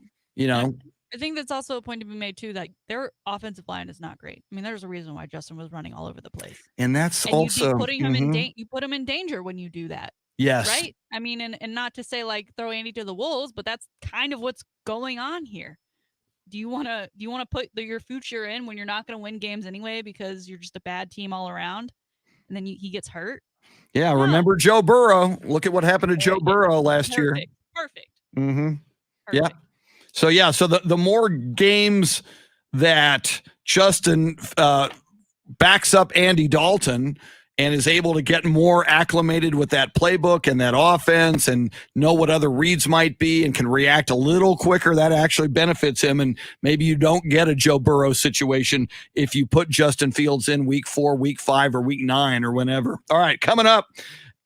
I think that's also a point to be made too, that their offensive line is not great. I mean, there's a reason why Justin was running all over the place. And that's and also you'd be putting him you put him in danger when you do that. Yes. Right? I mean, and not to say like throw Andy to the wolves, but that's kind of what's going on here. Do you want to put your future in when you're not going to win games anyway because you're just a bad team all around, and then he gets hurt? Yeah, remember Joe Burrow. Look at what happened to Joe Burrow last year. Perfect. Mm-hmm. Yeah. So the more games that Justin backs up Andy Dalton and is able to get more acclimated with that playbook and that offense and know what other reads might be and can react a little quicker, that actually benefits him. And maybe you don't get a Joe Burrow situation if you put Justin Fields in week 4, week 5, or week 9 or whenever. All right, coming up,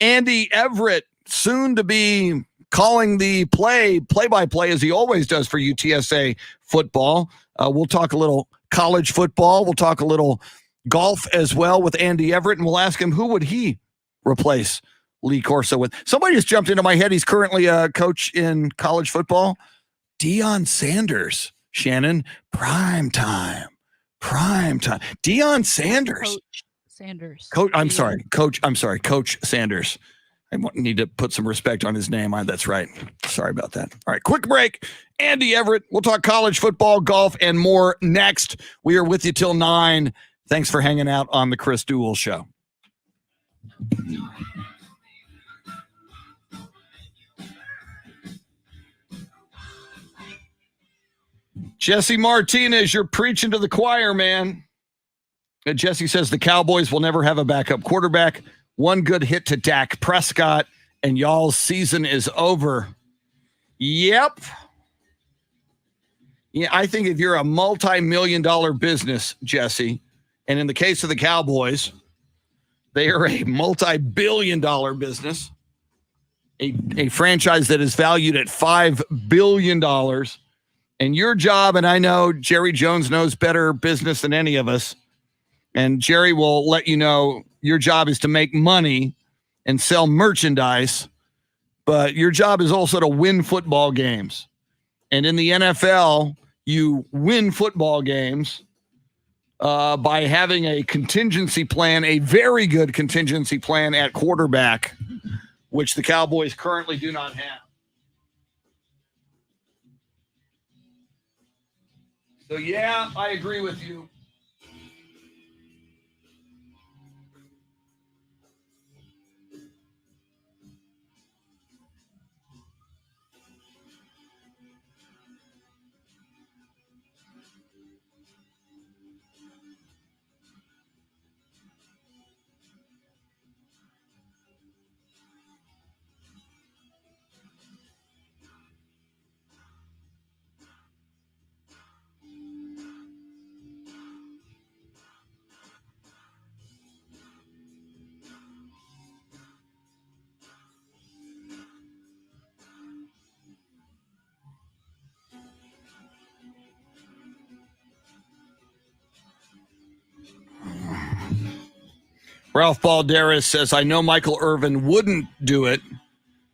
Andy Everett, soon to be calling the play-by-play as he always does for UTSA football. We'll talk a little college football. We'll talk a little golf as well with Andy Everett, and we'll ask him who would he replace Lee Corso with. Somebody just jumped into my head. He's currently a coach in college football. Deion Sanders, Shannon, prime time. Deion Sanders. Coach Sanders. I need to put some respect on his name. That's right. Sorry about that. All right, quick break. Andy Everett. We'll talk college football, golf, and more next. We are with you till 9. Thanks for hanging out on the Chris Duel Show. Jesse Martinez, you're preaching to the choir, man. Jesse says the Cowboys will never have a backup quarterback. One good hit to Dak Prescott, and y'all's season is over. Yep. Yeah, I think if you're a multi-million-dollar business, Jesse, and in the case of the Cowboys, they are a multi-billion-dollar business, a franchise that is valued at $5 billion. And your job, and I know Jerry Jones knows better business than any of us, and Jerry will let you know your job is to make money and sell merchandise, but your job is also to win football games. And in the NFL, you win football games by having a contingency plan, a very good contingency plan at quarterback, which the Cowboys currently do not have. So, yeah, I agree with you. Ralph Balderas says, I know Michael Irvin wouldn't do it,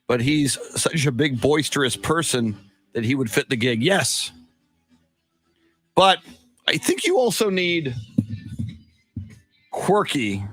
but he's such a big, boisterous person that he would fit the gig. Yes. But I think you also need quirky.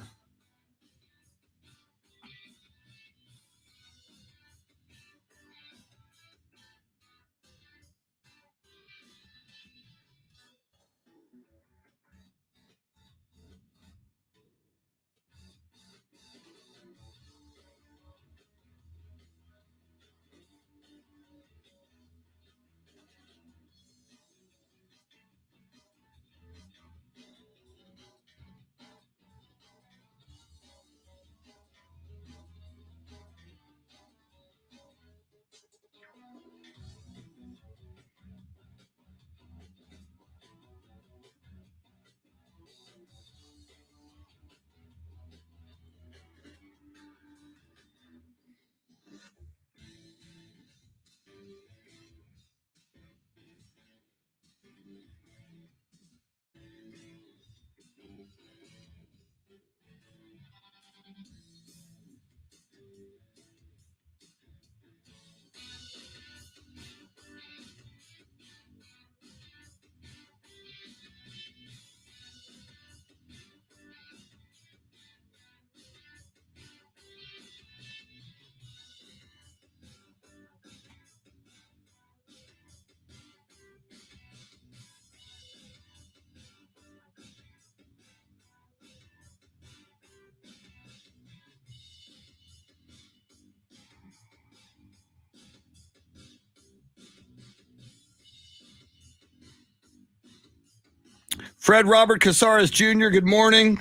Fred Robert Casares Jr., good morning.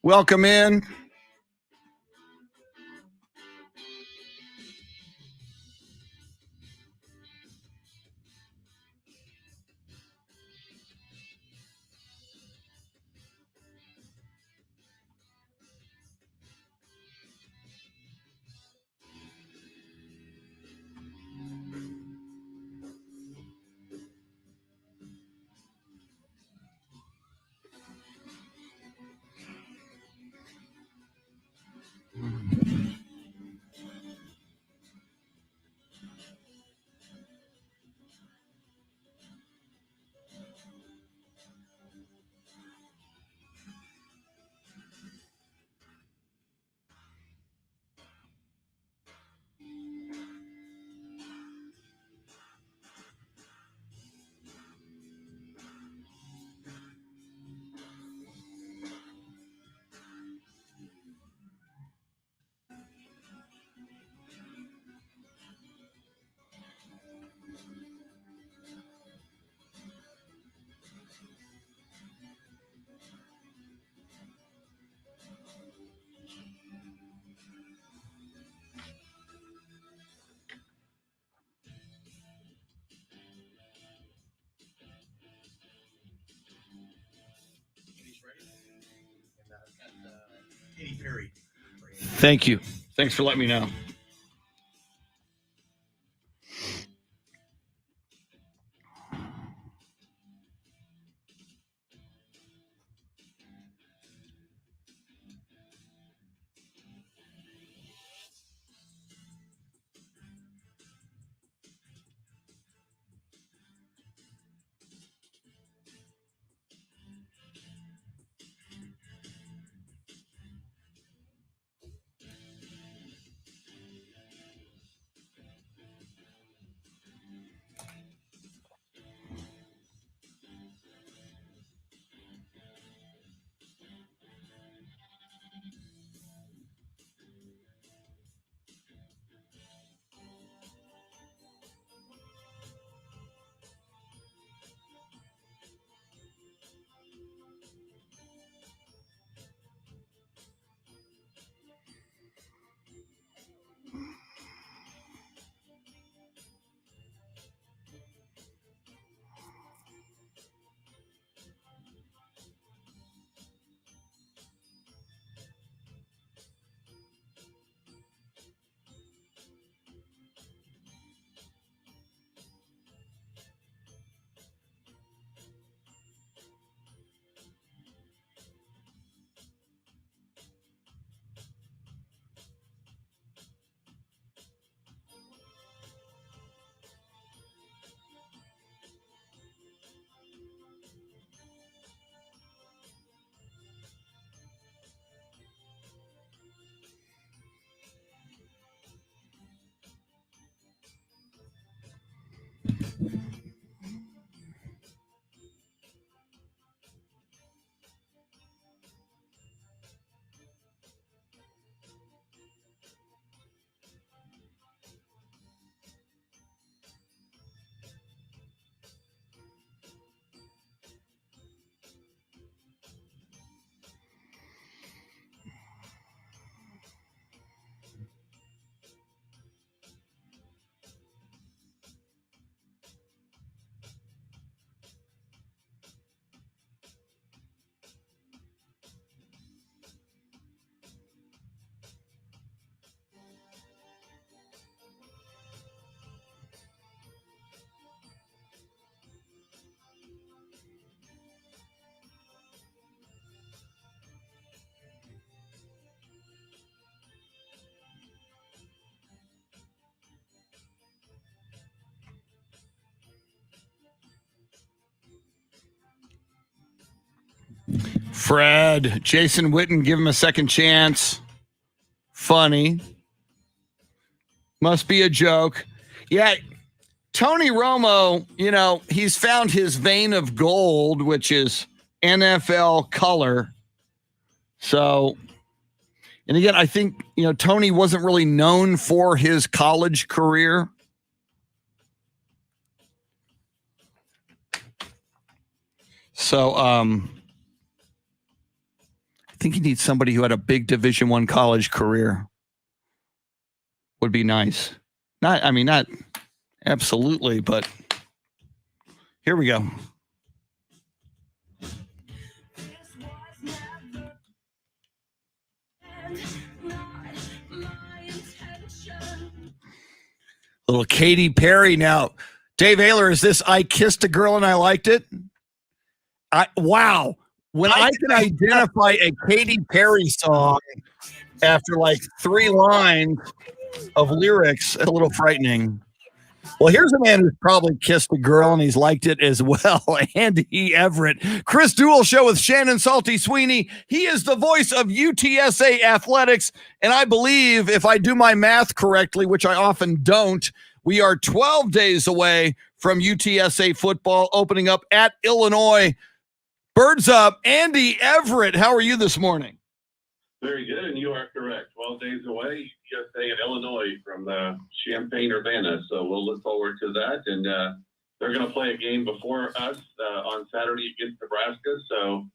Welcome in. Thank you. Thanks for letting me know. Fred, Jason Witten, give him a second chance. Funny. Must be a joke. Yeah, Tony Romo, he's found his vein of gold, which is NFL color. So, and again, I think, Tony wasn't really known for his college career. So I think he needs somebody who had a big Division I college career. Would be nice. Not absolutely, but here we go. Little Katy Perry now. Dave Ayler, is this I Kissed a Girl and I Liked It? Wow. When I can identify a Katy Perry song after like 3 lines of lyrics, it's a little frightening. Well, here's a man who's probably kissed a girl and he's liked it as well. Andy Everett. Chris Duel Show with Shannon Salty Sweeney. He is the voice of UTSA Athletics. And I believe, if I do my math correctly, which I often don't, we are 12 days away from UTSA football opening up at Illinois. Birds up. Andy Everett, how are you this morning? Very good, and you are correct. 12 days away, UTSA and Illinois from Champaign-Urbana. So we'll look forward to that. And they're going to play a game before us on Saturday against Nebraska. So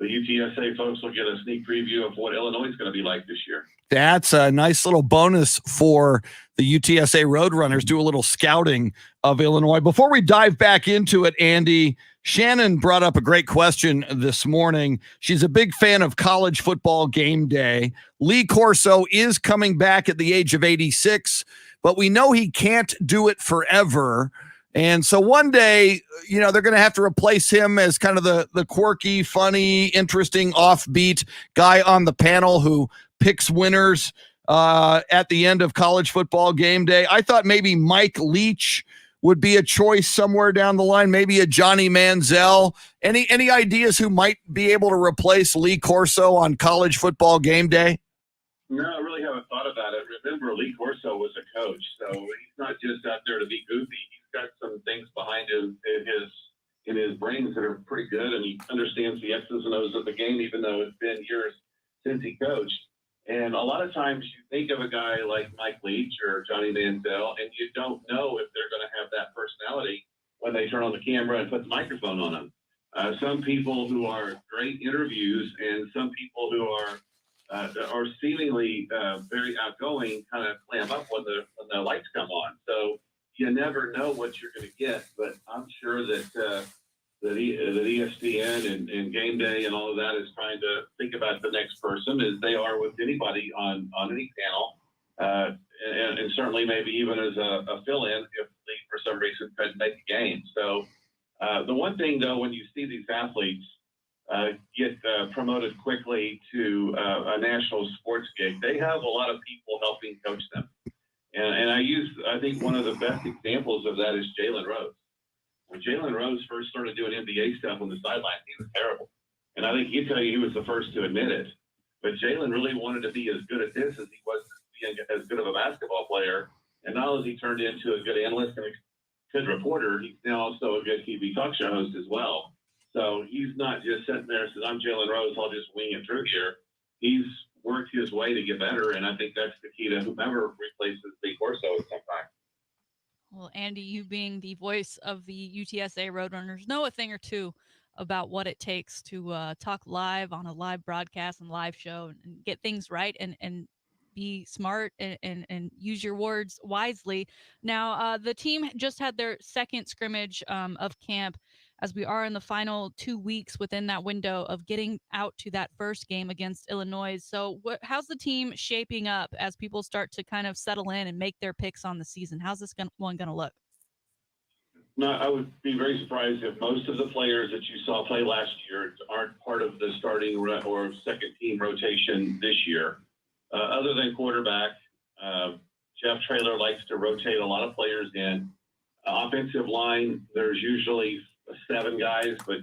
the UTSA folks will get a sneak preview of what Illinois is going to be like this year. That's a nice little bonus for the UTSA Roadrunners. Do a little scouting of Illinois. Before we dive back into it, Andy, Shannon brought up a great question this morning. She's a big fan of college football game day. Lee Corso is coming back at the age of 86, but we know he can't do it forever. And so one day, they're going to have to replace him as kind of the quirky, funny, interesting, offbeat guy on the panel who picks winners at the end of college football game day. I thought maybe Mike Leach would be a choice somewhere down the line, maybe a Johnny Manziel. Any ideas who might be able to replace Lee Corso on college football game day? No, I really haven't thought about it. Remember, Lee Corso was a coach, so he's not just out there to be goofy. He's got some things behind him in his brains that are pretty good, and he understands the X's and O's of the game, even though it's been years since he coached. And a lot of times you think of a guy like Mike Leach or Johnny Manziel, and you don't know if they're going to have that personality when they turn on the camera and put the microphone on them. Some people who are great interviews and some people who are seemingly very outgoing kind of clam up when the lights come on. So you never know what you're going to get, but I'm sure that ESPN and Game Day and all of that is trying to think about the next person as they are with anybody on any panel, and certainly maybe even as a fill-in if Lee for some reason couldn't make a game. So the one thing, though, when you see these athletes get promoted quickly to a national sports gig, they have a lot of people helping coach them. And I think one of the best examples of that is Jalen Rose. When Jalen Rose first started doing NBA stuff on the sideline, he was terrible. And I think he'd tell you he was the first to admit it. But Jalen really wanted to be as good at this as he was being as good of a basketball player. And not only has he turned into a good analyst and a good reporter, he's now also a good TV talk show host as well. So he's not just sitting there and says, I'm Jalen Rose, I'll just wing it through here. He's worked his way to get better, and I think that's the key to whomever replaces Lee Corso at some time. Well, Andy, you being the voice of the UTSA Roadrunners, know a thing or two about what it takes to talk live on a live broadcast and live show and get things right and be smart and use your words wisely. Now, the team just had their second scrimmage of camp, as we are in the final 2 weeks within that window of getting out to that first game against Illinois. So how's the team shaping up as people start to kind of settle in and make their picks on the season? How's this one going to look? No, I would be very surprised if most of the players that you saw play last year aren't part of the starting or second team rotation this year. Other than quarterback, Jeff Traylor likes to rotate a lot of players in. Offensive line, there's usually 7 guys, but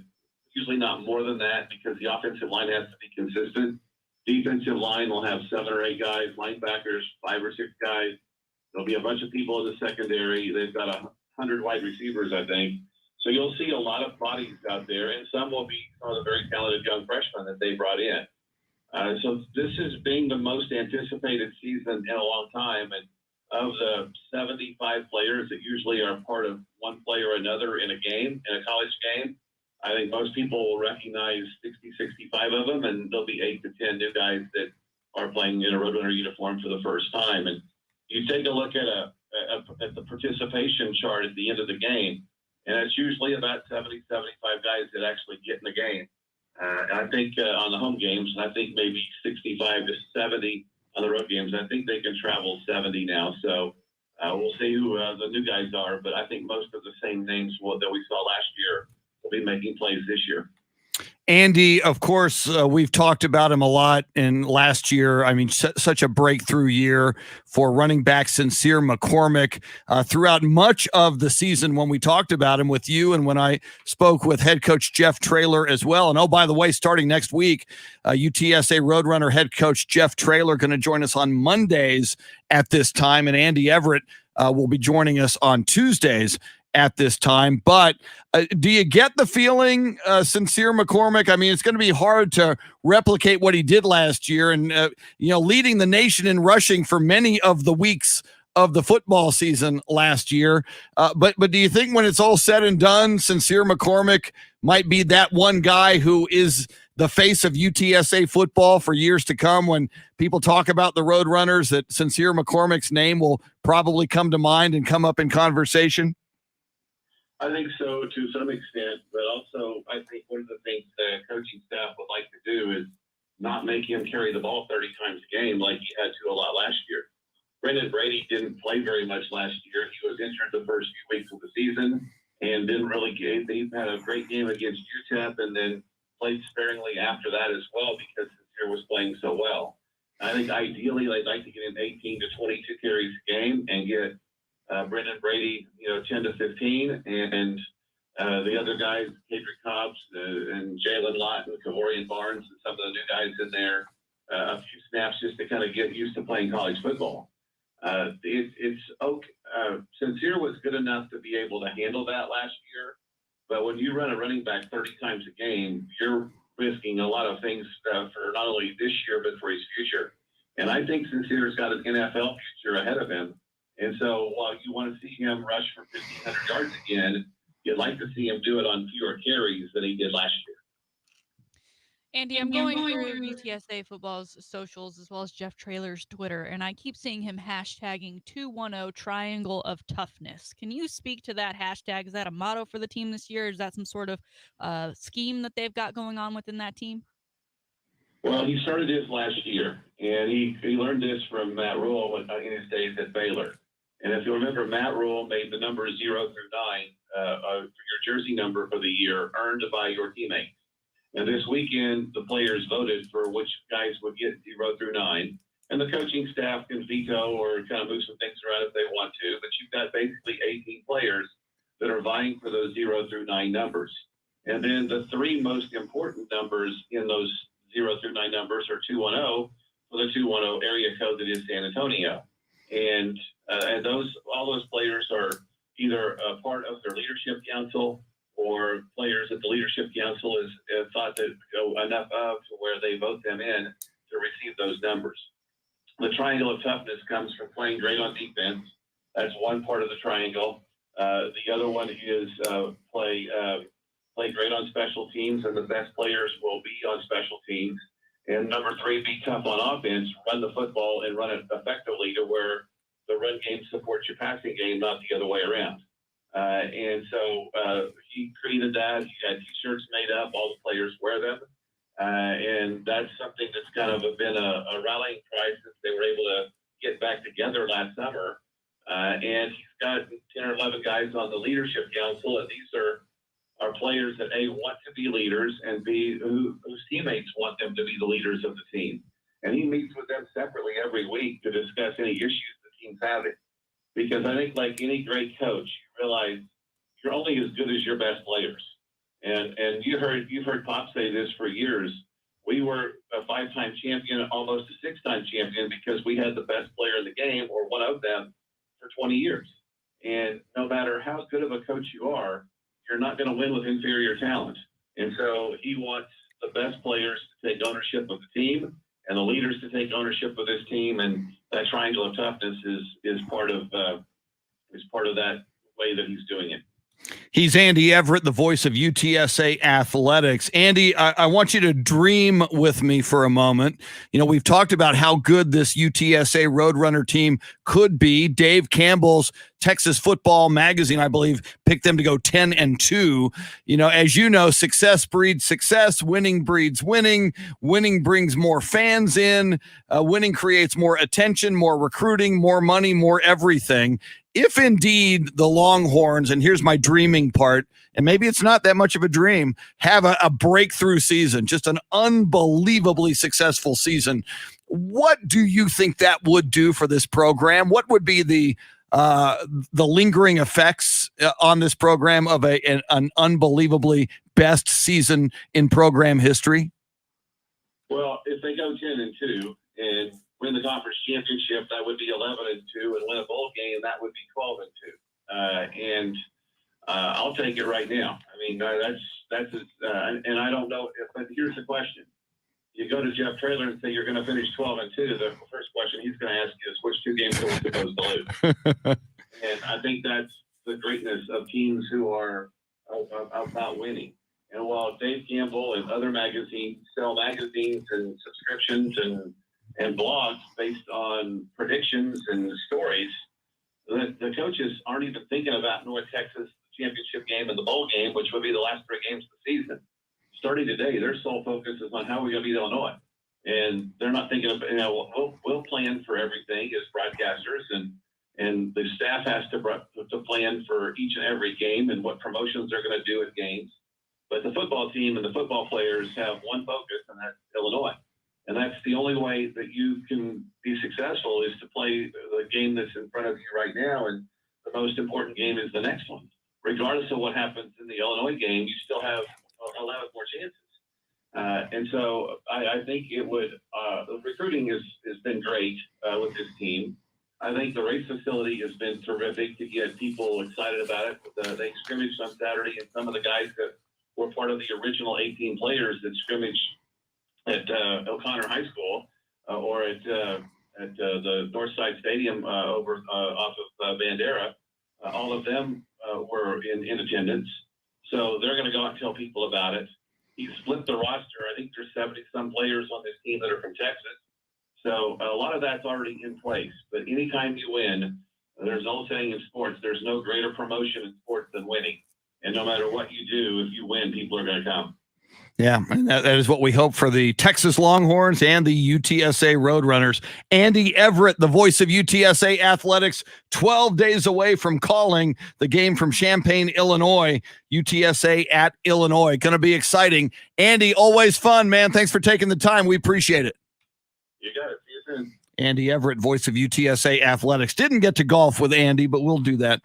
usually not more than that because the offensive line has to be consistent. Defensive line will have 7 or 8 guys. Linebackers, 5 or 6 guys. There'll be a bunch of people in the secondary. They've got 100 wide receivers, I think. So you'll see a lot of bodies out there, and some will be some of the very talented young freshmen that they brought in. So this is being the most anticipated season in a long time, and of the 75 players that usually are part of one play or another in a game, in a college game, I think most people will recognize 60, 65 of them, and there'll be 8 to 10 new guys that are playing in a Roadrunner uniform for the first time. And you take a look at the participation chart at the end of the game, and it's usually about 70, 75 guys that actually get in the game. I think on the home games, and I think maybe 65 to 70 on the road games. I think they can travel 70 now. So we'll see who the new guys are, but I think most of the same names that we saw last year will be making plays this year. Andy, of course, we've talked about him a lot in last year. I mean, such a breakthrough year for running back Sincere McCormick throughout much of the season when we talked about him with you and when I spoke with head coach Jeff Traylor as well. And oh, by the way, starting next week, UTSA Roadrunner head coach Jeff Traylor going to join us on Mondays at this time, and Andy Everett will be joining us on Tuesdays at this time. But do you get the feeling, Sincere McCormick? I mean, it's going to be hard to replicate what he did last year and, leading the nation in rushing for many of the weeks of the football season last year. But do you think when it's all said and done, Sincere McCormick might be that one guy who is the face of UTSA football for years to come? When people talk about the Roadrunners, that Sincere McCormick's name will probably come to mind and come up in conversation? I think so to some extent, but also I think one of the things the coaching staff would like to do is not make him carry the ball 30 times a game like he had to a lot last year. Brendan Brady didn't play very much last year. He was injured the first few weeks of the season and didn't really get. He had a great game against UTEP and then played sparingly after that as well because Sincere was playing so well. I think ideally they'd like to get in 18 to 22 carries a game and get Brendan Brady, 10 to 15, and the other guys, Cadrick Cobbs and Jalen Lott and Kavorian Barnes and some of the new guys in there, a few snaps just to kind of get used to playing college football. It's okay. Sincere was good enough to be able to handle that last year, but when you run a running back 30 times a game, you're risking a lot of things for not only this year, but for his future. And I think Sincere's got an NFL future ahead of him. And so while you want to see him rush for 1,500 yards again, you'd like to see him do it on fewer carries than he did last year. Andy, I'm going through UTSA football's socials as well as Jeff Traylor's Twitter, and I keep seeing him hashtagging 210 Triangle of Toughness. Can you speak to that hashtag? Is that a motto for the team this year? Is that some sort of scheme that they've got going on within that team? Well, he started this last year, and he learned this from Matt Rule in his days at Baylor. And if you remember, Matt Rule made the numbers 0 through 9 for your jersey number for the year earned by your teammates. And this weekend, the players voted for which guys would get 0 through 9. And the coaching staff can veto or kind of move some things around if they want to. But you've got basically 18 players that are vying for those 0 through 9 numbers. And then the 3 most important numbers in those 0 through 9 numbers are 210 for the 210 area code that is San Antonio. And all those players are either a part of their leadership council or players that the leadership council is thought that enough of to where they vote them in to receive those numbers. The triangle of toughness comes from playing great on defense. That's one part of the triangle. The other one is play great on special teams, and the best players will be on special teams. And number 3, be tough on offense, run the football and run it effectively to where the run game supports your passing game, not the other way around. And so he created that. He had T-shirts made up. All the players wear them. And that's something that's kind of been a rallying cry since they were able to get back together last summer. And he's got 10 or 11 guys on the leadership council, and these are players that A, want to be leaders, and B, whose teammates want them to be the leaders of the team. And he meets with them separately every week to discuss any issues the team's having. Because I think, like any great coach, you realize you're only as good as your best players. And you've heard Pop say this for years. We were a 5-time champion, almost a 6-time champion, because we had the best player in the game, or one of them, for 20 years. And no matter how good of a coach you are, you're not going to win with inferior talent. And so he wants the best players to take ownership of the team and the leaders to take ownership of this team. And that triangle of toughness is part of that way that he's doing it. He's Andy Everett, the voice of UTSA Athletics. Andy, I want you to dream with me for a moment. You know, we've talked about how good this UTSA Roadrunner team could be. Dave Campbell's Texas Football Magazine, I believe, picked them to go 10-2. You know, as you know, success breeds success. Winning breeds winning. Winning brings more fans in. Winning creates more attention, more recruiting, more money, more everything. If indeed the Longhorns, and here's my dreaming part, and maybe it's not that much of a dream, have a breakthrough season, just an unbelievably successful season, what do you think that would do for this program? What would be the lingering effects on this program of an unbelievably best season in program history? Well, if they go 10-2 and win the conference championship, that would be 11-2, and win a bowl game, that would be 12-2. I'll take it right now. I mean, and I don't know. But here's the question: you go to Jeff Traylor and say you're going to finish 12-2. The first question he's going to ask you is which two games are we supposed to lose? And I think that's the greatness of teams who are about winning. And while Dave Campbell and other magazines sell magazines and subscriptions and blogs based on predictions and stories, the coaches aren't even thinking about North Texas championship game and the bowl game, which would be the last 3 games of the season. Starting today, their sole focus is on how we're going to beat Illinois. And they're not thinking of, we'll plan for everything as broadcasters, and the staff has to plan for each and every game and what promotions they're going to do at games. But the football team and the football players have one focus, and that's Illinois. And that's the only way that you can be successful, is to play the game that's in front of you right now. And the most important game is the next one. Regardless of what happens in the Illinois game, you still have 11 more chances. And so I think it would, the recruiting has been great with this team. I think the race facility has been terrific to get people excited about it. They scrimmaged on Saturday, and some of the guys that were part of the original 18 players that scrimmaged at O'Connor High School or at the Northside Stadium over off of Bandera, all of them were in attendance. So they're going to go out and tell people about it. He's flipped the roster. I think there's 70-some players on this team that are from Texas. So a lot of that's already in place. But anytime you win, there's an old saying in sports, there's no greater promotion in sports than winning. And no matter what you do, if you win, people are going to come. Yeah, and that is what we hope for the Texas Longhorns and the UTSA Roadrunners. Andy Everett, the voice of UTSA Athletics, 12 days away from calling the game from Champaign, Illinois, UTSA at Illinois. Going to be exciting. Andy, always fun, man. Thanks for taking the time. We appreciate it. You got it. See you soon. Andy Everett, voice of UTSA Athletics. Didn't get to golf with Andy, but we'll do that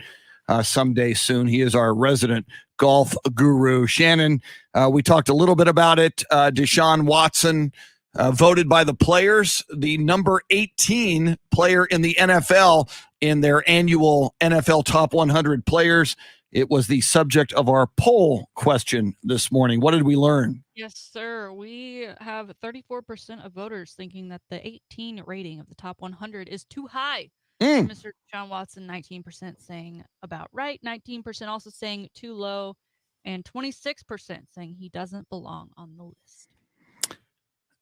someday soon. He is our resident golf guru. Shannon, we talked a little bit about it. Deshaun Watson voted by the players the number 18 player in the NFL in their annual NFL Top 100 Players. It was the subject of our poll question this morning. What did we learn? Yes, sir. We have 34% of voters thinking that the 18 rating of the top 100 is too high. Mr. Deshaun Watson, 19% saying about right, 19% also saying too low, and 26% saying he doesn't belong on the list.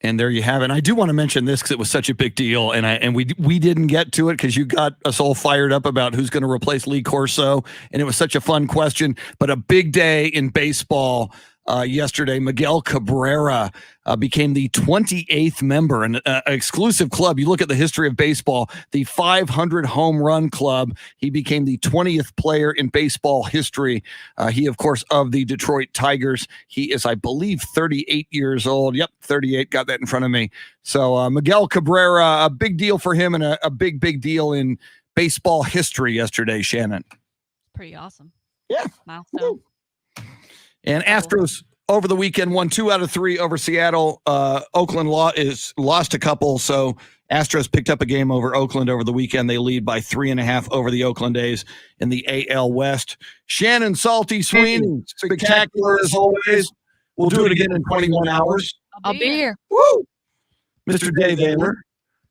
And there you have it. And I do want to mention this because it was such a big deal, and we didn't get to it because you got us all fired up about who's going to replace Lee Corso, and it was such a fun question. But a big day in baseball yesterday. Miguel Cabrera became the 28th member, an exclusive club. You look at the history of baseball, the 500 home run club. He became the 20th player in baseball history. He, of course, of the Detroit Tigers. He is, I believe, 38 years old. Yep, 38. Got that in front of me. So Miguel Cabrera, a big deal for him, and a big deal in baseball history yesterday, Shannon. Pretty awesome. Yeah. Milestone. And Astros over the weekend won 2 out of 3 over Seattle. Oakland lost a couple, so Astros picked up a game over Oakland over the weekend. They lead by 3.5 over the Oakland A's in the AL West. Shannon Salty Sweeney, spectacular as always. We'll do it again in 21 hours. I'll be here. Woo! Mr. Dave Ayler,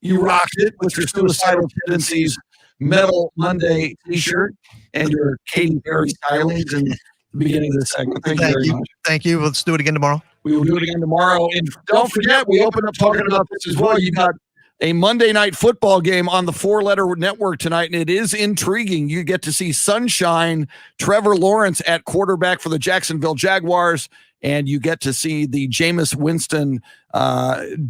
you rocked it with your suicidal tendencies. Metal Monday t-shirt and your Katy Perry stylings in the beginning of the segment. Thank you very much. Thank you. Let's do it again tomorrow. We will do it again tomorrow. And don't forget, we open up talking about this as well. You got a Monday night football game on the 4-letter network tonight, and it is intriguing. You get to see Sunshine Trevor Lawrence at quarterback for the Jacksonville Jaguars, and you get to see the Jameis Winston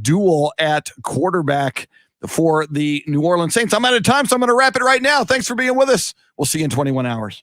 duel at quarterback for the New Orleans Saints. I'm out of time, so I'm going to wrap it right now. Thanks for being with us. We'll see you in 21 hours.